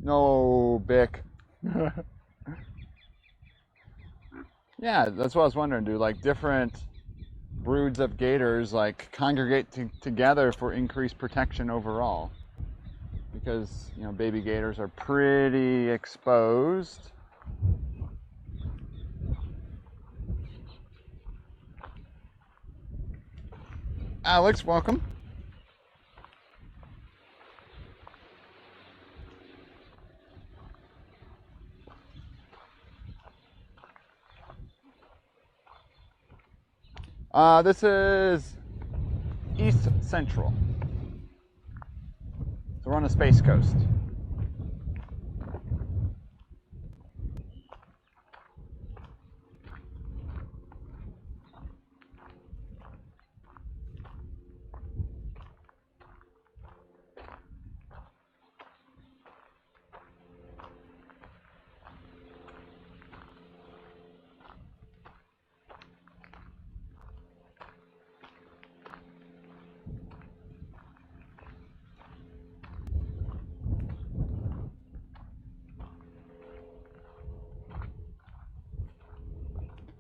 No, Bick. Yeah, that's what I was wondering. Do like different broods of gators like congregate together for increased protection overall? Because, you know, baby gators are pretty exposed. Alex, welcome. This is East Central. So we're on the Space Coast.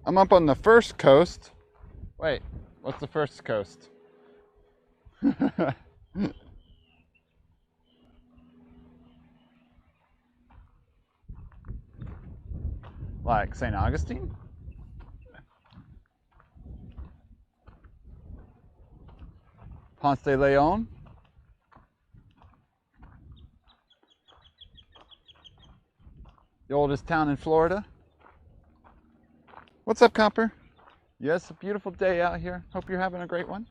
I'm up on the first coast. Wait, what's the first coast? Like St. Augustine? Ponce de Leon? The oldest town in Florida? What's up, Copper? Yes, a beautiful day out here. Hope you're having a great one.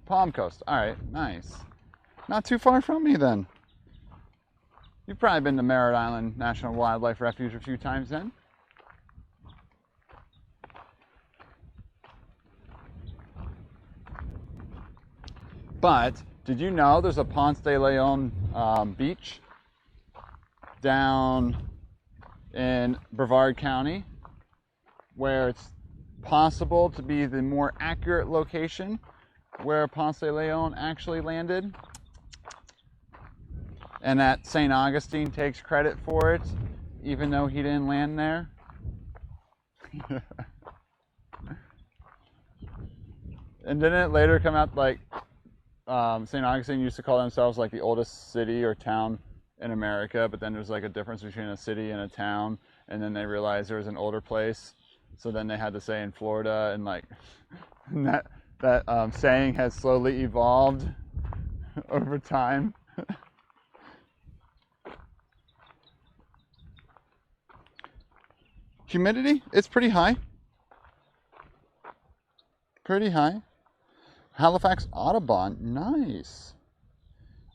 Palm Coast. All right, nice. Not too far from me then. You've probably been to Merritt Island National Wildlife Refuge a few times then. But did you know there's a Ponce de Leon beach down in Brevard County where it's possible to be the more accurate location where Ponce de Leon actually landed, and that St. Augustine takes credit for it, even though he didn't land there. And didn't it later come out like St. Augustine used to call themselves like the oldest city or town in America, but then there's like a difference between a city and a town, and then they realized there was an older place, so then they had to say in Florida, and like that saying has slowly evolved over time. Humidity, it's pretty high. Pretty high. Halifax Audubon, nice.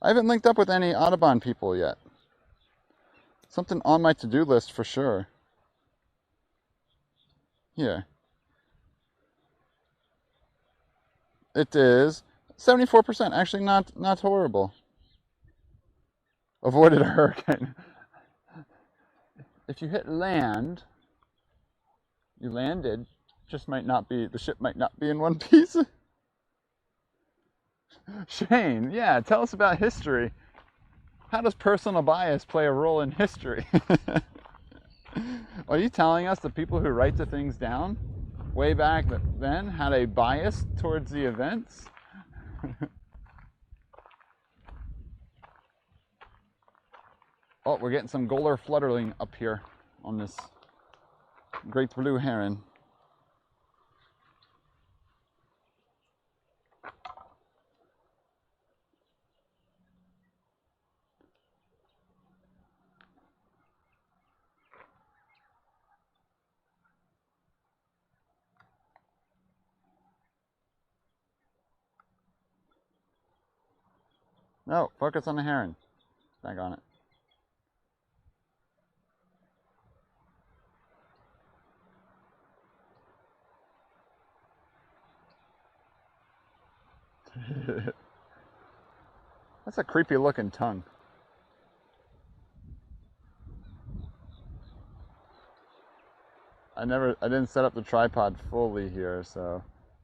I haven't linked up with any Audubon people yet. Something on my to-do list for sure. Here. It is 74%, actually not horrible. Avoided a hurricane. If you hit land, you landed, just might not be, the ship might not be in one piece. Shane, yeah, tell us about history. How does personal bias play a role in history? Are you telling us the people who write the things down way back then had a bias towards the events? Oh, we're getting some Golar fluttering up here on this great blue heron. No, focus on the heron. Back on it. That's a creepy looking tongue. I didn't set up the tripod fully here, so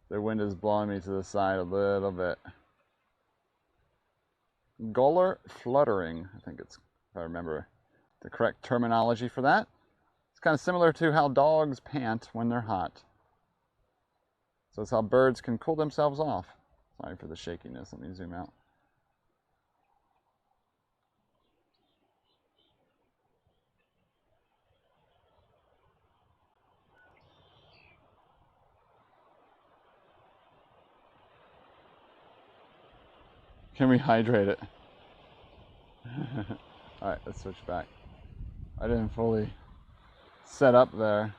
the wind is blowing me to the side a little bit. Golar fluttering, I think it's, if I remember the correct terminology for that. It's kind of similar to how dogs pant when they're hot. So it's how birds can cool themselves off. Sorry for the shakiness, let me zoom out. Can we hydrate it? Alright, let's switch back. I didn't fully set up there.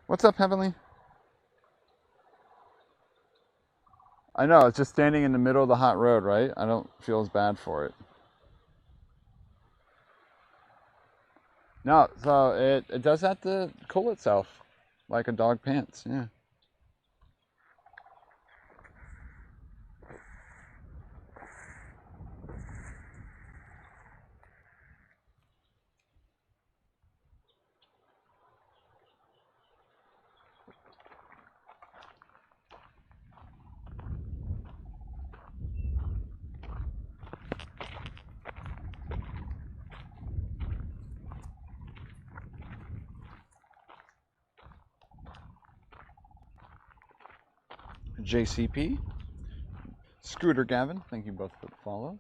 What's up, Heavenly? I know, it's just standing in the middle of the hot road, right? I don't feel as bad for it. No, so it does have to cool itself like a dog pants, yeah. JCP, Scooter Gavin, thank you both for the follows.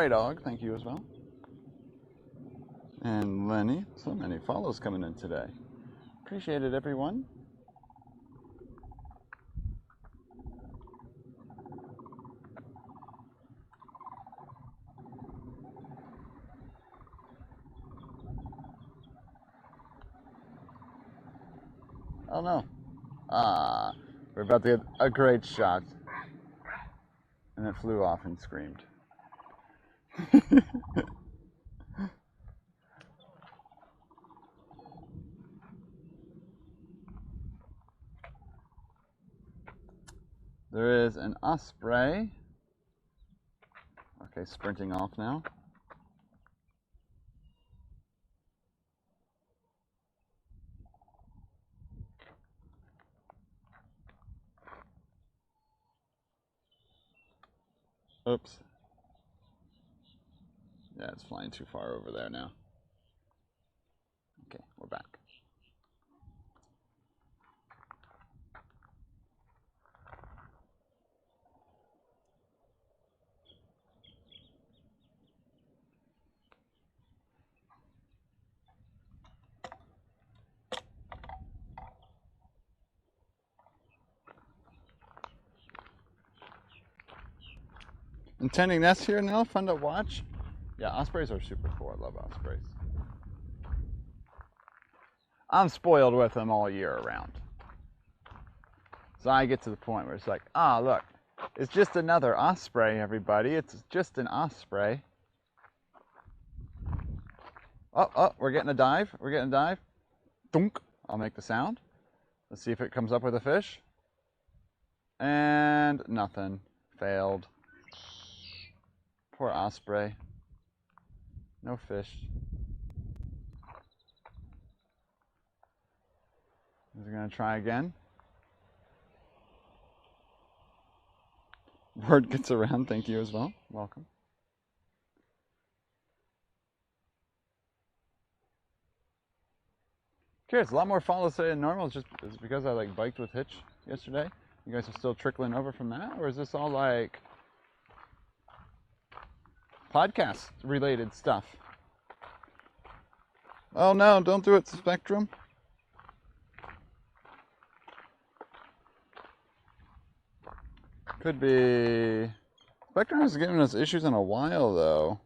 Spray Dog, thank you as well. And Lenny, so many follows coming in today. Appreciate it, everyone. Oh no. Ah, we're about to get a great shot. And it flew off and screamed. There is an osprey. Okay, sprinting off now. Oops. Yeah, it's flying too far over there now. Okay, we're back. Intending nests here now, fun to watch. Yeah, ospreys are super cool. I love ospreys. I'm spoiled with them all year around. So I get to the point where it's like, ah, look, it's just another osprey, everybody. It's just an osprey. Oh, we're getting a dive. We're getting a dive. Thunk. I'll make the sound. Let's see if it comes up with a fish. And nothing. Failed. Poor osprey. No fish. Is it going to try again? Word gets around. Thank you as well. Welcome. Curious, a lot more follows today than normal. It's because I like biked with Hitch yesterday. You guys are still trickling over from that, or is this all like podcast related stuff? Oh no, don't do it, Spectrum. Could be. Spectrum has given us issues in a while though.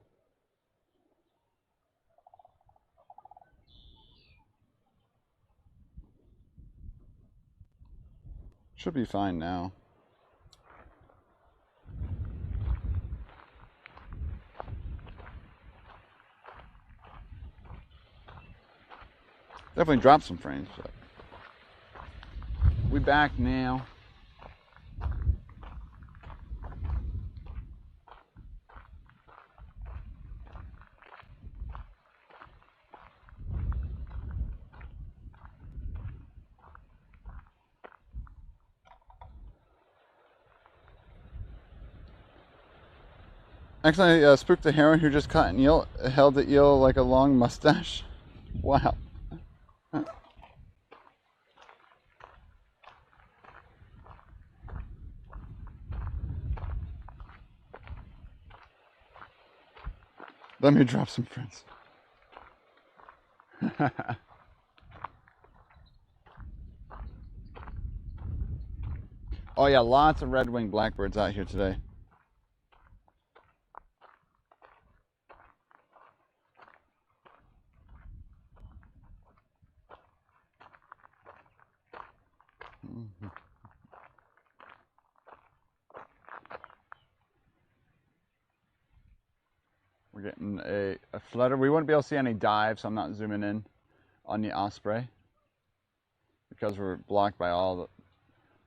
Should be fine now. Definitely dropped some frames, but we back now. Actually, I spooked a heron who just caught an eel, held the eel like a long mustache. Wow. Let me drop some friends. Oh yeah, lots of red wing blackbirds out here today. We're getting a flutter. We wouldn't be able to see any dive, so I'm not zooming in on the osprey because we're blocked by all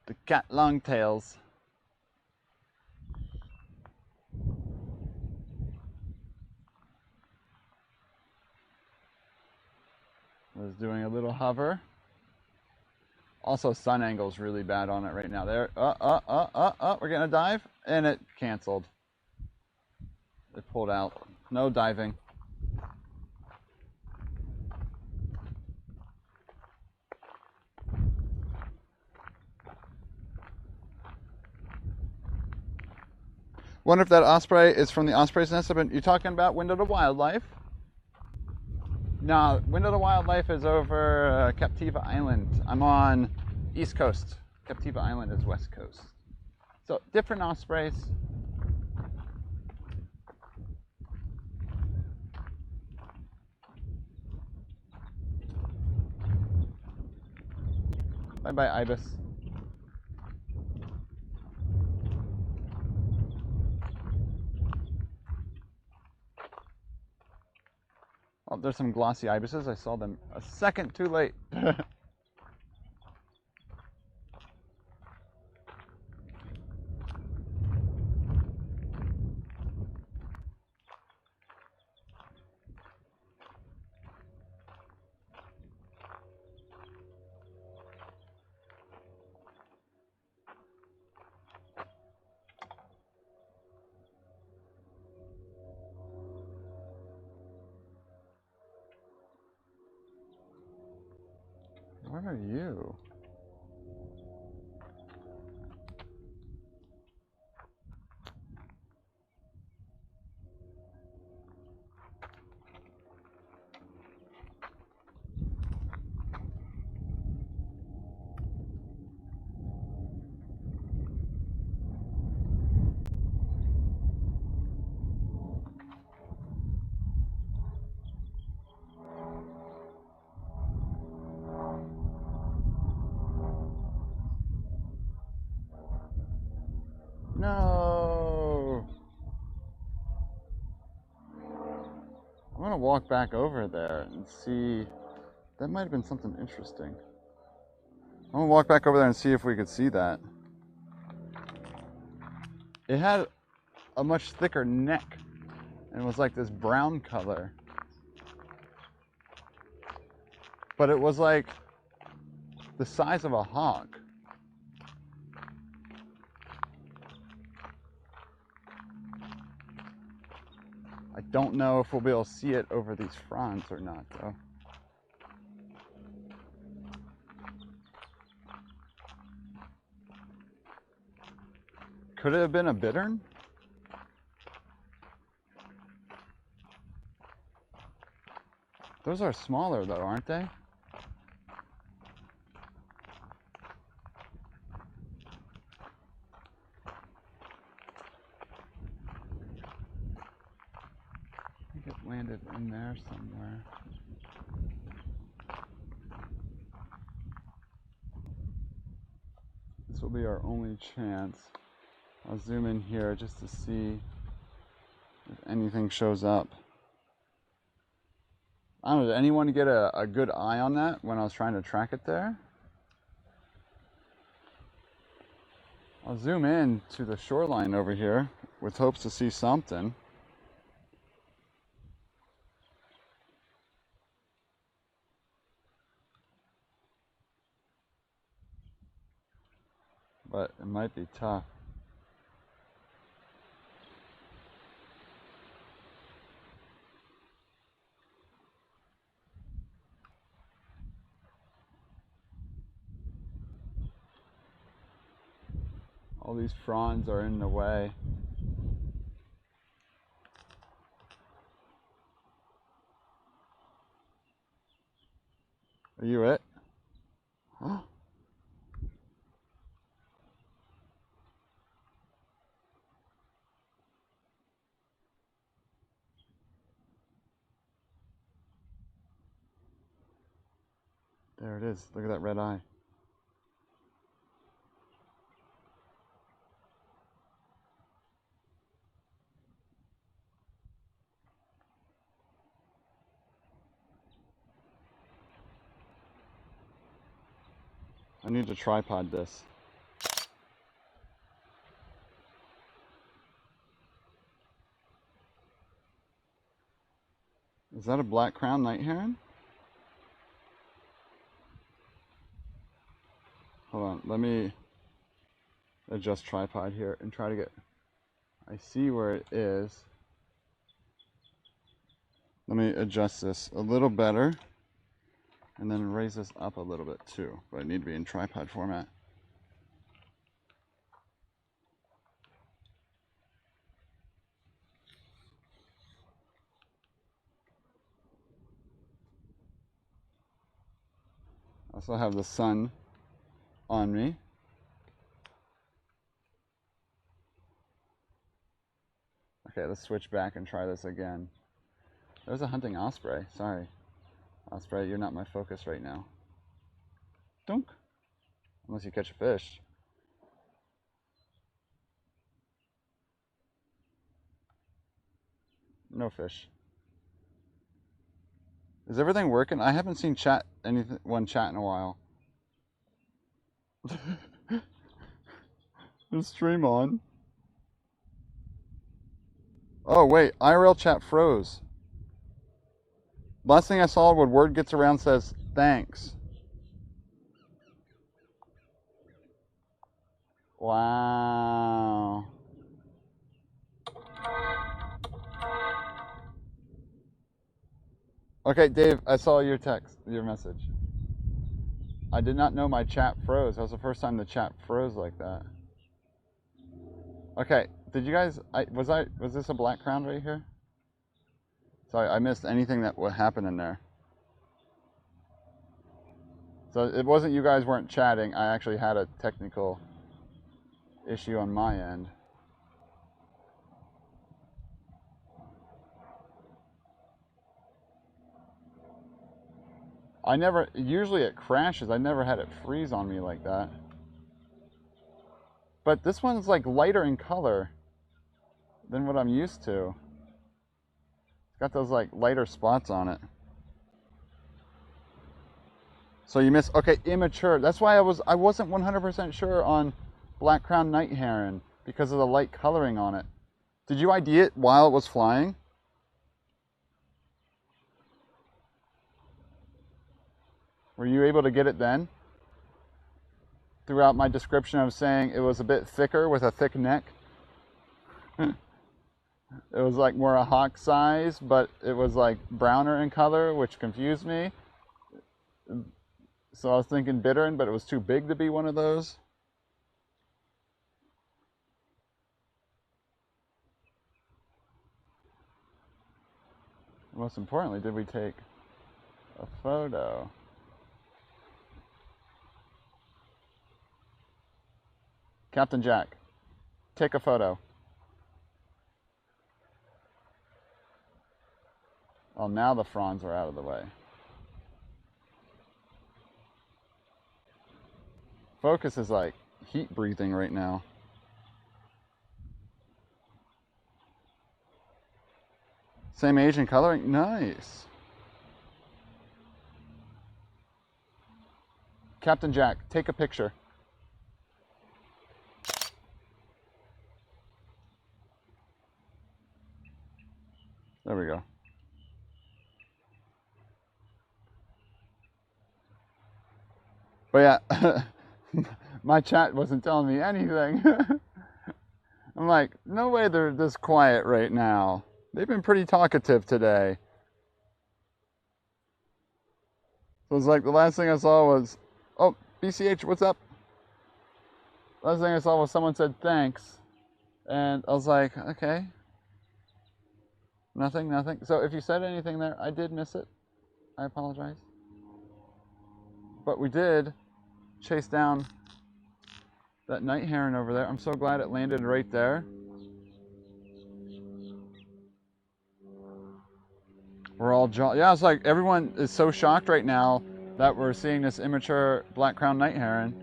the cat longtails. Was doing a little hover. Also, sun angle is really bad on it right now. There, we're getting a dive, and it canceled. It pulled out. No diving. Wonder if that osprey is from the osprey's nest. You talking about Window to Wildlife? No, Window to Wildlife is over Captiva Island. I'm on East Coast. Captiva Island is West Coast. So different ospreys. Bye bye, Ibis. Oh, there's some glossy ibises. I saw them a second too late. What are you? No. I'm gonna walk back over there and see. That might have been something interesting. I'm gonna walk back over there and see if we could see that. It had a much thicker neck and it was like this brown color. But it was like the size of a hawk. I don't know if we'll be able to see it over these fronds or not, though. Could it have been a bittern? Those are smaller, though, aren't they? It landed in there somewhere. This will be our only chance. I'll zoom in here just to see if anything shows up. I don't know, did anyone get a good eye on that when I was trying to track it there? I'll zoom in to the shoreline over here with hopes to see something. But it might be tough. All these fronds are in the way. Are you it? Huh? There it is. Look at that red eye. I need to tripod this. Is that a black crowned night heron? Hold on, let me adjust tripod here and try to get, I see where it is. Let me adjust this a little better and then raise this up a little bit too, but I need to be in tripod format. Also have the sun on me. Okay, let's switch back and try this again. There's a hunting osprey. Sorry. Osprey, you're not my focus right now. Dunk. Unless you catch a fish. No fish. Is everything working? I haven't seen anyone chat in a while. Is stream on? Oh wait, IRL chat froze. Last thing I saw when word gets around says thanks. Wow. Okay, Dave, I saw your text, your message. I did not know my chat froze. That was the first time the chat froze like that. Okay, did you guys, was this a black crown right here? Sorry, I missed anything that would happen in there. So it wasn't you guys weren't chatting, I actually had a technical issue on my end. Usually it crashes, I never had it freeze on me like that. But this one's like lighter in color than what I'm used to. It's got those like lighter spots on it. So you missed, okay, Immature. That's why I wasn't 100% sure on Black Crown Night Heron because of the light coloring on it. Did you ID it while it was flying? Were you able to get it then? Throughout my description of saying it was a bit thicker with a thick neck. It was like more a hawk size, but it was like browner in color, which confused me. So I was thinking bittern, but it was too big to be one of those. Most importantly, did we take a photo? Captain Jack, take a photo. Well, now the fronds are out of the way. Focus is like heat breathing right now. Same age and coloring? Nice. Captain Jack, take a picture. There we go. But yeah, my chat wasn't telling me anything. I'm like, no way they're this quiet right now. They've been pretty talkative today. So it's like the last thing I saw was, oh, BCH, what's up? Last thing I saw was someone said thanks. And I was like, okay. Nothing. So if you said anything there, I did miss it. I apologize. But we did chase down that night heron over there. I'm so glad it landed right there. We're all yeah, it's like everyone is so shocked right now that we're seeing this immature black crown night heron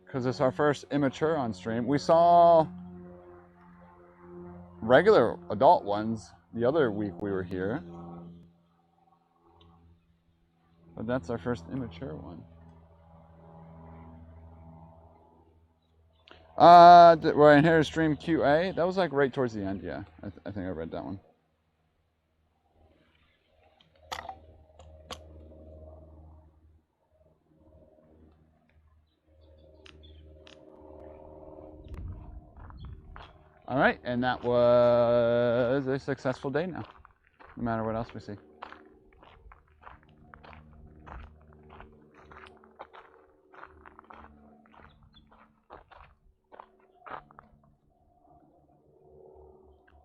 because it's our first immature on stream. We saw regular adult ones the other week we were here, but that's our first immature one. We're in here to stream QA. That was like right towards the end. Yeah, I think I read that one. All right, and that was a successful day now, no matter what else we see.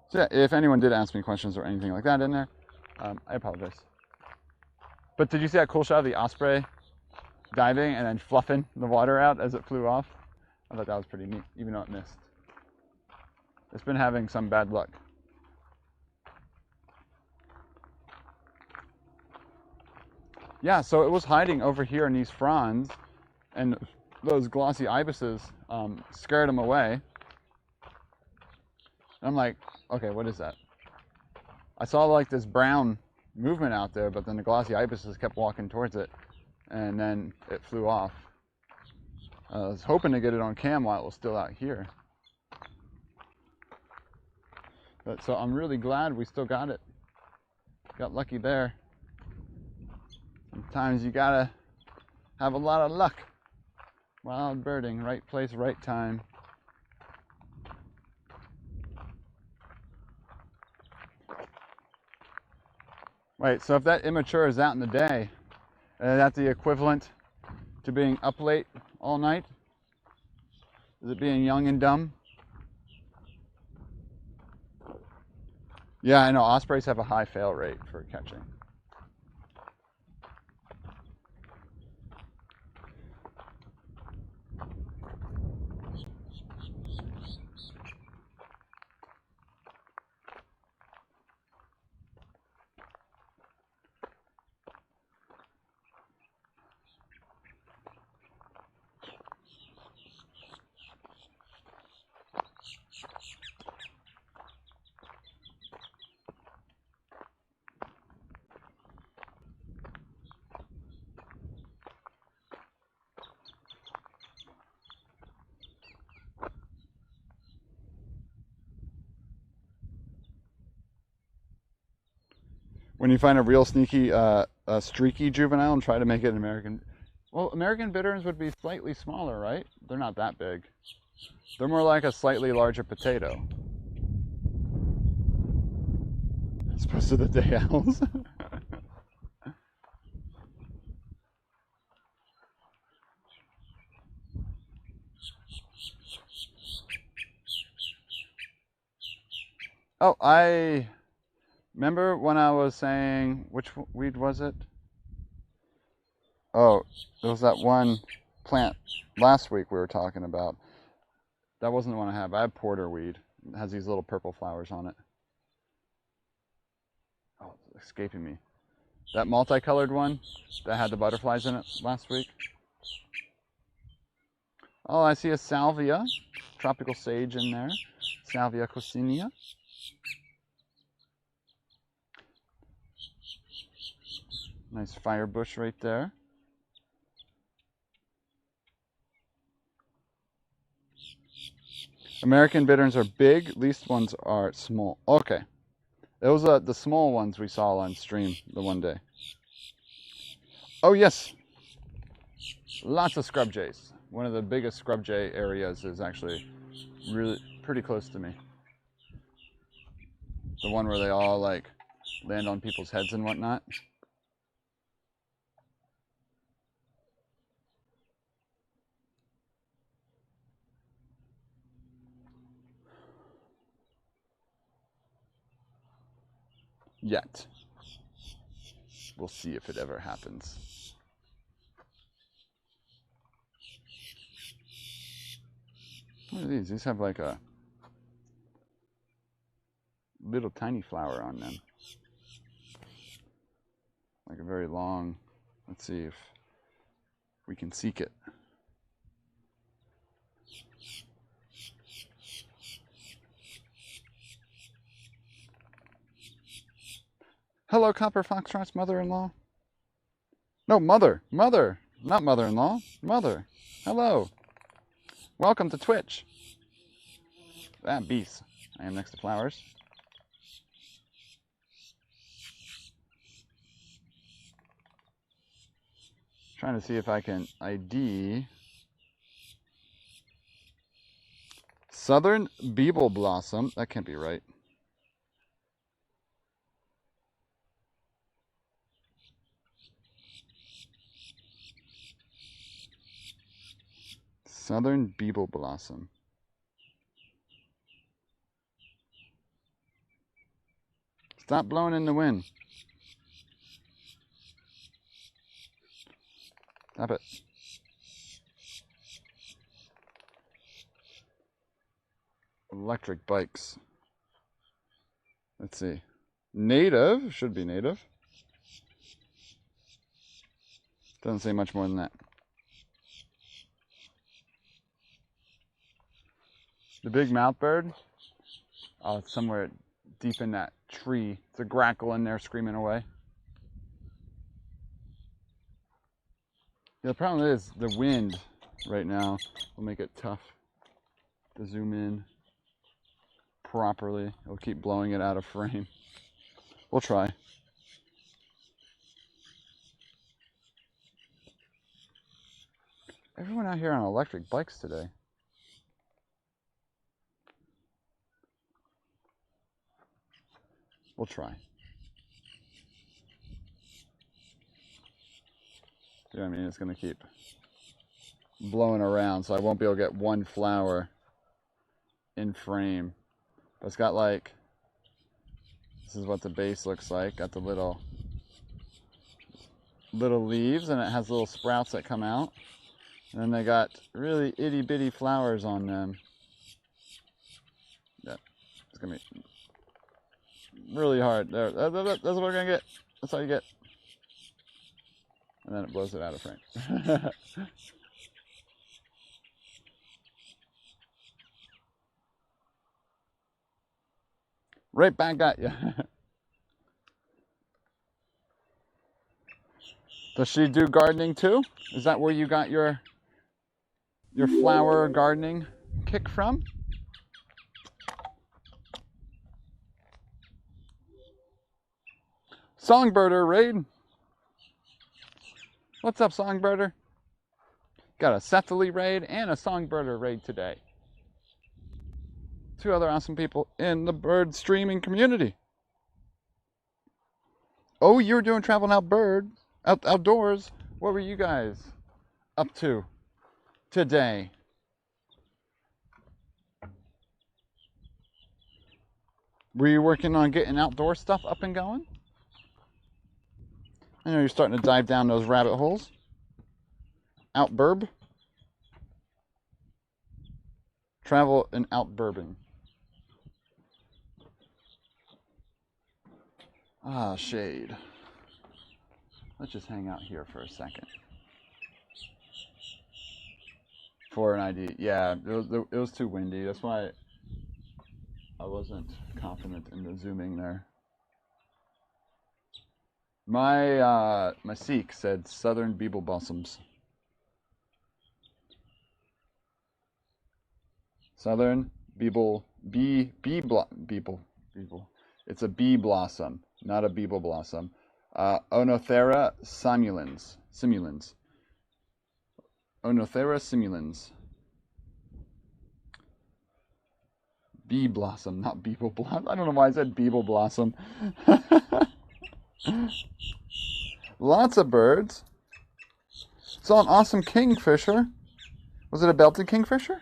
So yeah, if anyone did ask me questions or anything like that in there, I apologize. But did you see that cool shot of the osprey diving and then fluffing the water out as it flew off. I thought that was pretty neat, even though it missed. It's been having some bad luck. Yeah, so it was hiding over here in these fronds, and those glossy ibises scared them away. I'm like, okay, what is that? I saw like this brown movement out there, but then the glossy ibises kept walking towards it, and then it flew off. I was hoping to get it on cam while it was still out here. But, so I'm really glad we still got it. Got lucky there. Sometimes you gotta have a lot of luck. Wild birding, right place, right time. Wait, so if that immature is out in the day, is that the equivalent to being up late all night? Is it being young and dumb? Yeah, I know ospreys have a high fail rate for catching. When you find a real sneaky, streaky juvenile and try to make it an American... Well, American bitterns would be slightly smaller, right? They're not that big. They're more like a slightly larger potato. As opposed to the day owls. Oh, I remember when I was saying, which weed was it? Oh, there was that one plant last week we were talking about. That wasn't the one I have. I have porter weed. It has these little purple flowers on it. Oh, it's escaping me. That multicolored one that had the butterflies in it last week. Oh, I see a salvia, tropical sage in there. Salvia coccinea. Nice fire bush right there. American bitterns are big, least ones are small. Okay. Those are the small ones we saw on stream the one day. Oh yes. Lots of scrub jays. One of the biggest scrub jay areas is actually really pretty close to me. The one where they all like land on people's heads and whatnot. Yet. We'll see if it ever happens. What are these? These have like a little tiny flower on them. Like a very long, let's see if we can seek it. Hello, Copper Foxtrot's mother-in-law. No, mother, not mother-in-law, mother. Hello. Welcome to Twitch. Ah, bees. I am next to flowers. Trying to see if I can ID Southern Beeble Blossom. That can't be right. Southern Beeble Blossom. Stop blowing in the wind. Stop it. Electric bikes. Let's see. Native. Should be native. Doesn't say much more than that. The big mouth bird. Oh, it's somewhere deep in that tree. It's a grackle in there screaming away. Yeah, the problem is the wind right now will make it tough to zoom in properly. It'll keep blowing it out of frame. We'll try. Everyone out here on electric bikes today. We'll try. You know what I mean? It's going to keep blowing around, so I won't be able to get one flower in frame. But it's got like, this is what the base looks like. Got the little leaves, and it has little sprouts that come out. And then they got really itty bitty flowers on them. Yeah, it's going to be really hard. There, that's what we're going to get. That's all you get. And then it blows it out of frame. Right back at you. Does she do gardening too? Is that where you got your flower gardening kick from? Songbirder raid. What's up, Songbirder? Got a Cephali raid and a Songbirder raid today. 2 other awesome people in the bird streaming community. Oh, you were doing traveling outdoors. What were you guys up to today? Were you working on getting outdoor stuff up and going? I know you're starting to dive down those rabbit holes. Outburb. Travel and outburbing. Ah, shade. Let's just hang out here for a second. For an ID. Yeah, it was too windy. That's why I wasn't confident in the zooming there. My Sikh said southern beetle blossoms. Southern beetle, beetle. It's a bee blossom, not a beetle blossom. Onothera simulans. Onothera simulans. Bee blossom, not beetle blossom. I don't know why I said beetle blossom. Lots of birds. Saw an awesome kingfisher. Was it a belted kingfisher?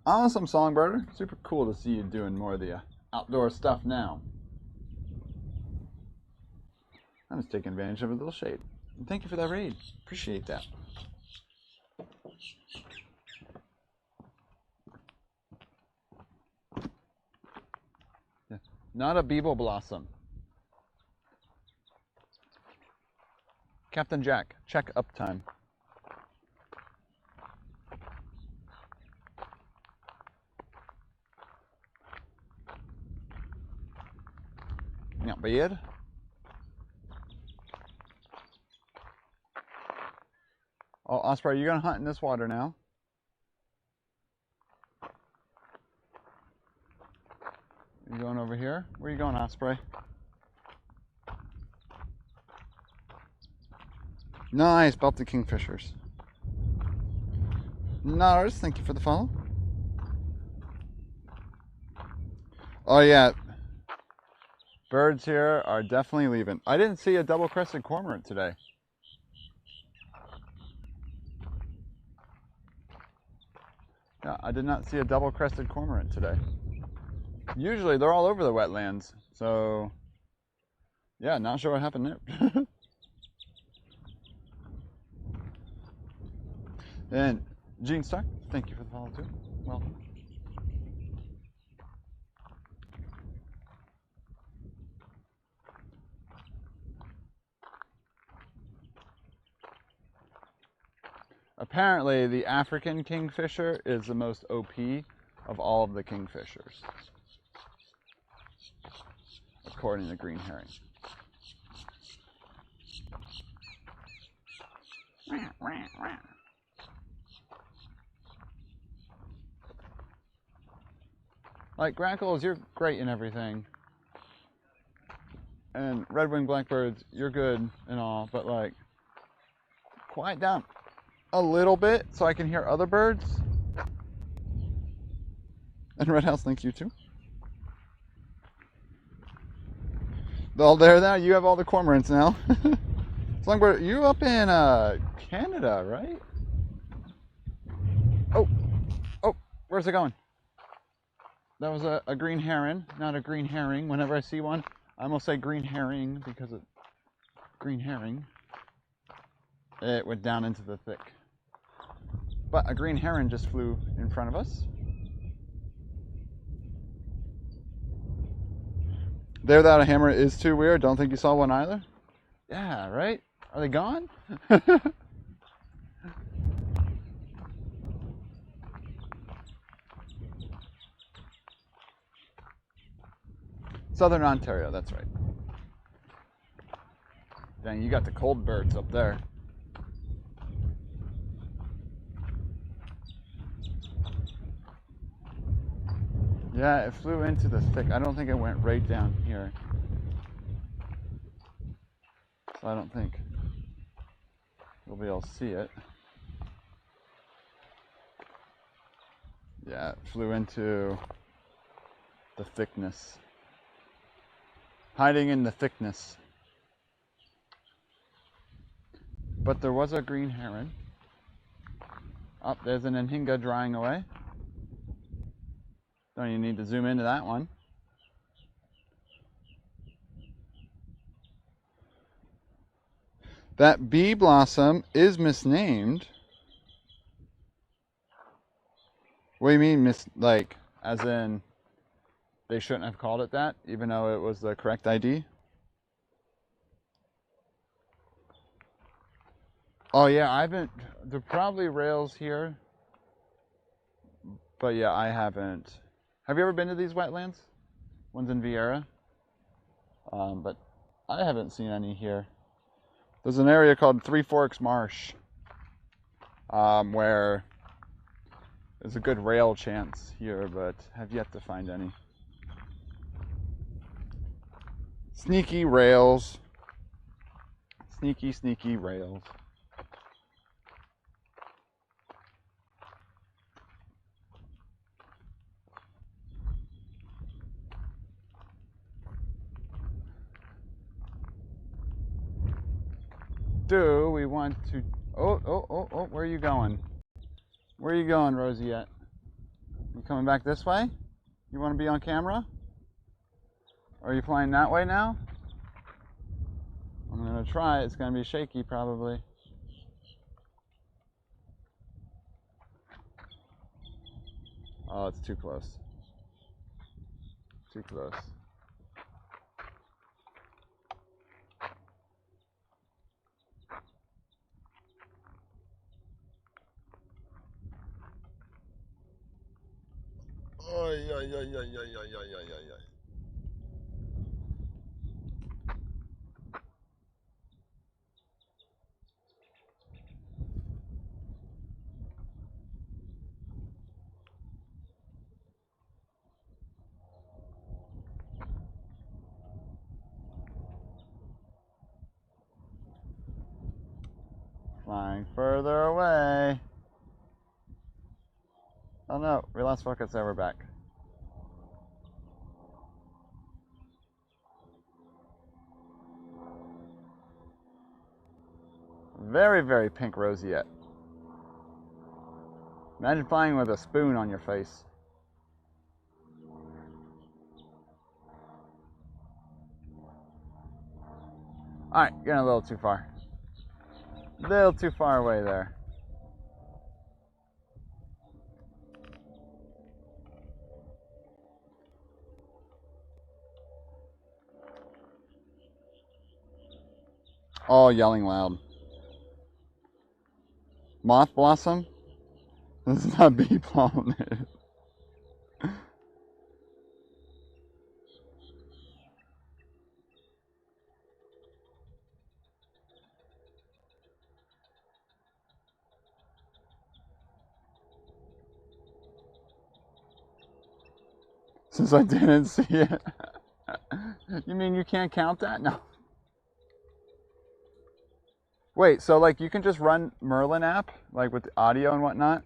Awesome, Songbirder. Super cool to see you doing more of the outdoor stuff now. I'm just taking advantage of a little shade. And thank you for that raid. Appreciate that. Yeah. Not a beetle blossom. Captain Jack, check up time. Not bad. Oh, Osprey, you're gonna hunt in this water now. You going over here? Where are you going, Osprey? Nice, belted kingfishers. Nars, thank you for the follow. Oh yeah, birds here are definitely leaving. I didn't see a double-crested cormorant today. Yeah, I did not see a double-crested cormorant today. Usually they're all over the wetlands, so yeah, not sure what happened there. And Gene Stark, thank you for the follow too. Welcome. Apparently, the African kingfisher is the most OP of all of the kingfishers, according to Green Herring. Like, grackles, you're great and everything. And red-winged blackbirds, you're good and all, but like, quiet down a little bit so I can hear other birds. And Red House, thank you too. All there now, you have all the cormorants now. Songbird, you up in Canada, right? Oh, where's it going? That was a green heron, not a green herring. Whenever I see one, I almost say green herring because it's green herring. It went down into the thick. But a green heron just flew in front of us. There Without a Hammer is too weird. Don't think you saw one either? Yeah, right? Are they gone? Southern Ontario, that's right. Dang, you got the cold birds up there. Yeah, it flew into the thick. I don't think it went right down here. So I don't think we'll be able to see it. Yeah, it flew into the thickness. Hiding in the thickness. But there was a green heron. Oh, there's an anhinga drying away. Don't you need to zoom into that one? That bee blossom is misnamed. What do you mean, like, as in they shouldn't have called it that, even though it was the correct ID? Oh yeah, I haven't. There are probably rails here, but yeah, I haven't. Have you ever been to these wetlands? One's in Vieira, but I haven't seen any here. There's an area called Three Forks Marsh, where there's a good rail chance here, but have yet to find any. Sneaky rails. Sneaky, sneaky rails. Do we want to... Oh, where are you going? Where are you going, Roseette? You coming back this way? You want to be on camera? Or are you flying that way now? I'm going to try. It's going to be shaky, probably. Oh, it's too close. Too close. Ay, ay, ay, ay, ay, ay, ay, ay, ay. Flying further away. Oh no, we lost focus, there we're back. Very, very pink roseate. Imagine flying with a spoon on your face. Alright, getting a little too far. A little too far away there. Oh, yelling loud. Moth blossom? This is not bee pollinated. Since I didn't see it. You mean you can't count that? No. Wait, so like you can just run Merlin app, like with the audio and whatnot?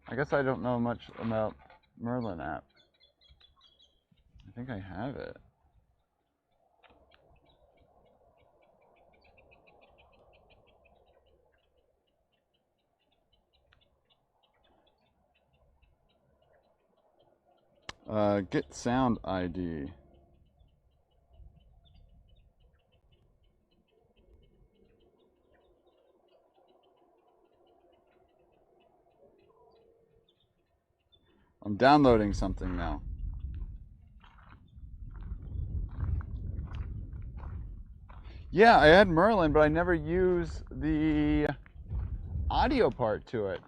I guess I don't know much about Merlin app. I think I have it. Get sound ID. I'm downloading something now. Yeah, I had Merlin, but I never used the audio part to it.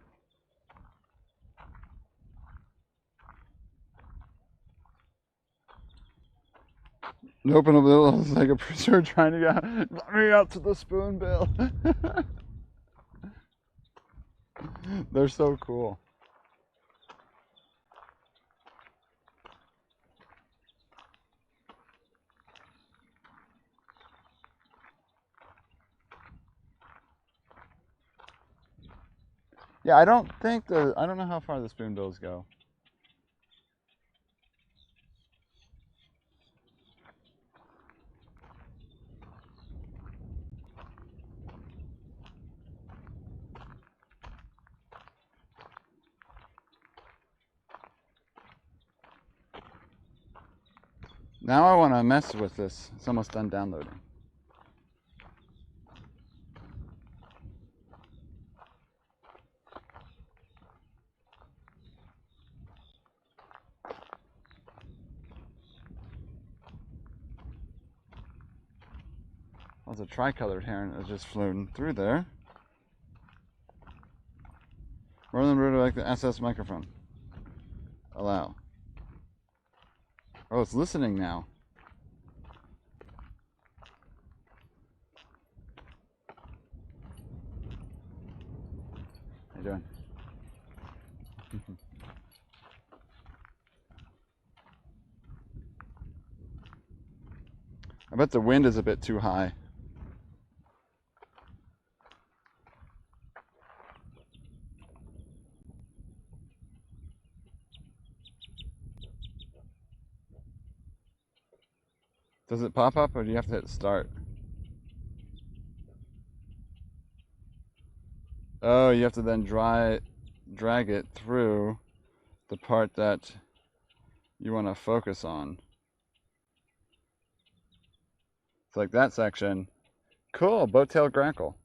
Open a bill like a prisoner trying to get let me out to the spoon bill. They're so cool. Yeah, I don't know how far the spoonbills go. Now I want to mess with this. It's almost done downloading. There's a tricolored heron that's just floating through there. Merlin Ruder like the SS microphone. Allow. Oh, it's listening now. How you doing? I bet the wind is a bit too high. Does it pop up or do you have to hit start? Oh, you have to then drag it through the part that you want to focus on. It's like that section. Cool, boat-tail grackle.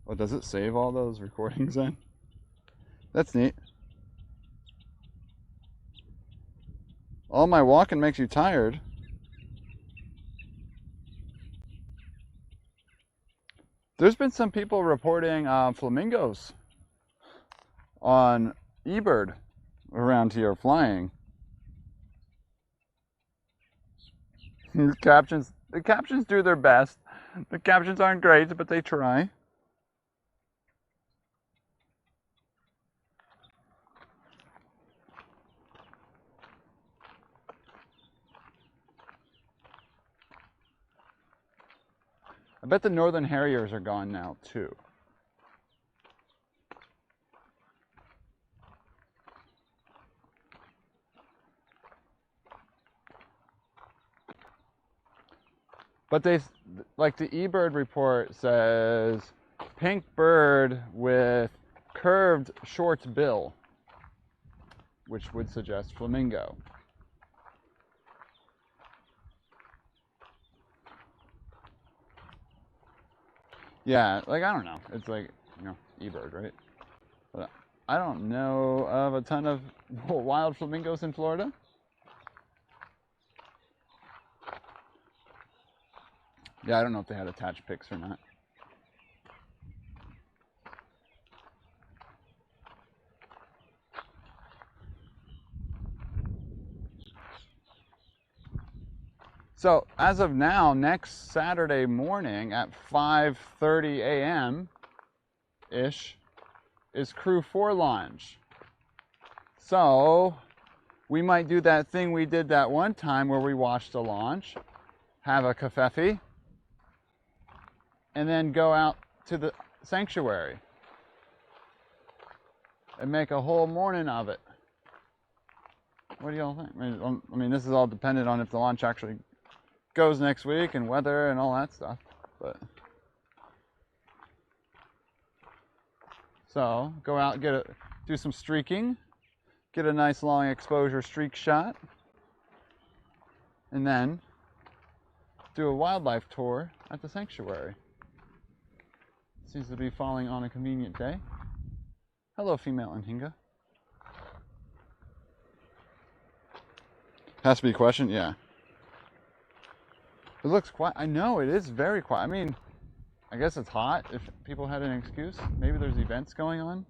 Oh, does it save all those recordings then? That's neat. All my walking makes you tired. There's been some people reporting flamingos on eBird around here flying. The captions do their best. The captions aren't great, but they try. I bet the northern harriers are gone now too. But they, like the eBird report says, pink bird with curved short bill, which would suggest flamingo. Yeah, like, I don't know. It's like, you know, eBird, right? But I don't know of a ton of wild flamingos in Florida. Yeah, I don't know if they had attached pics or not. So as of now, next Saturday morning at 5:30 a.m.-ish is Crew 4 launch. So we might do that thing we did that one time where we watched the launch, have a kafefe, and then go out to the sanctuary and make a whole morning of it. What do y'all think? I mean, this is all dependent on if the launch actually goes next week and weather and all that stuff. But so go out, do some streaking, get a nice long exposure streak shot, and then do a wildlife tour at the sanctuary. Seems to be falling on a convenient day. Hello, female Anhinga. Has to be a question? Yeah. It looks quiet. I know, it is very quiet. I mean, I guess it's hot if people had an excuse. Maybe there's events going on.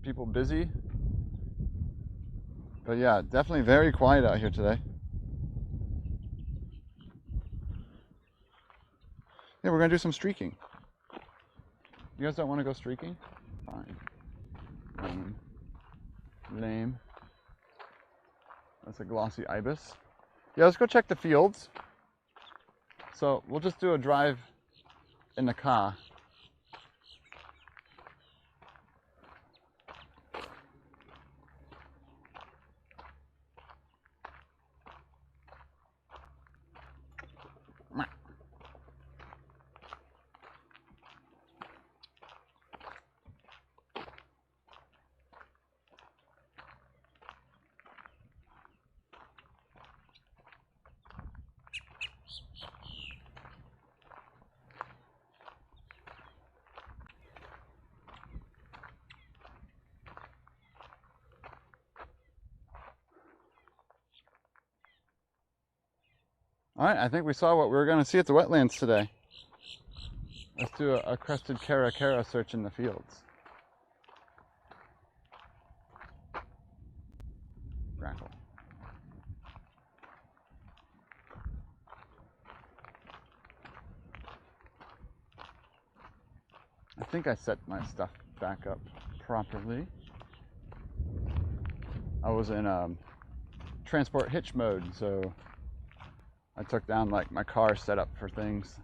People busy. But yeah, definitely very quiet out here today. Yeah, we're going to do some streaking. You guys don't want to go streaking? Fine. Lame. That's a glossy ibis. Yeah, let's go check the fields. So we'll just do a drive in the car. All right, I think we saw what we were going to see at the wetlands today. Let's do a crested caracara search in the fields. Grackle. I think I set my stuff back up properly. I was in transport hitch mode, so I took down like my car setup for things.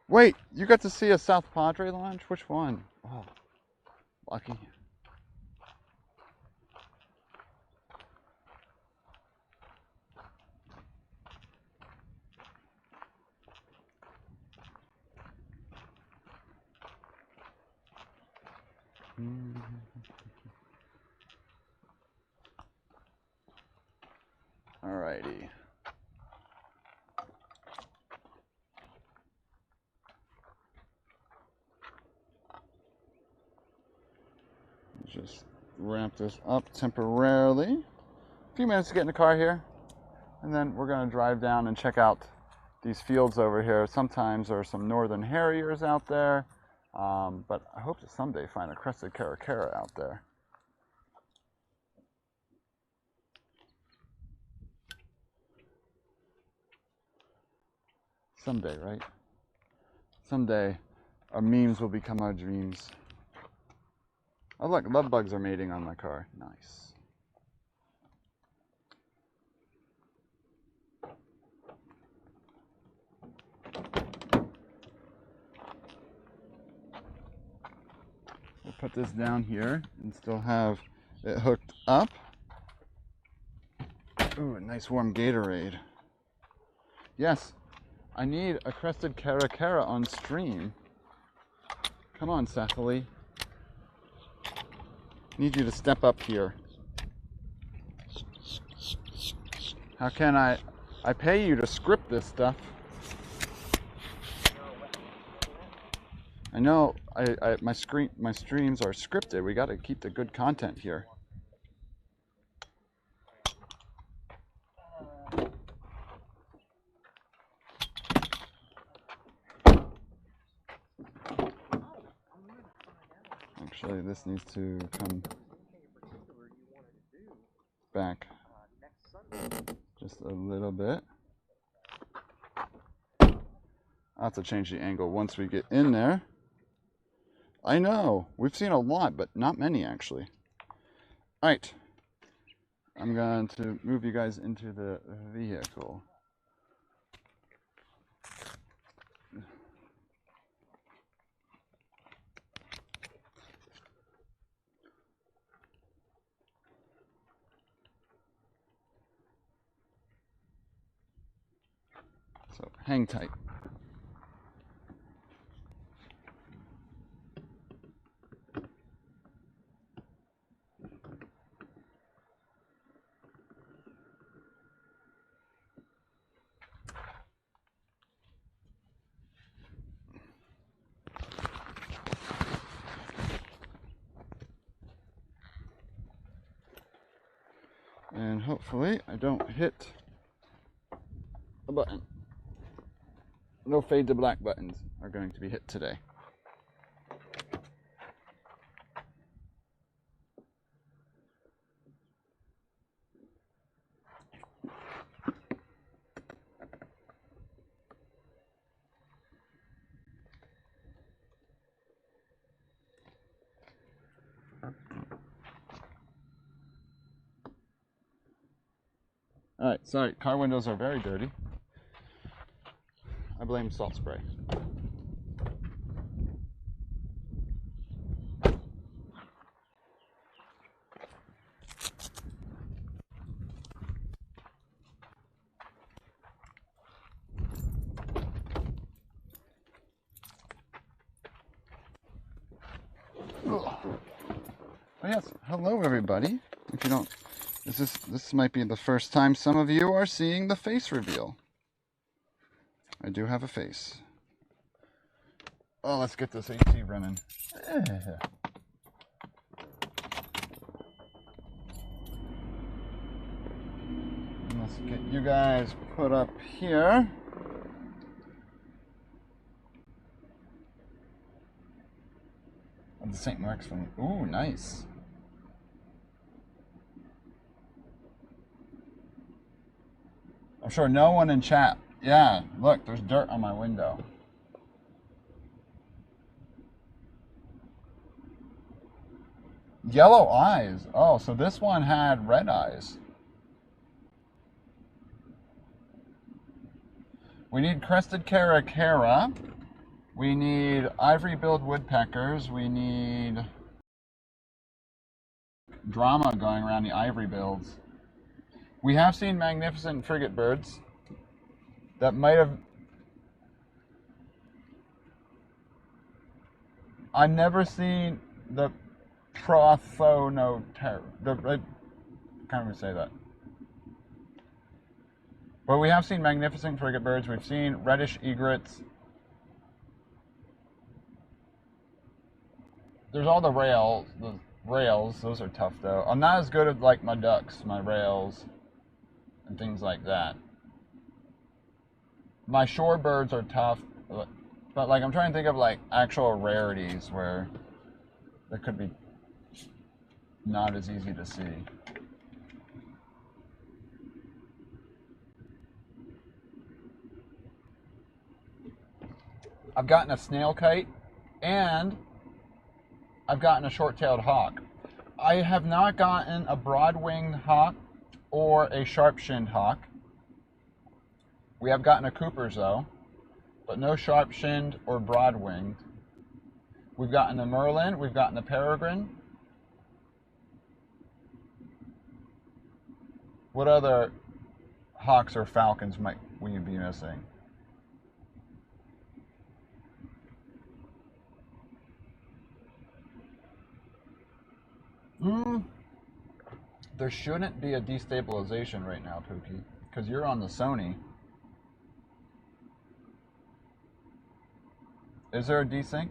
Wait, you got to see a South Padre launch? Which one? Oh, lucky. Alrighty. Just ramp this up temporarily. A few minutes to get in the car here, and then we're going to drive down and check out these fields over here. Sometimes there are some northern harriers out there, but I hope to someday find a crested caracara out there. Someday, right? Someday, our memes will become our dreams. Oh look, love bugs are mating on my car. Nice. We'll put this down here and still have it hooked up. Ooh, nice warm Gatorade. Yes, I need a crested caracara on stream. Come on, Sandhill. Need you to step up here. How can I pay you to script this stuff. I know my streams are scripted. We got to keep the good content here. Actually, this needs to come back just a little bit. I'll have to change the angle once we get in there. I know, we've seen a lot, but not many actually. All right, I'm going to move you guys into the vehicle. So hang tight. And hopefully I don't hit a button. No fade to black buttons are going to be hit today. All right, sorry, car windows are very dirty. I blame salt spray. Oh yes, hello everybody. If you don't, this might be the first time some of you are seeing the face reveal. I do have a face. Oh, let's get this AC running. Let's get you guys put up here. The St. Mark's one. Ooh, nice. I'm sure no one in chat. Yeah, look, there's dirt on my window. Yellow eyes. Oh, so this one had red eyes. We need crested caracara. We need ivory-billed woodpeckers. We need drama going around the ivory bills. We have seen magnificent frigate birds that might have... I've never seen the prothonotera. I can't even say that. But we have seen magnificent frigate birds. We've seen reddish egrets. There's all the rails. The rails, those are tough though. I'm not as good at like my ducks, my rails, and things like that. My shorebirds are tough, but like I'm trying to think of like actual rarities where that could be not as easy to see. I've gotten a snail kite and I've gotten a short-tailed hawk. I have not gotten a broad-winged hawk or a sharp-shinned hawk. We have gotten a Cooper's though, but no sharp-shinned or broad-winged. We've gotten a Merlin, we've gotten a Peregrine. What other hawks or falcons might we be missing? There shouldn't be a destabilization right now, Pookie, because you're on the Sony. Is there a desync?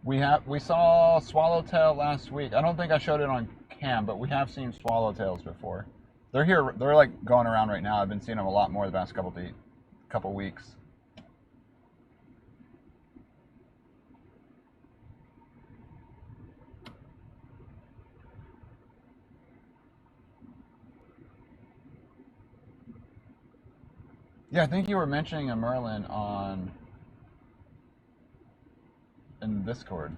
We saw swallowtail last week. I don't think I showed it on cam, but we have seen swallowtails before. They're here. They're like going around right now. I've been seeing them a lot more the past couple weeks. Yeah, I think you were mentioning a Merlin in Discord.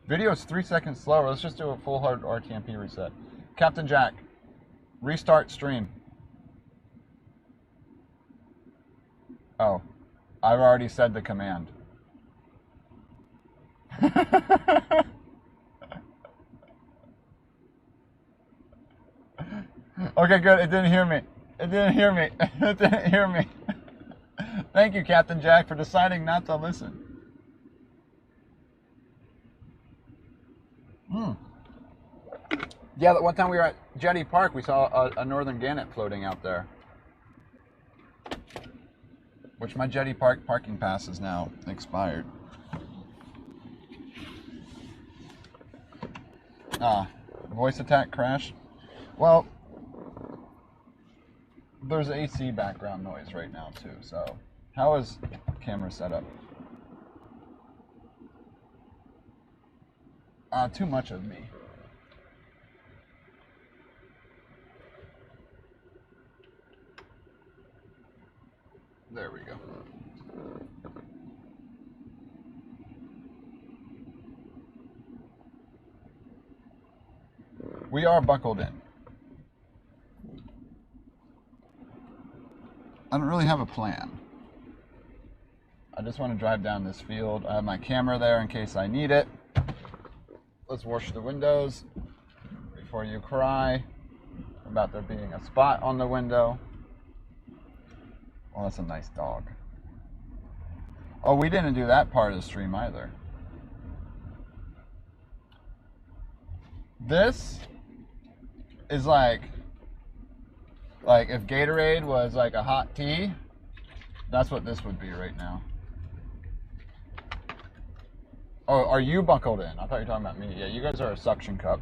Video is 3 seconds slower. Let's just do a full hard RTMP reset. Captain Jack, restart stream. Oh, I've already said the command. Okay, good. It didn't hear me. It didn't hear me. It didn't hear me. Thank you, Captain Jack, for deciding not to listen. Yeah, that one time we were at Jetty Park, we saw a northern gannet floating out there. Which my Jetty Park parking pass is now expired. Voice attack crash. Well, there's AC background noise right now too, so how is camera set up? Too much of me. There we go. We are buckled in. I don't really have a plan. I just want to drive down this field. I have my camera there in case I need it. Let's wash the windows before you cry about there being a spot on the window. Oh, that's a nice dog. Oh, we didn't do that part of the stream either. This is like if Gatorade was like a hot tea, that's what this would be right now. Oh, are you buckled in? I thought you were talking about me. Yeah, you guys are a suction cup.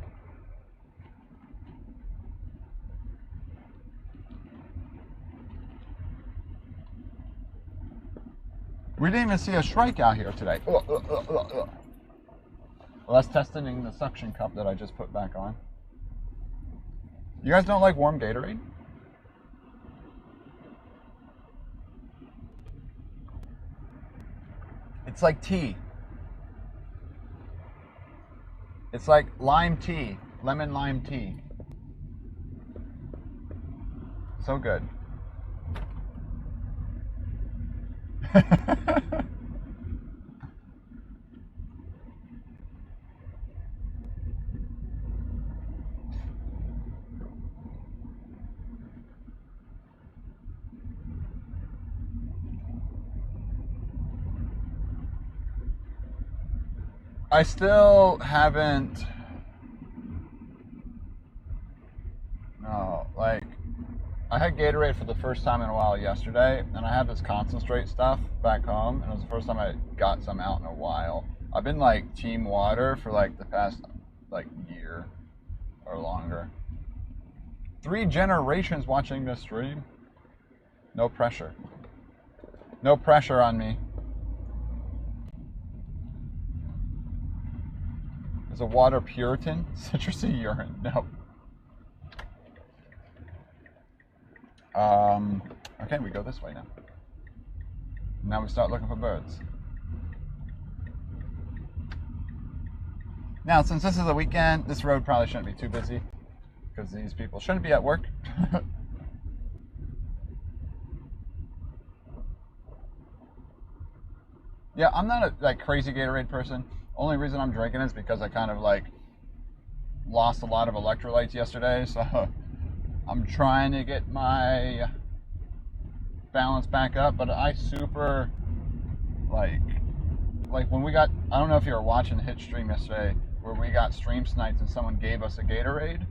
We didn't even see a shrike out here today. Well, that's testing the suction cup that I just put back on. You guys don't like warm Gatorade? It's like tea. It's like lime tea, lemon lime tea. So good. I still haven't, no, like, I had Gatorade for the first time in a while yesterday, and I have this concentrate stuff back home, and it was the first time I got some out in a while. I've been like team water for like the past like year or longer. 3 generations watching this stream. No pressure. No pressure on me. Is a water Puritan? Citrusy urine. No. Okay, we go this way now. Now we start looking for birds. Now, since this is a weekend, this road probably shouldn't be too busy because these people shouldn't be at work. Yeah, I'm not a like crazy Gatorade person. Only reason I'm drinking is because I kind of like lost a lot of electrolytes yesterday, so I'm trying to get my balance back up. But I super like when we got, I don't know if you were watching the Hit stream yesterday where we got stream sniped and someone gave us a Gatorade.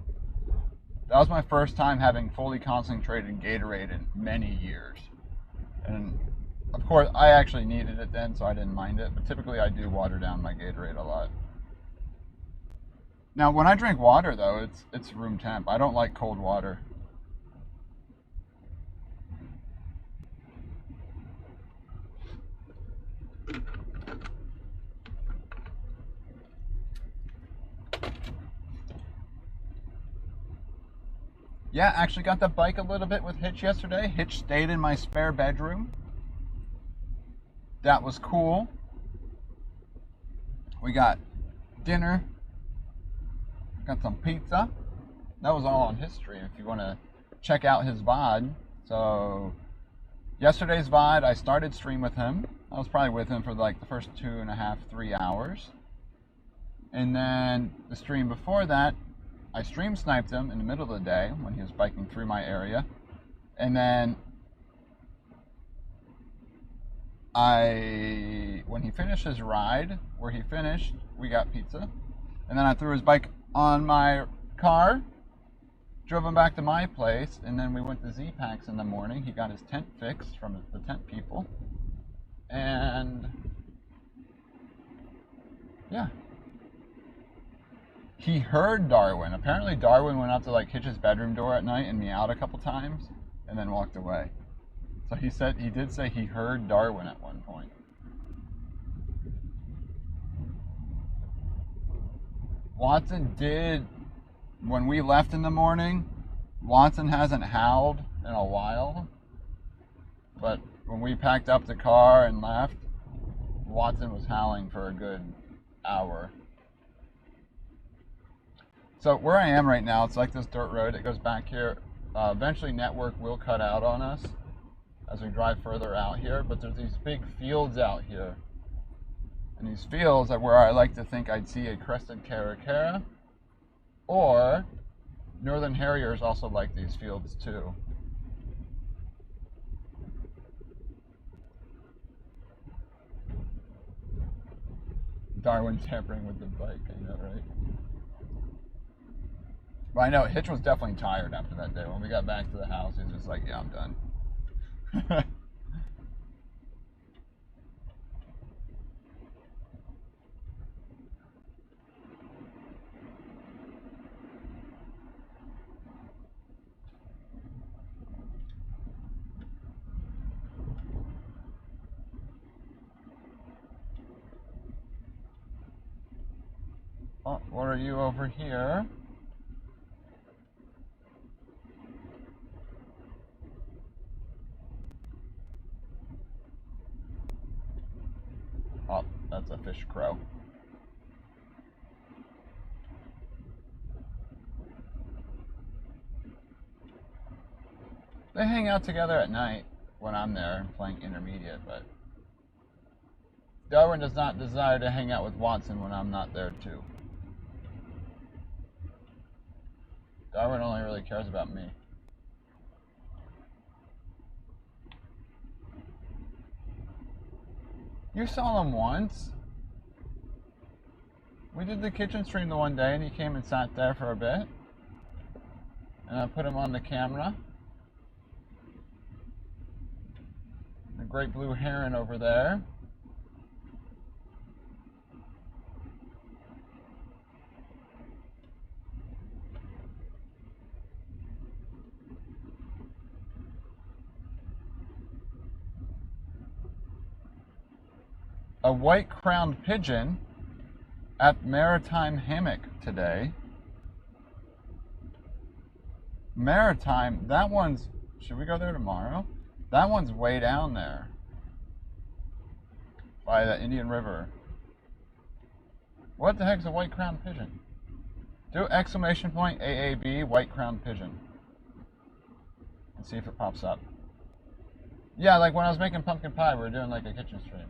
That was my first time having fully concentrated Gatorade in many years. And of course, I actually needed it then, so I didn't mind it. But typically, I do water down my Gatorade a lot. Now, when I drink water, though, it's room temp. I don't like cold water. Yeah, actually got the bike a little bit with Hitch yesterday. Hitch stayed in my spare bedroom. That was cool. We got dinner. Got some pizza. That was all on his stream if you want to check out his VOD. So, yesterday's VOD, I started stream with him. I was probably with him for like the first 2.5, 3 hours. And then the stream before that, I stream sniped him in the middle of the day when he was biking through my area. And then when he finished his ride, where he finished, we got pizza. And then I threw his bike on my car, drove him back to my place, and then we went to Z-Packs in the morning. He got his tent fixed from the tent people. And yeah. He heard Darwin. Apparently Darwin went out to like Hitch's bedroom door at night and meowed a couple times and then walked away. So he did say he heard Darwin at one point. Watson did, when we left in the morning, Watson hasn't howled in a while. But when we packed up the car and left, Watson was howling for a good hour. So where I am right now, it's like this dirt road. It goes back here. Eventually network will cut out on us as we drive further out here. But there's these big fields out here. And these fields are where I like to think I'd see a crested caracara. Or northern harriers also like these fields too. Darwin tampering with the bike, I know, right? But I know Hitch was definitely tired after that day. When we got back to the house, he was just like, yeah, I'm done. Oh, what are you over here? Oh, that's a fish crow. They hang out together at night when I'm there playing intermediate, but Darwin does not desire to hang out with Watson when I'm not there too. Darwin only really cares about me. You saw him once. We did the kitchen stream the one day and he came and sat there for a bit. And I put him on the camera. The great blue heron over there. A white-crowned pigeon at Maritime Hammock today. Maritime, that one's, should we go there tomorrow? That one's way down there by the Indian River. What the heck's a white-crowned pigeon? Do exclamation point AAB white-crowned pigeon and see if it pops up. Yeah, like when I was making pumpkin pie, we were doing like a kitchen stream.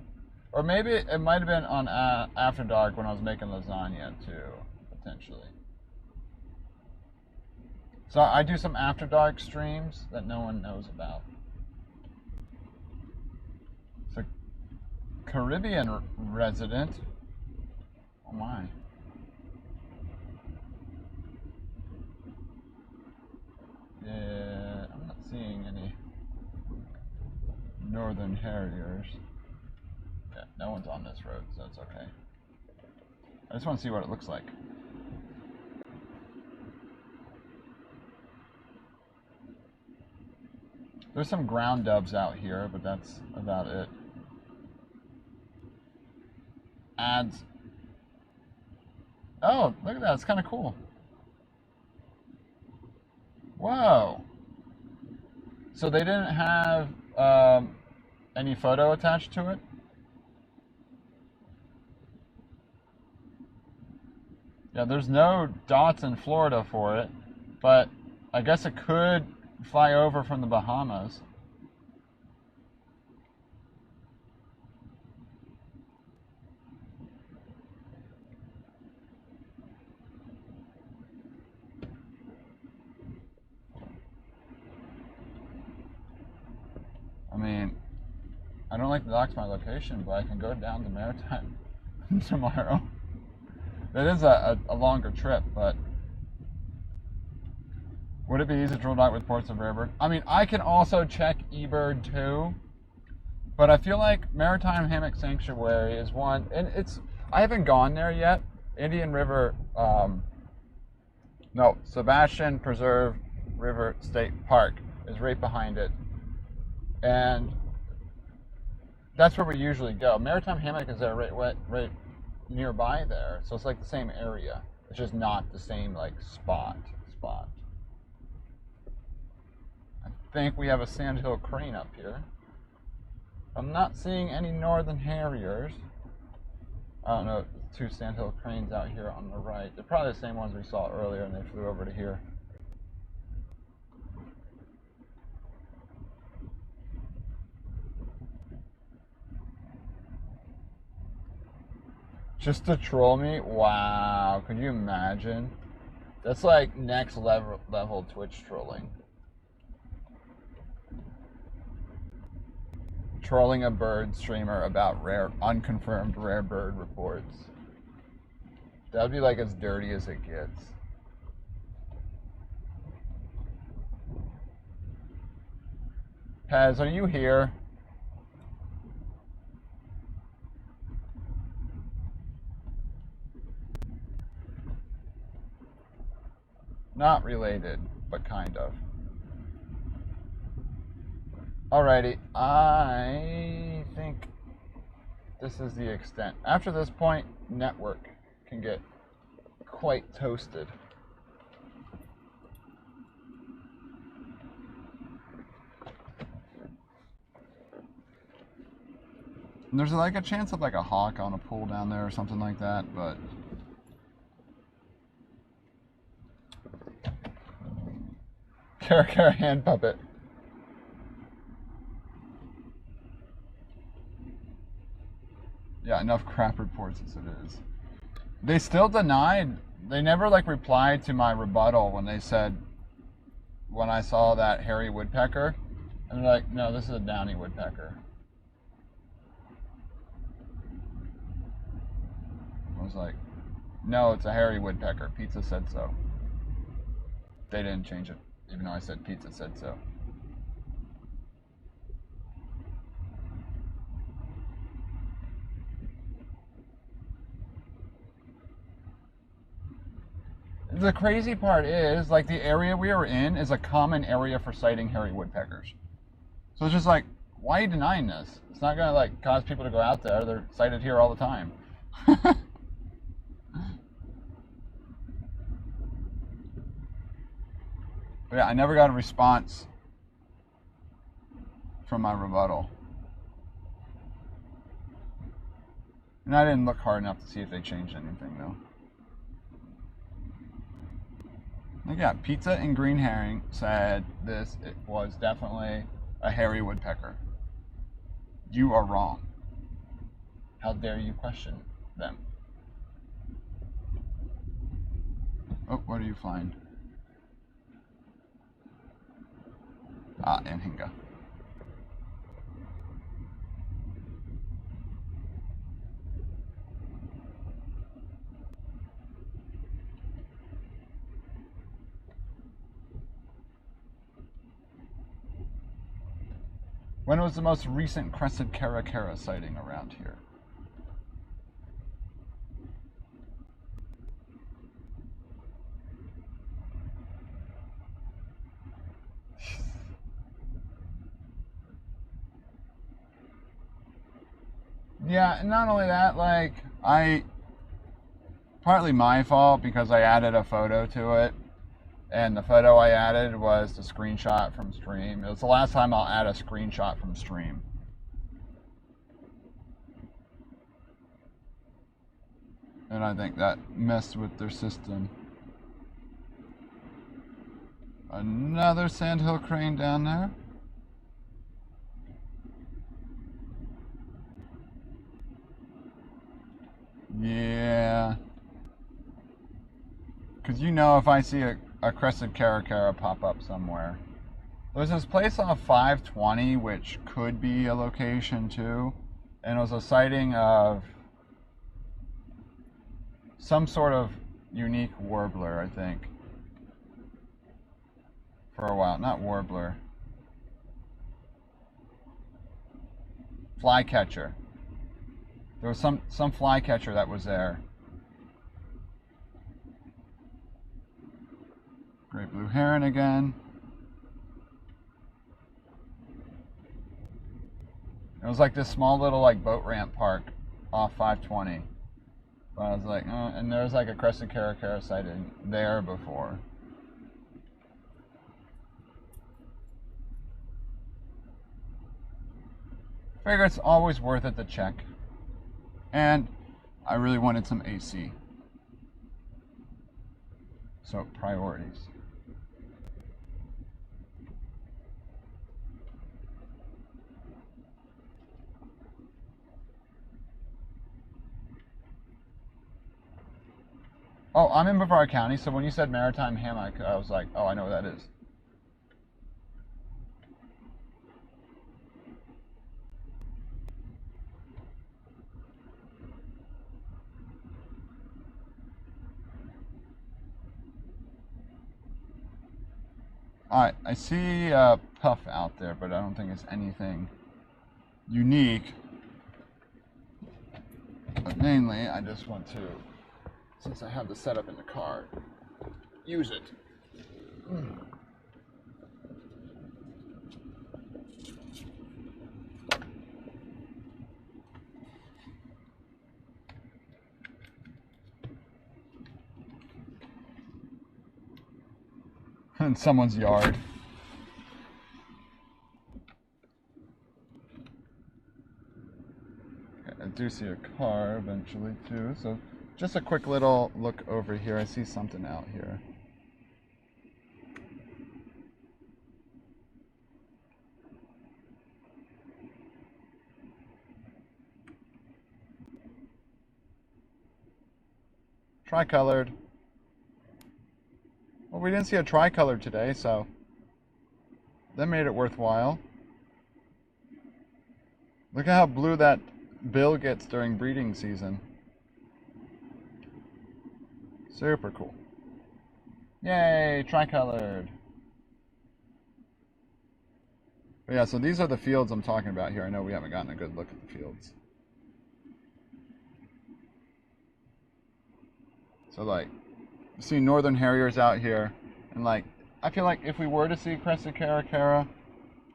Or maybe it might have been on After Dark when I was making lasagna too, potentially. So I do some After Dark streams that no one knows about. It's a Caribbean resident. Oh my. Yeah, I'm not seeing any northern harriers. Yeah, no one's on this road, so it's okay. I just want to see what it looks like. There's some ground doves out here, but that's about it. Ads. Oh, look at that. It's kind of cool. Whoa. So they didn't have any photo attached to it? Yeah, there's no dots in Florida for it, but I guess it could fly over from the Bahamas. I mean, I don't like to dox my location, but I can go down to Maritime tomorrow. It is a longer trip, but would it be easy to roll out with ports of Rarebird? I mean, I can also check eBird too, but I feel like Maritime Hammock Sanctuary is one, and I haven't gone there yet. Indian River, no, Sebastian Preserve River State Park is right behind it, and that's where we usually go. Maritime Hammock is there right nearby there, so it's like the same area. It's just not the same like spot. I think we have a Sandhill Crane up here. I'm not seeing any northern harriers. I don't know, 2 Sandhill Cranes out here on the right. They're probably the same ones we saw earlier and they flew over to here. Just to troll me? Wow, could you imagine? That's like next level Twitch trolling. Trolling a bird streamer about unconfirmed rare bird reports. That would be like as dirty as it gets. Pez, are you here? Not related, but kind of. Alrighty, I think this is the extent. After this point, network can get quite toasted. And there's like a chance of like a hawk on a pool down there or something like that, but Kara hand puppet. Yeah, enough crap reports as it is. They still denied. They never like replied to my rebuttal when they said, when I saw that hairy woodpecker, and they're like, no, this is a downy woodpecker. I was like, no, it's a hairy woodpecker. Pizza said so. They didn't change it, even though I said pizza said so. The crazy part is, like, the area we are in is a common area for sighting hairy woodpeckers. So it's just like, why are you denying this? It's not gonna, like, cause people to go out there. They're sighted here all the time. But yeah, I never got a response from my rebuttal. And I didn't look hard enough to see if they changed anything, though. Look at that. Pizza and Green Herring said this it was definitely a hairy woodpecker. You are wrong. How dare you question them? Oh, what do you find? Ah, Anhinga. When was the most recent crested caracara sighting around here? Yeah, and not only that, like, partly my fault because I added a photo to it, and the photo I added was the screenshot from stream. It was the last time I'll add a screenshot from stream. And I think that messed with their system. Another Sandhill Crane down there. Yeah. Because you know if I see a crested caracara pop up somewhere. There's this place off 520 which could be a location too. And it was a sighting of some sort of unique warbler, I think. For a while. Not warbler. Flycatcher. There was some flycatcher that was there. Great blue heron again. It was like this small little like boat ramp park off 520. But I was like, and there was like a crested caracara sighted there before. Figure it's always worth it to check. And I really wanted some AC. So priorities. Oh, I'm in Brevard County, so when you said Maritime Hammock, I was like, oh, I know what that is. Alright, I see Puff out there, but I don't think it's anything unique. But mainly, I just want to, since I have the setup in the car, use it. In someone's yard. Okay, I do see a car eventually too, so just a quick little look over here. I see something out here. Tricolored. Well, we didn't see a tricolor today, so that made it worthwhile. Look at how blue that bill gets during breeding season. Super cool. Yay, tricolored. But yeah, so these are the fields I'm talking about here. I know we haven't gotten a good look at the fields. So like, you see northern harriers out here, and like, I feel like if we were to see crested caracara,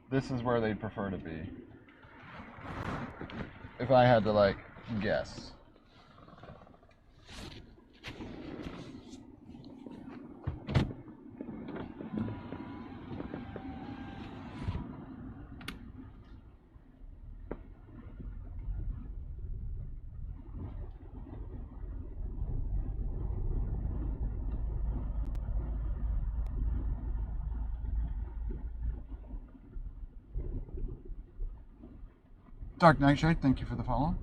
this is where they'd prefer to be. If I had to like, guess. Dark Nightshade, thank you for the follow.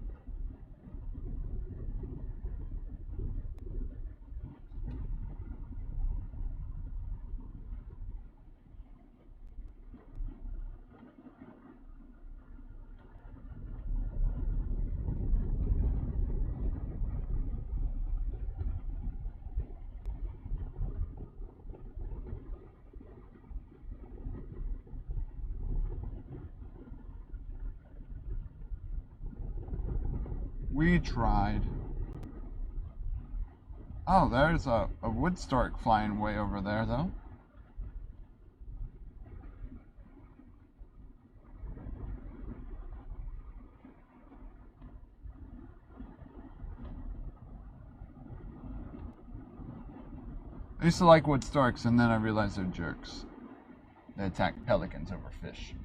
We tried. Oh, there's a wood stork flying way over there, though. I used to like wood storks, and then I realized they're jerks. They attack pelicans over fish.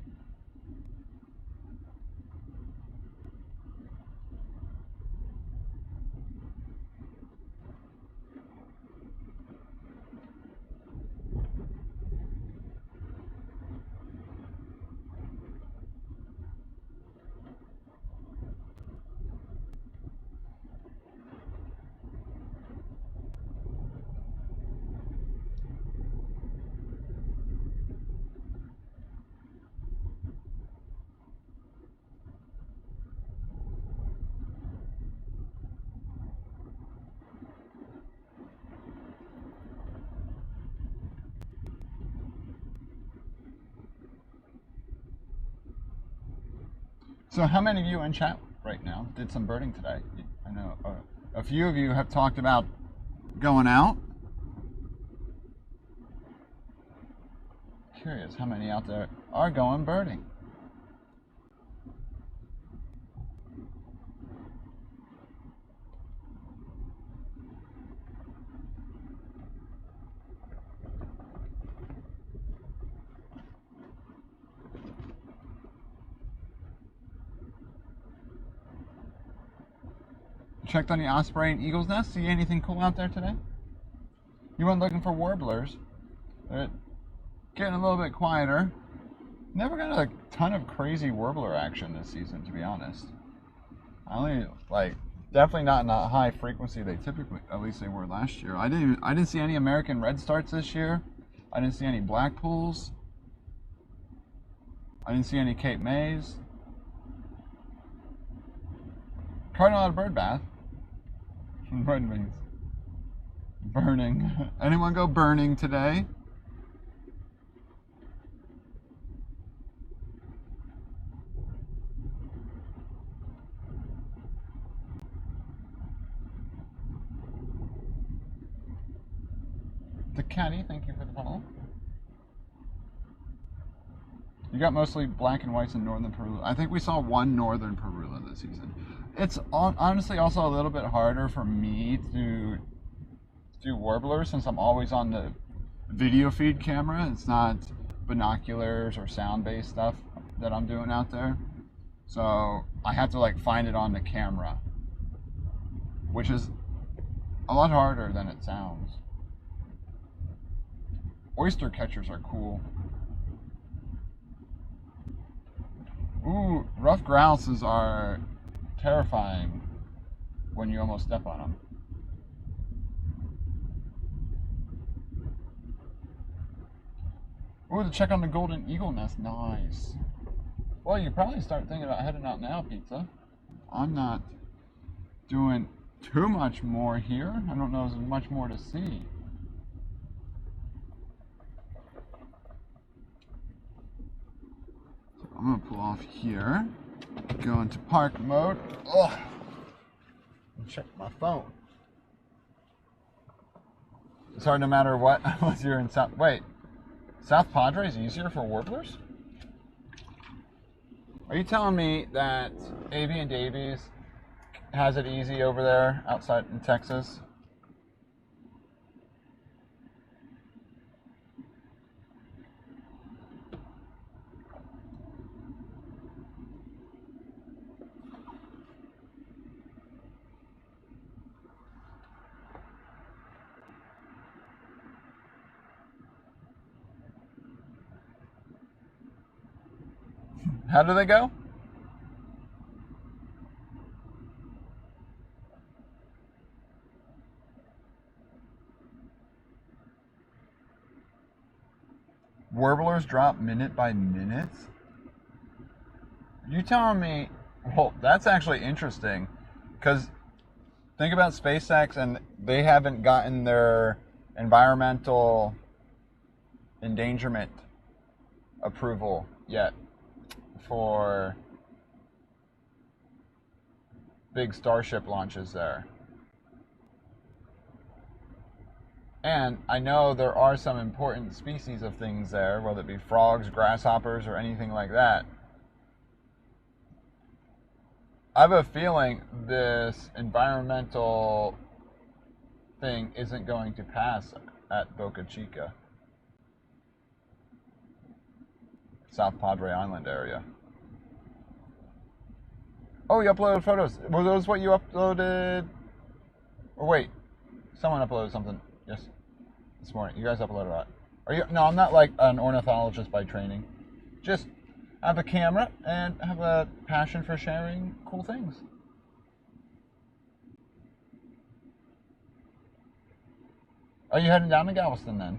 So how many of you in chat right now did some birding today? I know a few of you have talked about going out. Curious how many out there are going birding. Checked on the osprey and eagle's nest. See anything cool out there today? You went looking for warblers. They're getting a little bit quieter. Never got a ton of crazy warbler action this season, to be honest. I only definitely not in a high frequency they typically, at least they were last year. I didn't see any American redstarts this year. I didn't see any blackpools. I didn't see any Cape Mays. Cardinal out of bird bath. Red wings. Burning. Anyone go burning today? The caddy, thank you for the follow. You got mostly black and whites in northern Peru. I think we saw one northern Perula this season. It's honestly also a little bit harder for me to do warblers since I'm always on the video feed camera. It's not binoculars or sound-based stuff that I'm doing out there. So I have to find it on the camera, which is a lot harder than it sounds. Oyster catchers are cool. Ooh, rough grouses are terrifying when you almost step on them. Ooh, to check on the golden eagle nest. Nice. Well, you probably start thinking about heading out now, Pizza. I'm not doing too much more here. I don't know if there's much more to see. So I'm going to pull off here. Go into park mode. Ugh. And check my phone. It's hard no matter what unless you're in South. Wait, South Padre is easier for warblers? Are you telling me that Avian Davies has it easy over there outside in Texas? How do they go? Warblers drop minute by minute? You telling me, well, that's actually interesting, because think about SpaceX and they haven't gotten their environmental endangerment approval yet for big Starship launches there. And I know there are some important species of things there, whether it be frogs, grasshoppers, or anything like that. I have a feeling this environmental thing isn't going to pass at Boca Chica, South Padre Island area. Oh, you uploaded photos. Were those what you uploaded? Or wait, someone uploaded something. Yes, this morning. You guys uploaded that. Are you? No, I'm not like an ornithologist by training. Just have a camera and have a passion for sharing cool things. Are you heading down to Galveston then?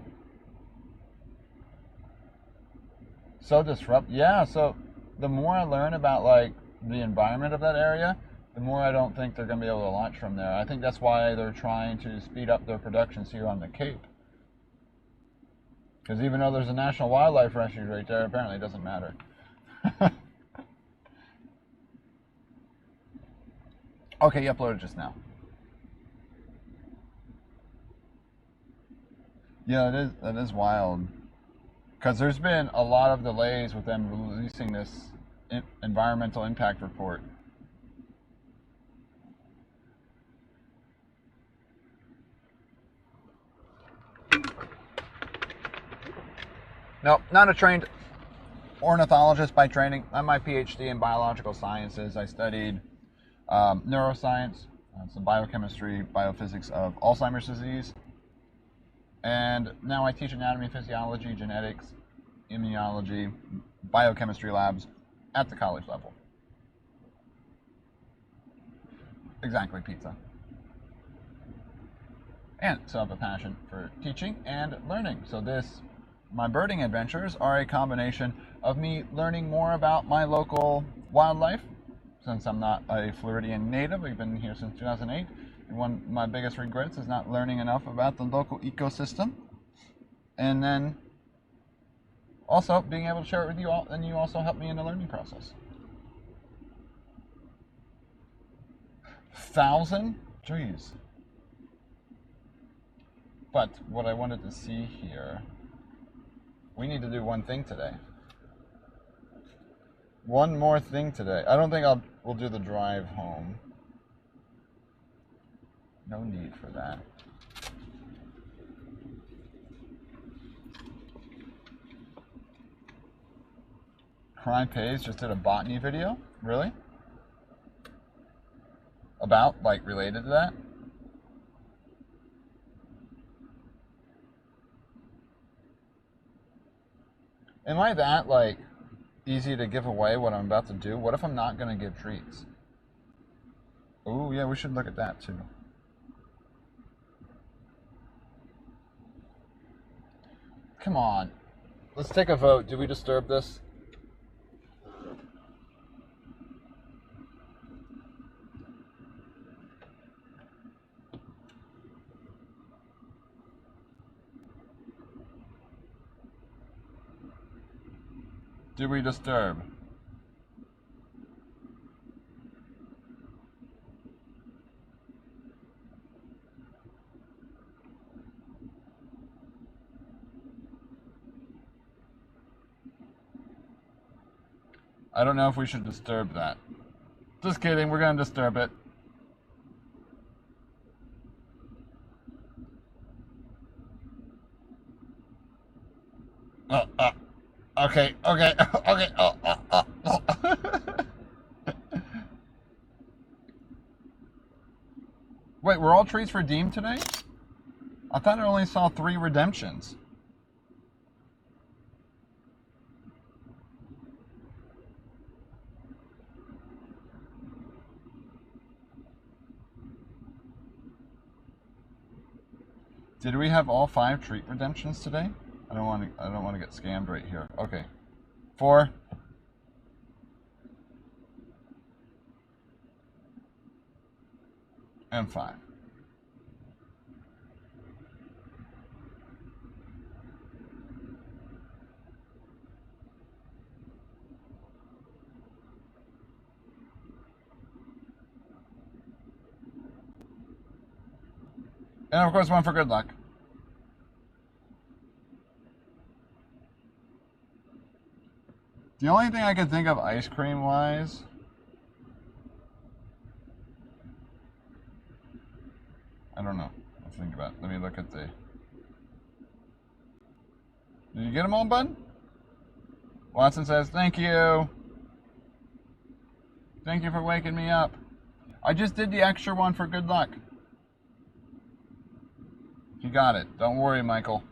So disrupt. Yeah. So the more I learn about like the environment of that area, the more I don't think they're going to be able to launch from there. I think that's why they're trying to speed up their productions here on the Cape. Because even though there's a national wildlife refuge right there, apparently it doesn't matter. Okay, you uploaded just now. Yeah, that is wild. Because there's been a lot of delays with them releasing this environmental impact report. Nope, not a trained ornithologist by training. I'm my PhD in biological sciences. I studied neuroscience, some biochemistry, biophysics of Alzheimer's disease. And now I teach anatomy, physiology, genetics, immunology, biochemistry labs at the college level. Exactly, pizza. And so I have a passion for teaching and learning. So my birding adventures are a combination of me learning more about my local wildlife, since I'm not a Floridian native. I've been here since 2008. And one of my biggest regrets is not learning enough about the local ecosystem. And then also being able to share it with you all, and you also help me in the learning process. 1,000? Jeez. But what I wanted to see here, we need to do one thing today. One more thing today. I don't think we'll do the drive home. No need for that. Crime Pays just did a botany video? Really? About, like, related to that? Am I that, like, easy to give away what I'm about to do? What if I'm not going to give treats? Oh, yeah, we should look at that, too. Come on. Let's take a vote. Do we disturb this? Do we disturb? I don't know if we should disturb that. Just kidding, we're going to disturb it. Okay. Wait, were all treats redeemed today? I thought I only saw 3 redemptions. Did we have all 5 treat redemptions today? I don't want to get scammed right here. Okay. 4. And 5. And of course, one for good luck. The only thing I could think of ice cream wise. I don't know. Let's think about it. Let me look at the. Did you get them all, bud? Watson says, thank you. Thank you for waking me up. I just did the extra one for good luck. You got it. Don't worry, Michael.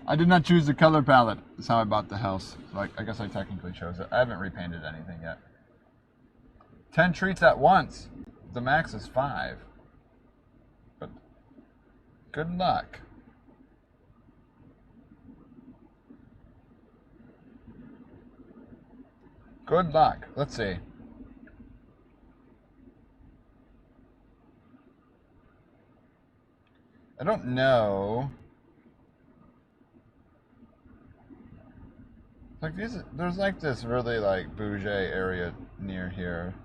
I did not choose the color palette. That's how I bought the house. So I guess I technically chose it. I haven't repainted anything yet. 10 treats at once. The max is 5. But good luck. Good luck. Let's see. I don't know. Like there's like this really like bougie area near here,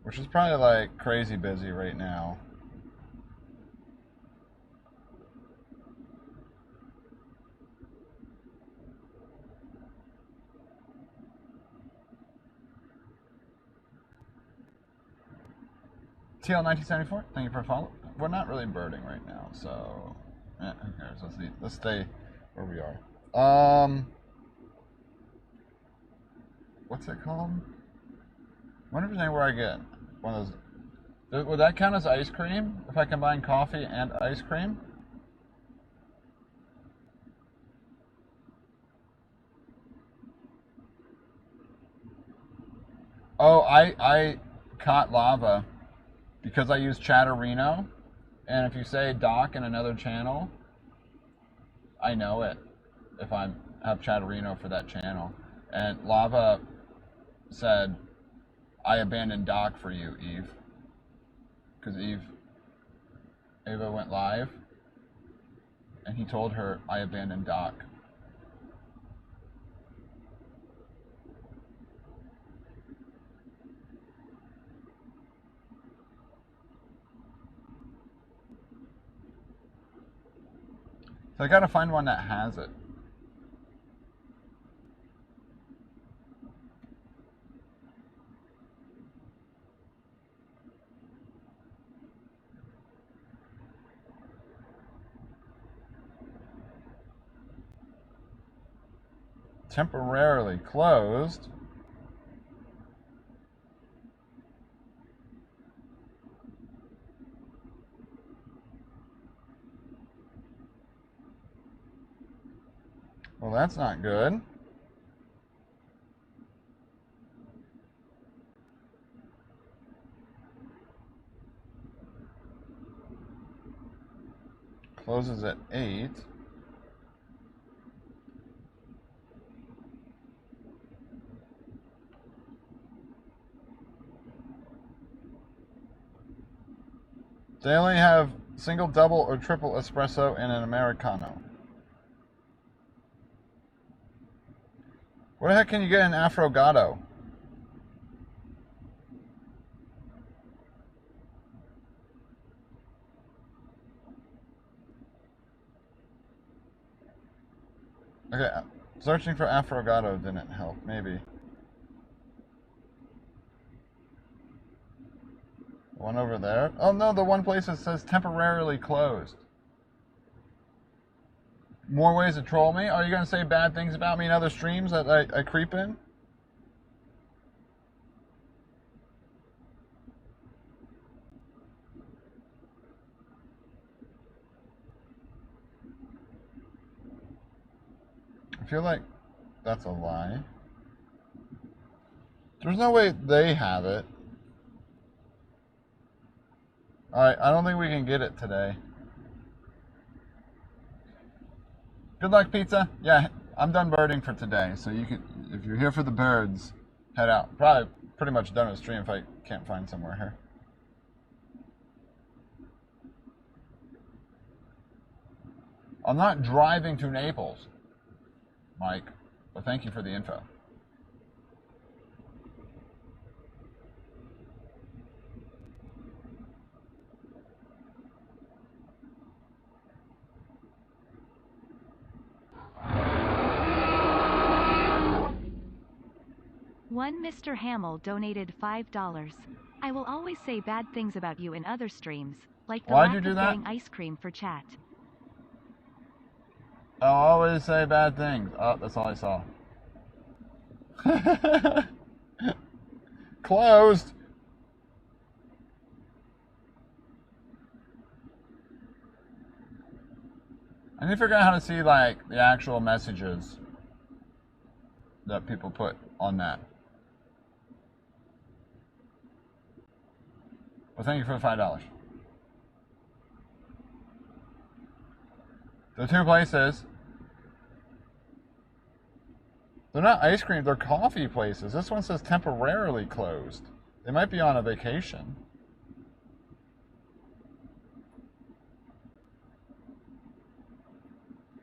which is probably like crazy busy right now. TL1974, thank you for following. We're not really birding right now, so who cares? Let's stay where we are. What's it called? I wonder if there's anywhere I get one of those. Would that count as ice cream if I combine coffee and ice cream? Oh, I caught lava because I use Chatterino, and if you say dock in another channel, I know it if I have Chatterino for that channel. And lava said, I abandoned dock for you, Eve. Because Ava went live, and he told her, I abandoned dock. So I gotta find one that has it. Temporarily closed. Well, that's not good. Closes at 8. They only have single, double, or triple espresso and an Americano. Where the heck can you get an Affogato? Okay, searching for Affogato didn't help, maybe. One over there. Oh no, the one place that says temporarily closed. More ways to troll me? Are you going to say bad things about me in other streams that I creep in? I feel like that's a lie. There's no way they have it. Alright, I don't think we can get it today. Good luck, pizza. Yeah, I'm done birding for today, so you can, if you're here for the birds, head out. Probably pretty much done with the stream if I can't find somewhere here. I'm not driving to Naples, Mike, but thank you for the info. One Mr. Hamill donated $5. I will always say bad things about you in other streams, like the Why'd lack you do of that? getting ice cream for chat. I'll always say bad things. Oh, that's all I saw. Closed. I need to figure out how to see like the actual messages that people put on that. Well, thank you for the $5. The two places. They're not ice cream, they're coffee places. This one says temporarily closed. They might be on a vacation.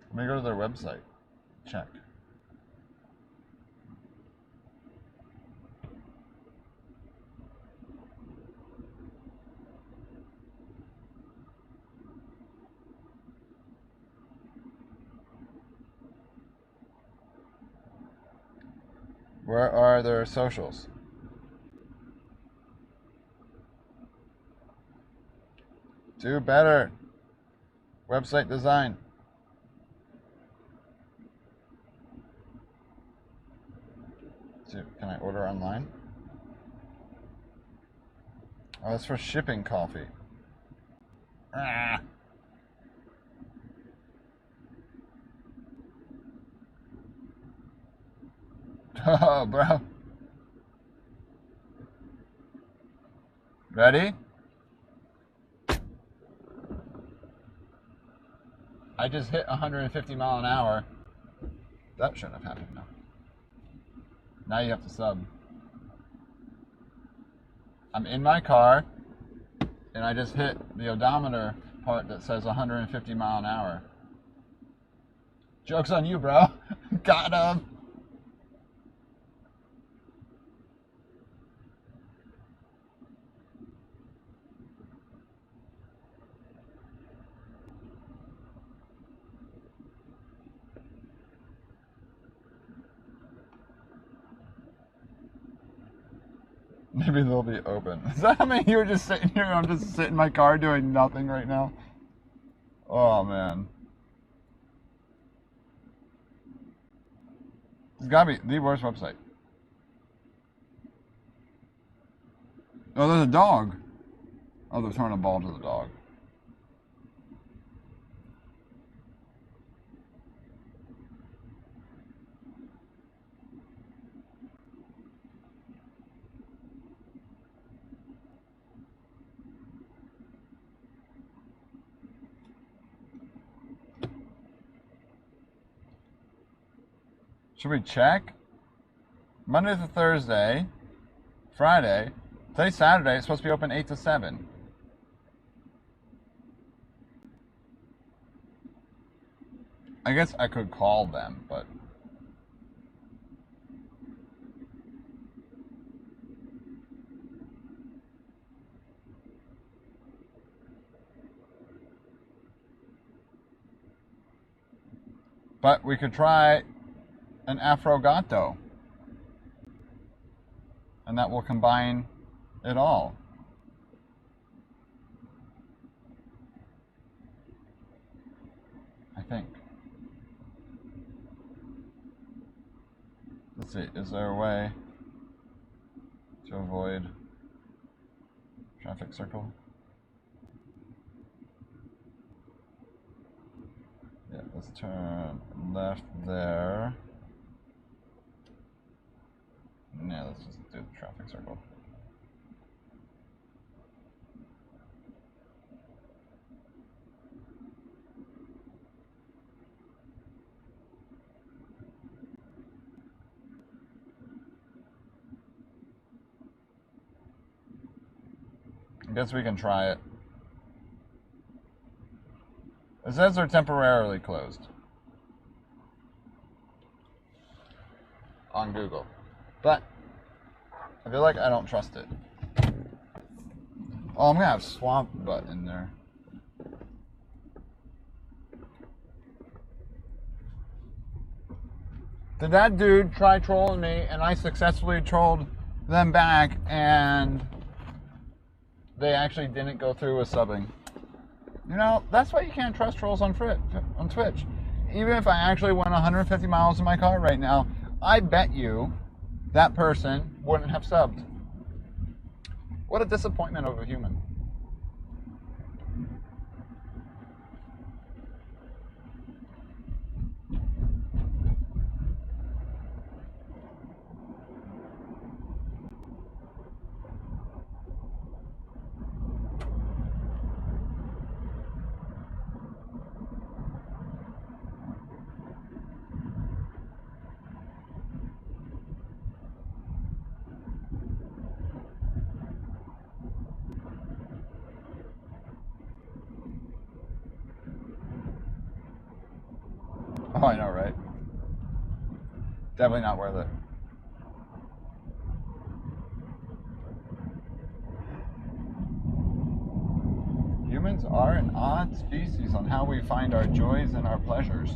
Let me go to their website. Check. Where are their socials? Do better. Website design. Can I order online? Oh, that's for shipping coffee. Ah. Oh, bro. Ready? I just hit 150 mile an hour. That shouldn't have happened, no. Now you have to sub. I'm in my car, and I just hit the odometer part that says 150 mile an hour. Joke's on you, bro. Got him. Maybe they'll be open. Does that mean you were just sitting here and I'm just sitting in my car doing nothing right now? Oh, man. It's gotta be the worst website. Oh, there's a dog. Oh, they're throwing a ball to the dog. Should we check? Monday to Thursday, Friday. Today's Saturday. It's supposed to be open 8 to 7. I guess I could call them, but... But we could try an affogato. And that will combine it all. I think. Let's see, is there a way to avoid traffic circle? Yeah, let's turn left there. Yeah, let's just do the traffic circle. I guess we can try it. It says they're temporarily closed on Google, but I feel like I don't trust it. Oh, I'm gonna have swamp butt in there. Did that dude try trolling me and I successfully trolled them back and they actually didn't go through with subbing? You know, that's why you can't trust trolls on Twitch. Even if I actually went 150 miles in my car right now, I bet you that person wouldn't have subbed. What a disappointment of a human. Oh, I know, right? Definitely not worth it. Humans are an odd species on how we find our joys and our pleasures.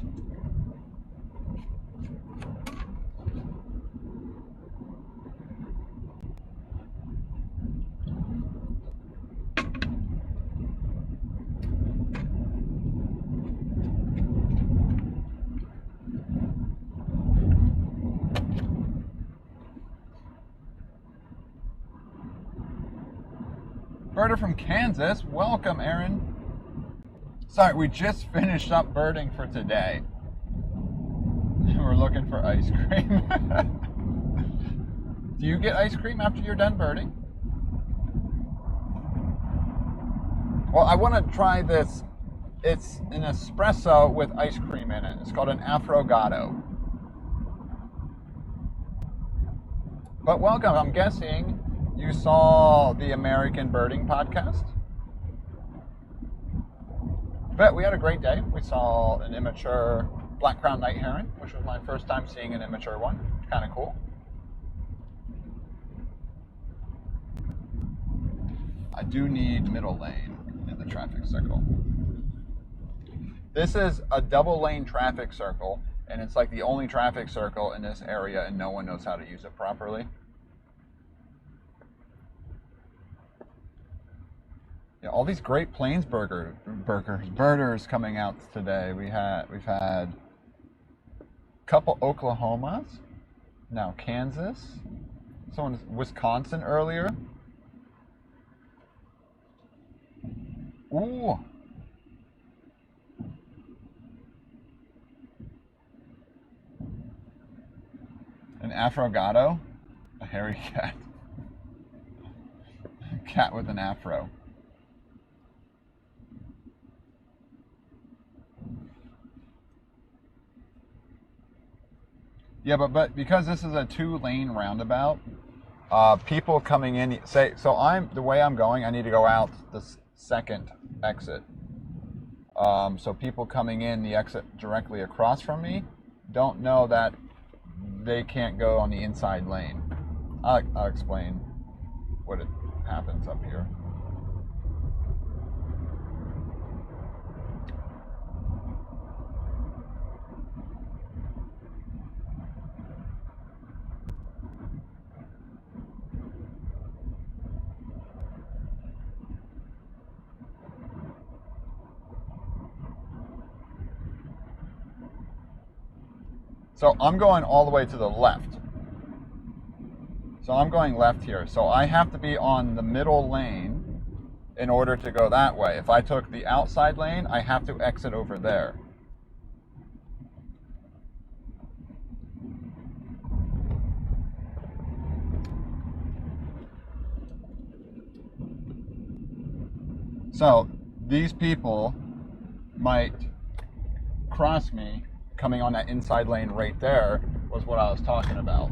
Birder from Kansas, welcome, Aaron. Sorry, we just finished up birding for today. We're looking for ice cream. Do you get ice cream after you're done birding? Well, I want to try this. It's an espresso with ice cream in it. It's called an affogato. But welcome, I'm guessing you saw the American Birding podcast. But we had a great day. We saw an immature black-crowned night heron, which was my first time seeing an immature one. Kind of cool. I do need middle lane in the traffic circle. This is a double lane traffic circle, and it's like the only traffic circle in this area, and no one knows how to use it properly. Yeah, all these Great Plains birders coming out today. We've had a couple Oklahomas, now Kansas, someone Wisconsin earlier. Ooh. An affogato, a hairy cat. Cat with an afro. Yeah, but because this is a 2-lane roundabout, people coming in say, so the way I'm going, I need to go out the second exit. So people coming in the exit directly across from me don't know that they can't go on the inside lane. I'll explain what happens up here. So I'm going all the way to the left. So I'm going left here. So I have to be on the middle lane in order to go that way. If I took the outside lane, I have to exit over there. So these people might cross me. Coming on that inside lane right there was what I was talking about.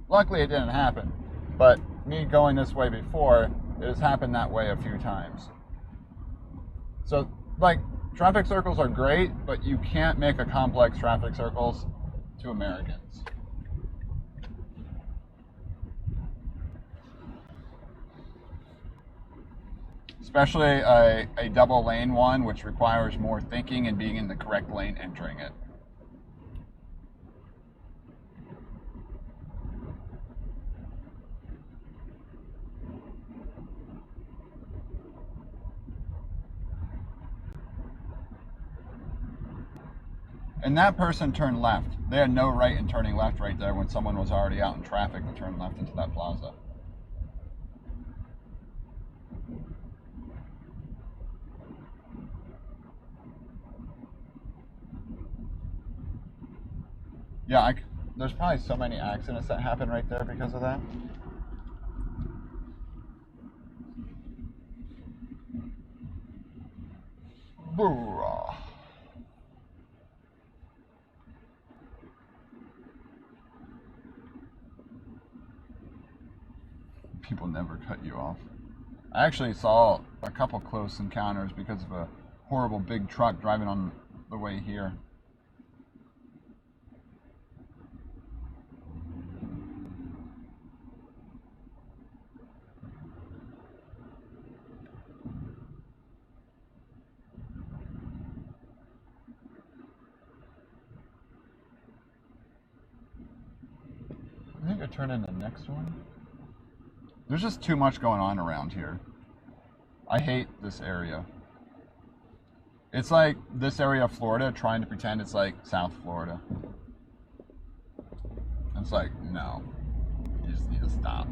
Luckily it didn't happen, but me going this way before, It has happened that way a few times. So, like, traffic circles are great, but you can't make a complex traffic circles to Americans. Especially a double lane one, which requires more thinking and being in the correct lane entering it. And that person turned left. They had no right in turning left right there when someone was already out in traffic to turn left into that plaza. Yeah, there's probably so many accidents that happen right there because of that. Boo. People never cut you off. I actually saw a couple close encounters because of a horrible big truck driving on the way here. I think I turn in the next one. There's just too much going on around here. I hate this area. It's like this area of Florida trying to pretend it's like South Florida. It's like, no. You just need to stop.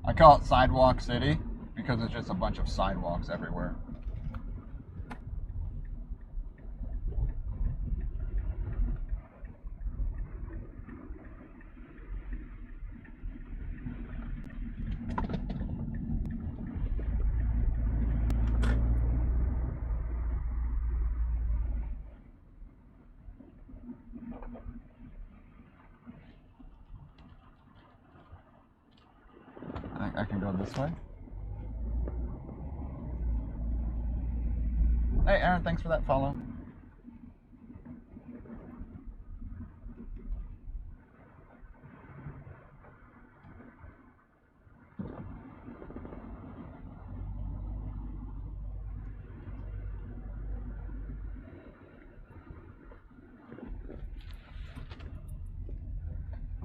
I call it Sidewalk City because it's just a bunch of sidewalks everywhere. I can go this way. Hey Aaron, thanks for that follow.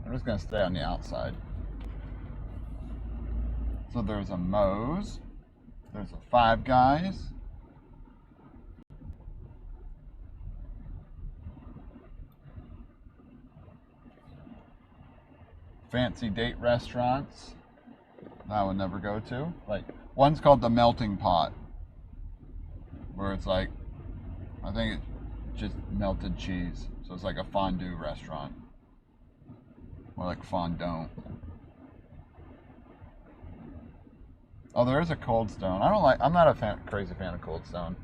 I'm just gonna stay on the outside. So there's a Moe's, there's a Five Guys, fancy date restaurants that I would never go to. Like, one's called the Melting Pot, where it's like, I think it's just melted cheese. So it's like a fondue restaurant, more like fondant. Oh, there is a Cold Stone. I'm not a crazy fan of Cold Stone.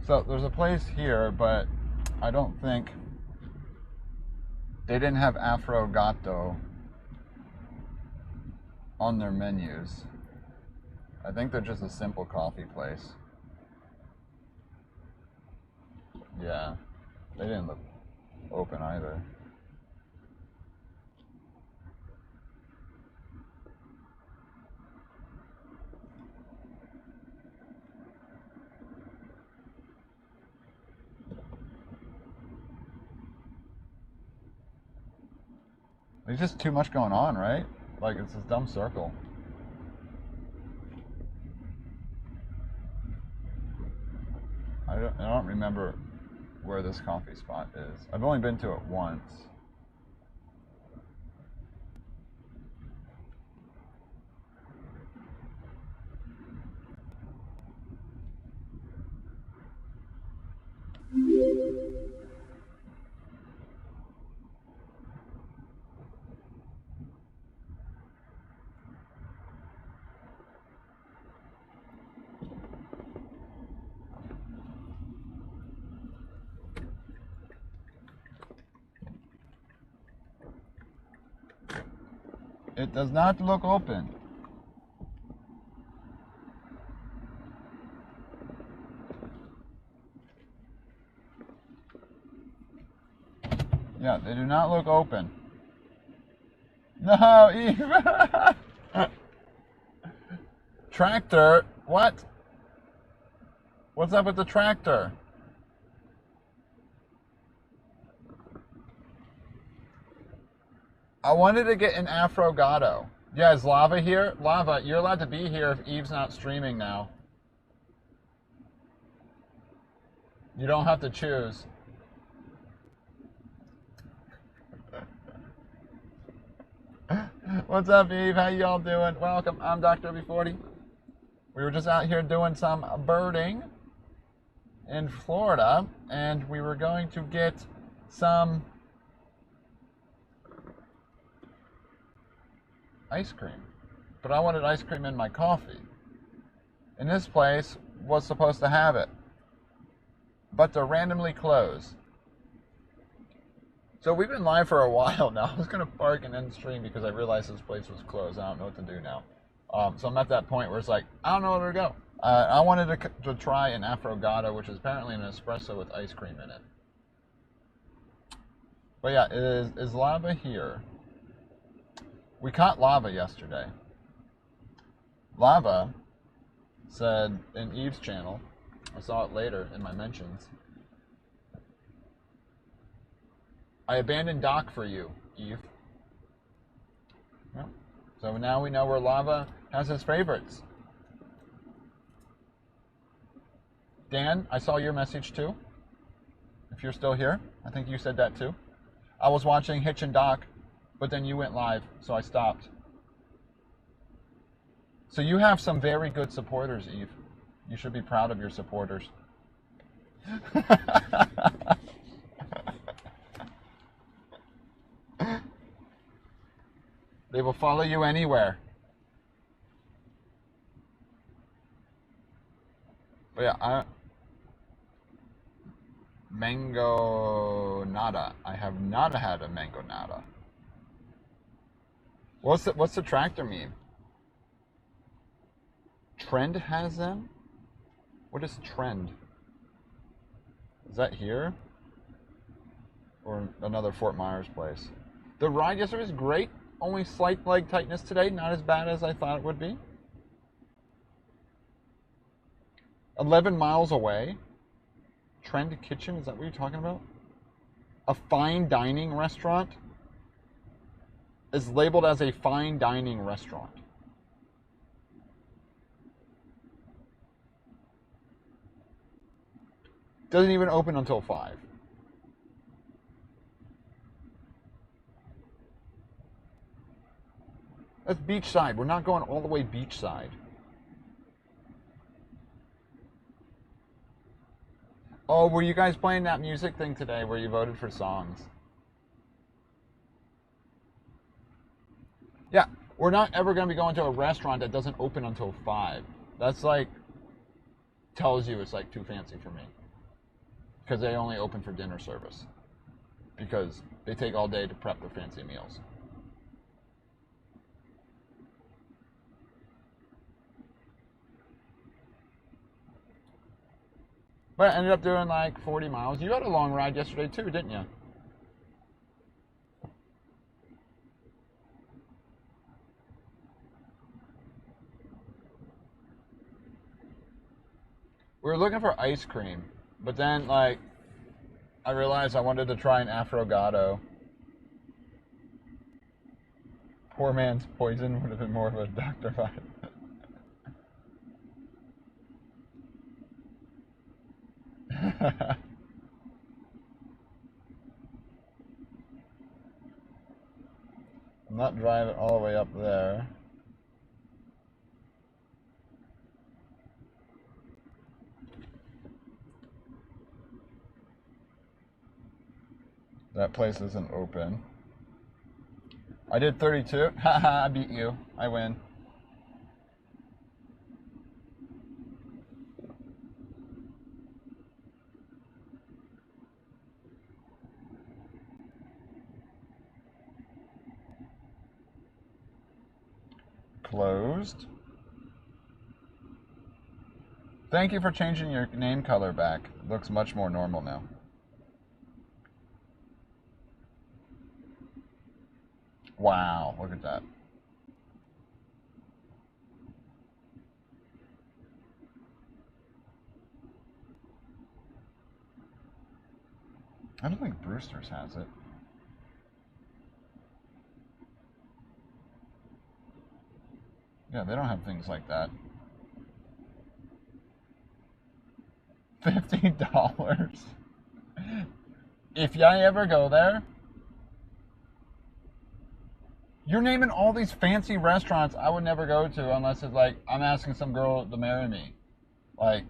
So there's a place here, but I don't think they didn't have Affogato on their menus. I think they're just a simple coffee place. Yeah, they didn't look open either. There's just too much going on, right? Like, it's this dumb circle. I don't remember where this coffee spot is. I've only been to it once. It does not look open. Yeah, they do not look open. No, Eve! Tractor? What? What's up with the tractor? I wanted to get an affogato. Yeah, is Lava here? Lava, you're allowed to be here if Eve's not streaming now. You don't have to choose. What's up, Eve? How y'all doing? Welcome. I'm Dr. B40. We were just out here doing some birding in Florida, and we were going to get some ice cream. But I wanted ice cream in my coffee. And this place was supposed to have it. But they're randomly closed. So we've been live for a while now. I was going to park and end stream because I realized this place was closed. I don't know what to do now. So I'm at that point where it's like, I don't know where to go. I wanted to try an affogato, which is apparently an espresso with ice cream in it. But yeah, is Lava here? We caught Lava yesterday. Lava said in Eve's channel, I saw it later in my mentions, I abandoned Doc for you, Eve. Well, so now we know where Lava has his favorites. Dan, I saw your message too. If you're still here, I think you said that too. I was watching Hitch and Doc, but then you went live, so I stopped. So you have some very good supporters, Eve. You should be proud of your supporters. They will follow you anywhere. But yeah, mango nada. I have not had a mango nada. What's the tractor meme? Trend has them? What is Trend? Is that here? Or another Fort Myers place? The ride yesterday was great. Only slight leg tightness today. Not as bad as I thought it would be. 11 miles away. Trend Kitchen, is that what you're talking about? A fine dining restaurant is labeled as a fine dining restaurant. Doesn't even open until 5. That's beachside. We're not going all the way beachside. Oh, were you guys playing that music thing today where you voted for songs? Yeah, we're not ever going to be going to a restaurant that doesn't open until 5. That's like, tells you it's like too fancy for me. Because they only open for dinner service. Because they take all day to prep their fancy meals. But I ended up doing like 40 miles. You had a long ride yesterday too, didn't you? We were looking for ice cream, but then like I realized I wanted to try an affogato. Poor man's poison would have been more of a doctor vibe. I'm not driving all the way up there. That place isn't open. I did 32. Haha, I beat you. I win. Closed. Thank you for changing your name color back. Looks much more normal now. Wow, look at that. I don't think Brewster's has it. Yeah, they don't have things like that. $50. If y'all ever go there, you're naming all these fancy restaurants I would never go to unless it's like I'm asking some girl to marry me. Like,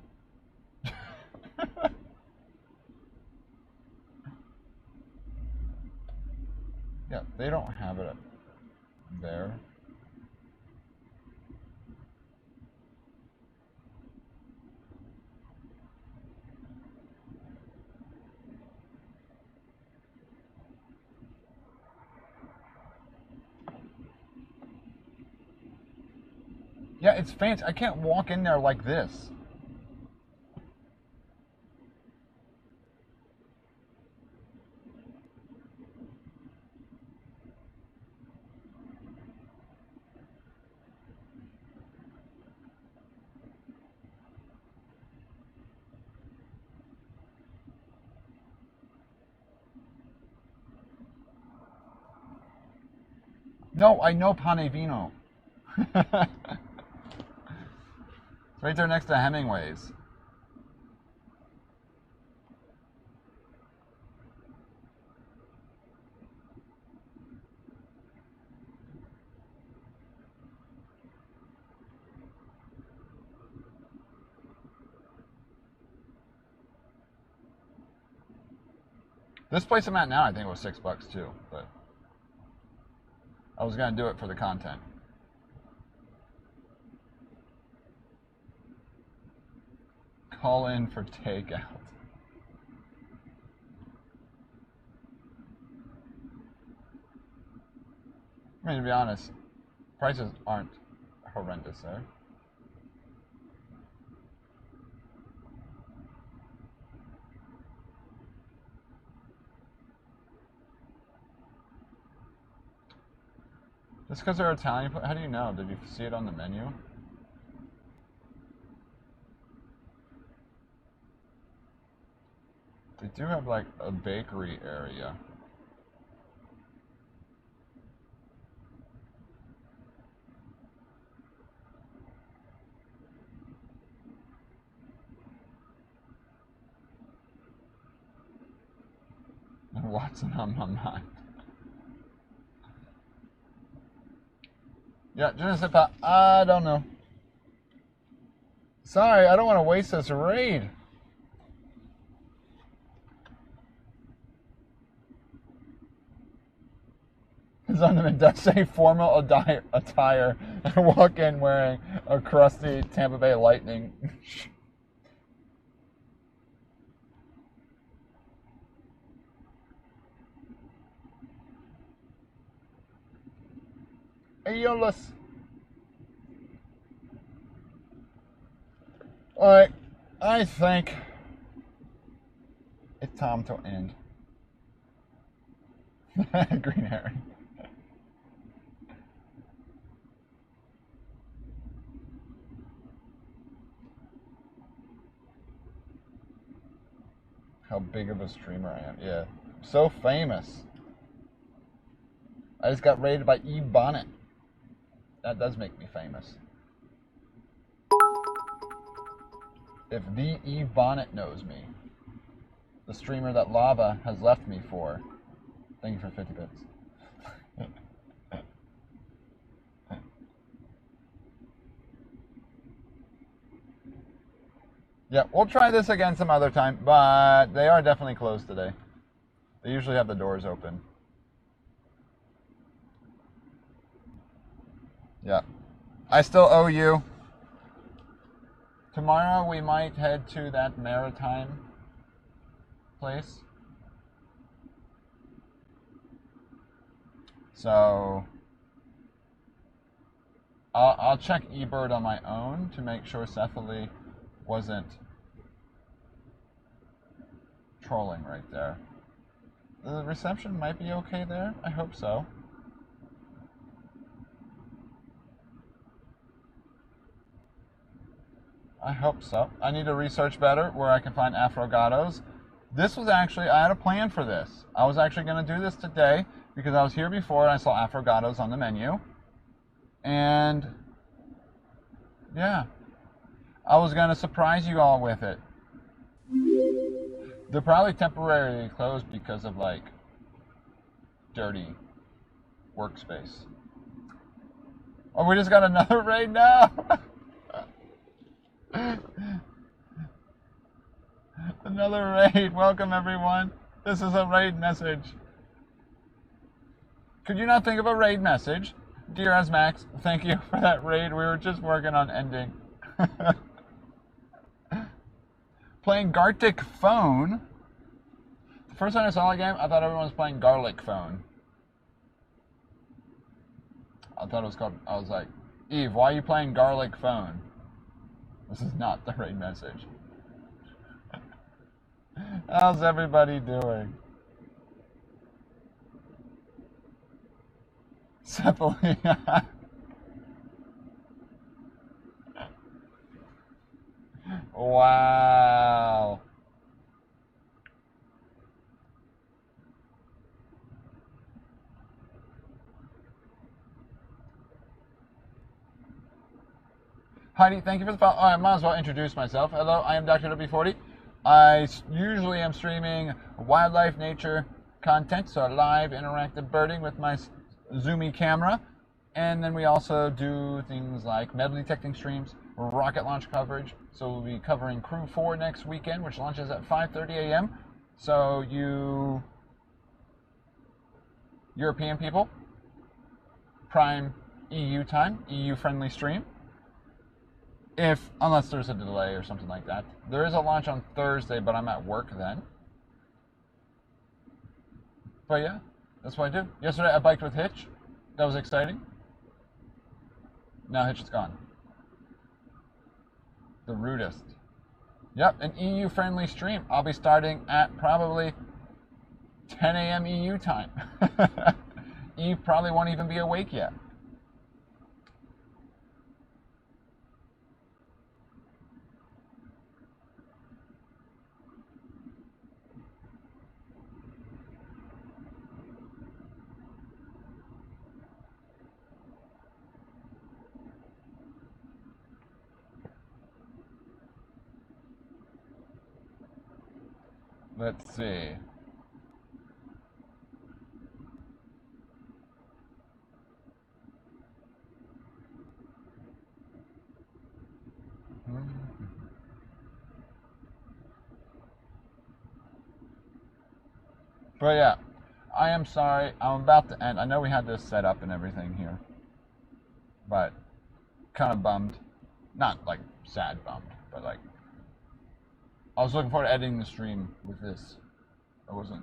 yeah, they don't have it up there. Yeah, it's fancy. I can't walk in there like this. No, I know Pane Vino. It's right there next to Hemingway's. This place I'm at now, I think it was $6 too, but I was gonna do it for the content. Call in for takeout. I mean, to be honest, prices aren't horrendous there. Just because they're Italian, how do you know? Did you see it on the menu? They do have like a bakery area. Watson on my mind. Yeah, Giuseppe, I don't know. Sorry, I don't want to waste this raid. His ornament does say formal attire and walk in wearing a crusty Tampa Bay Lightning. Aeolus. Alright, I think it's time to end. Green herring. How big of a streamer I am. Yeah. So famous. I just got rated by E Bonnet. That does make me famous. If the E Bonnet knows me, the streamer that Lava has left me for, thank you for 50 bits. Yeah, we'll try this again some other time, but they are definitely closed today. They usually have the doors open. Yeah. I still owe you. Tomorrow we might head to that maritime place. So I'll check eBird on my own to make sure Cephaly wasn't trolling right there. The reception might be okay there. I hope so. I hope so. I need to research better where I can find Afrogatos. This was actually, I had a plan for this. I was actually going to do this today because I was here before and I saw Afrogatos on the menu. And yeah, I was going to surprise you all with it. They're probably temporarily closed because of like dirty workspace. Oh, we just got another raid now. Another raid. Welcome everyone. This is a raid message. Could you not think of a raid message? Dear Asmax, thank you for that raid. We were just working on ending. Playing Gartic Phone. The first time I saw the game, I thought everyone was playing Garlic Phone. I thought it was called, I was like, Eve, why are you playing Garlic Phone? This is not the raid message. How's everybody doing? Cephaly. Wow. Heidi, thank you for the follow. I might as well introduce myself. Hello, I am Dr. W40. I usually am streaming wildlife nature content, so live interactive birding with my zoomy camera. And then we also do things like metal detecting streams, rocket launch coverage. So we'll be covering Crew 4 next weekend, which launches at 5:30 a.m. So you European people, prime EU time, EU-friendly stream. Unless there's a delay or something like that. There is a launch on Thursday, but I'm at work then. But yeah, that's what I do. Yesterday I biked with Hitch. That was exciting. Now Hitch is gone. The rudest. Yep, an EU-friendly stream. I'll be starting at probably 10 a.m. EU time. Eve probably won't even be awake yet. Let's see. But yeah, I am sorry. I'm about to end. I know we had this set up and everything here, but kind of bummed. Not like sad bummed, but like I was looking forward to editing the stream with this. I wasn't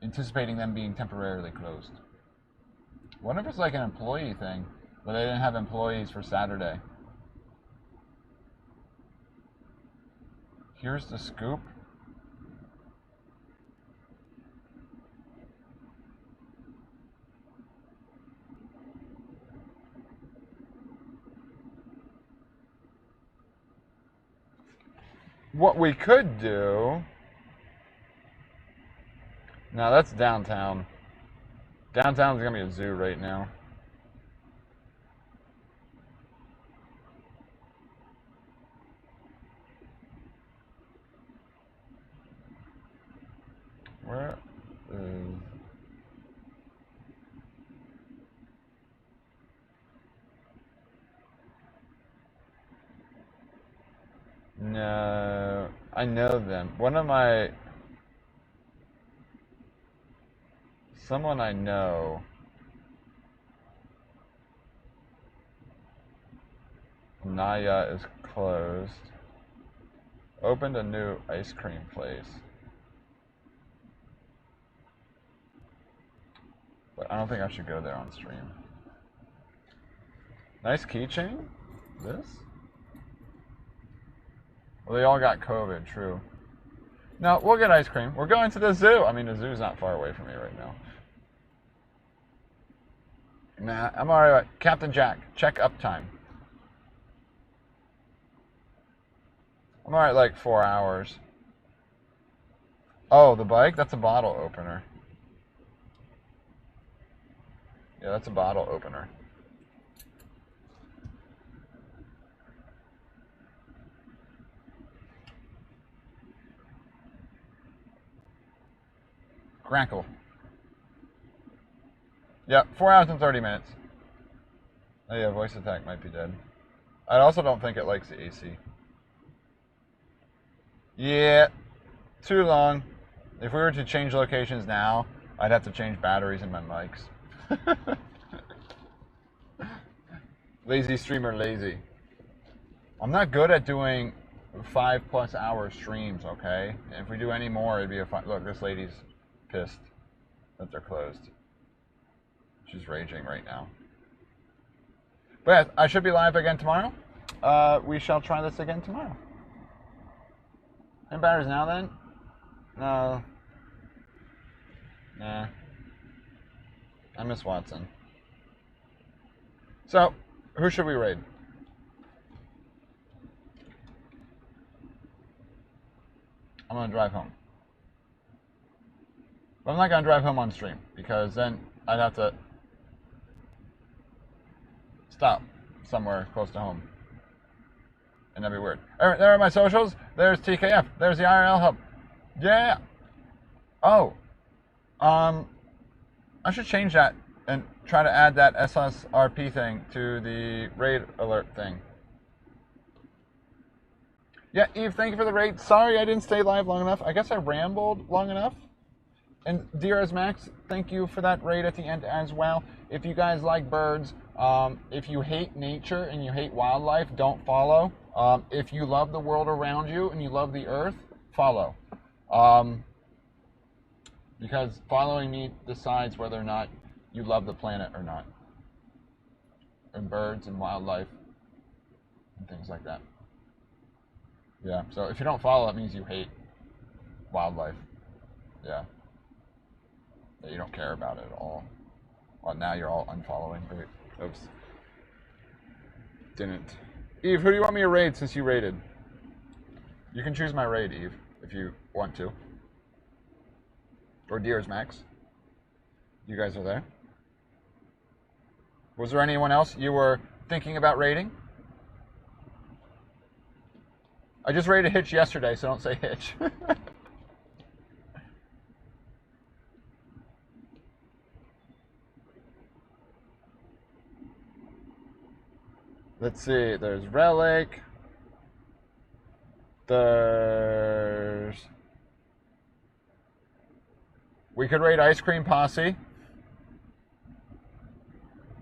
anticipating them being temporarily closed. I wonder if it's like an employee thing, but they didn't have employees for Saturday. Here's the scoop. What we could do... Now that's downtown. Downtown's gonna be a zoo right now. Where is... No, I know them. Someone I know. Naya is closed. Opened a new ice cream place. But I don't think I should go there on stream. Nice keychain. This? Well, they all got COVID, true. No, we'll get ice cream. We're going to the zoo. I mean, the zoo's not far away from me right now. Nah, I'm alright. Captain Jack, check up time. I'm alright like 4 hours. Oh, the bike? That's a bottle opener. Yeah, that's a bottle opener. Crankle. Yeah, 4 hours and 30 minutes. Oh yeah, voice attack might be dead. I also don't think it likes the AC. Yeah, too long. If we were to change locations now, I'd have to change batteries in my mics. Lazy streamer, lazy. I'm not good at doing 5+ hour streams, okay? And if we do any more, it'd be a fun... Look, this lady's pissed that they're closed. She's raging right now. But yeah, I should be live again tomorrow. We shall try this again tomorrow. Any batteries now then? No. Nah. I miss Watson. So, who should we raid? I'm gonna drive home. But I'm not gonna drive home on stream because then I'd have to stop somewhere close to home. And that'd be weird. There are my socials. There's TKF. There's the IRL hub. Yeah. Oh. I should change that and try to add that SSRP thing to the raid alert thing. Yeah, Eve, thank you for the raid. Sorry I didn't stay live long enough. I guess I rambled long enough. And Dearest Max, thank you for that raid at the end as well. If you guys like birds, if you hate nature and you hate wildlife, don't follow. If you love the world around you and you love the earth, follow. Because following me decides whether or not you love the planet or not. And birds and wildlife and things like that. Yeah, so if you don't follow, it means you hate wildlife. Yeah. You don't care about it at all. Well, now you're all unfollowing. Great. Oops. Didn't. Eve, who do you want me to raid since you raided? You can choose my raid, Eve, if you want to. Or Deers Max. You guys are there. Was there anyone else you were thinking about raiding? I just raided Hitch yesterday, so don't say Hitch. Let's see, there's Relic. There's... We could raid Ice Cream Posse.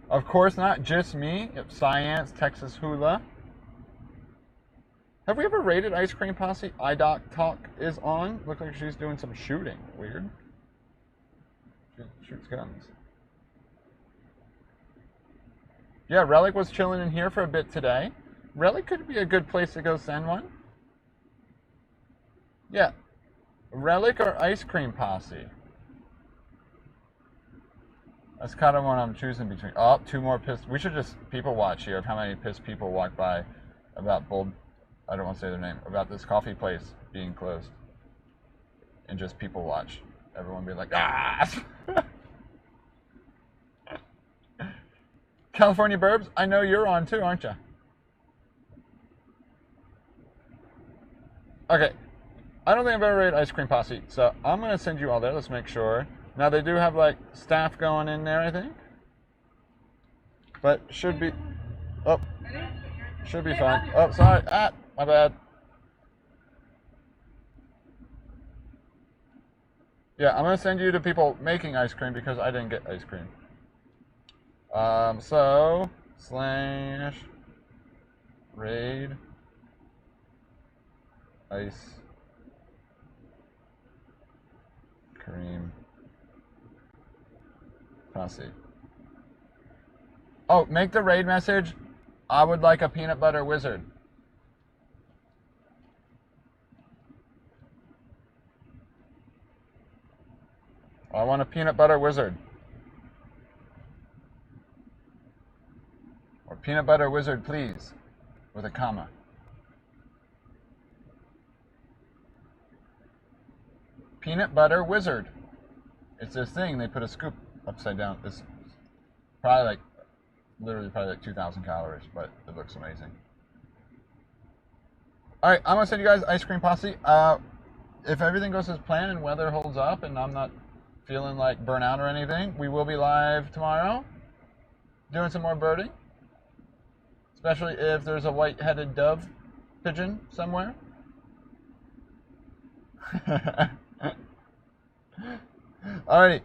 Of course not just me. Yep, Science, Texas Hula. Have we ever raided Ice Cream Posse? iDoc Talk is on. Looks like she's doing some shooting. Weird. She shoots guns. Yeah, Relic was chilling in here for a bit today. Relic could be a good place to go send one. Yeah. Relic or Ice Cream Posse? That's kind of what I'm choosing between. Oh, 2 more pissed. We should just people watch here of how many pissed people walk by about I don't want to say their name, about this coffee place being closed. And just people watch. Everyone be like, ah! California Burbs, I know you're on too, aren't you? Okay. I don't think I've ever raided Ice Cream Posse, so I'm going to send you all there. Let's make sure. Now, they do have, like, staff going in there, I think. But should be... Oh. Should be fine. Oh, sorry. Ah, my bad. Yeah, I'm going to send you to people making ice cream because I didn't get ice cream. So, / raid ice cream posse. Oh, make the raid message I would like a peanut butter wizard. I want a peanut butter wizard. Or peanut butter wizard, please. With a comma. Peanut butter wizard. It's this thing, they put a scoop upside down. It's probably like, literally probably like 2,000 calories, but it looks amazing. Alright, I'm going to send you guys Ice Cream Posse. If everything goes as planned and weather holds up and I'm not feeling like burnout or anything, we will be live tomorrow doing some more birding. Especially if there's a white-headed dove pigeon somewhere. Alrighty,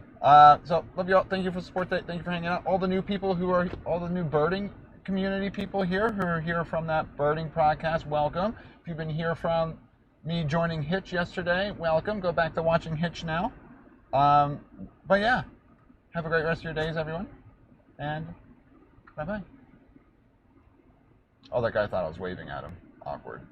so love you all. Thank you for the support. Thank you for hanging out. All the new people all the new birding community people here who are here from that birding podcast, welcome. If you've been here from me joining Hitch yesterday, welcome. Go back to watching Hitch now. But yeah, have a great rest of your days, everyone. And bye-bye. Oh, that guy thought I was waving at him. Awkward.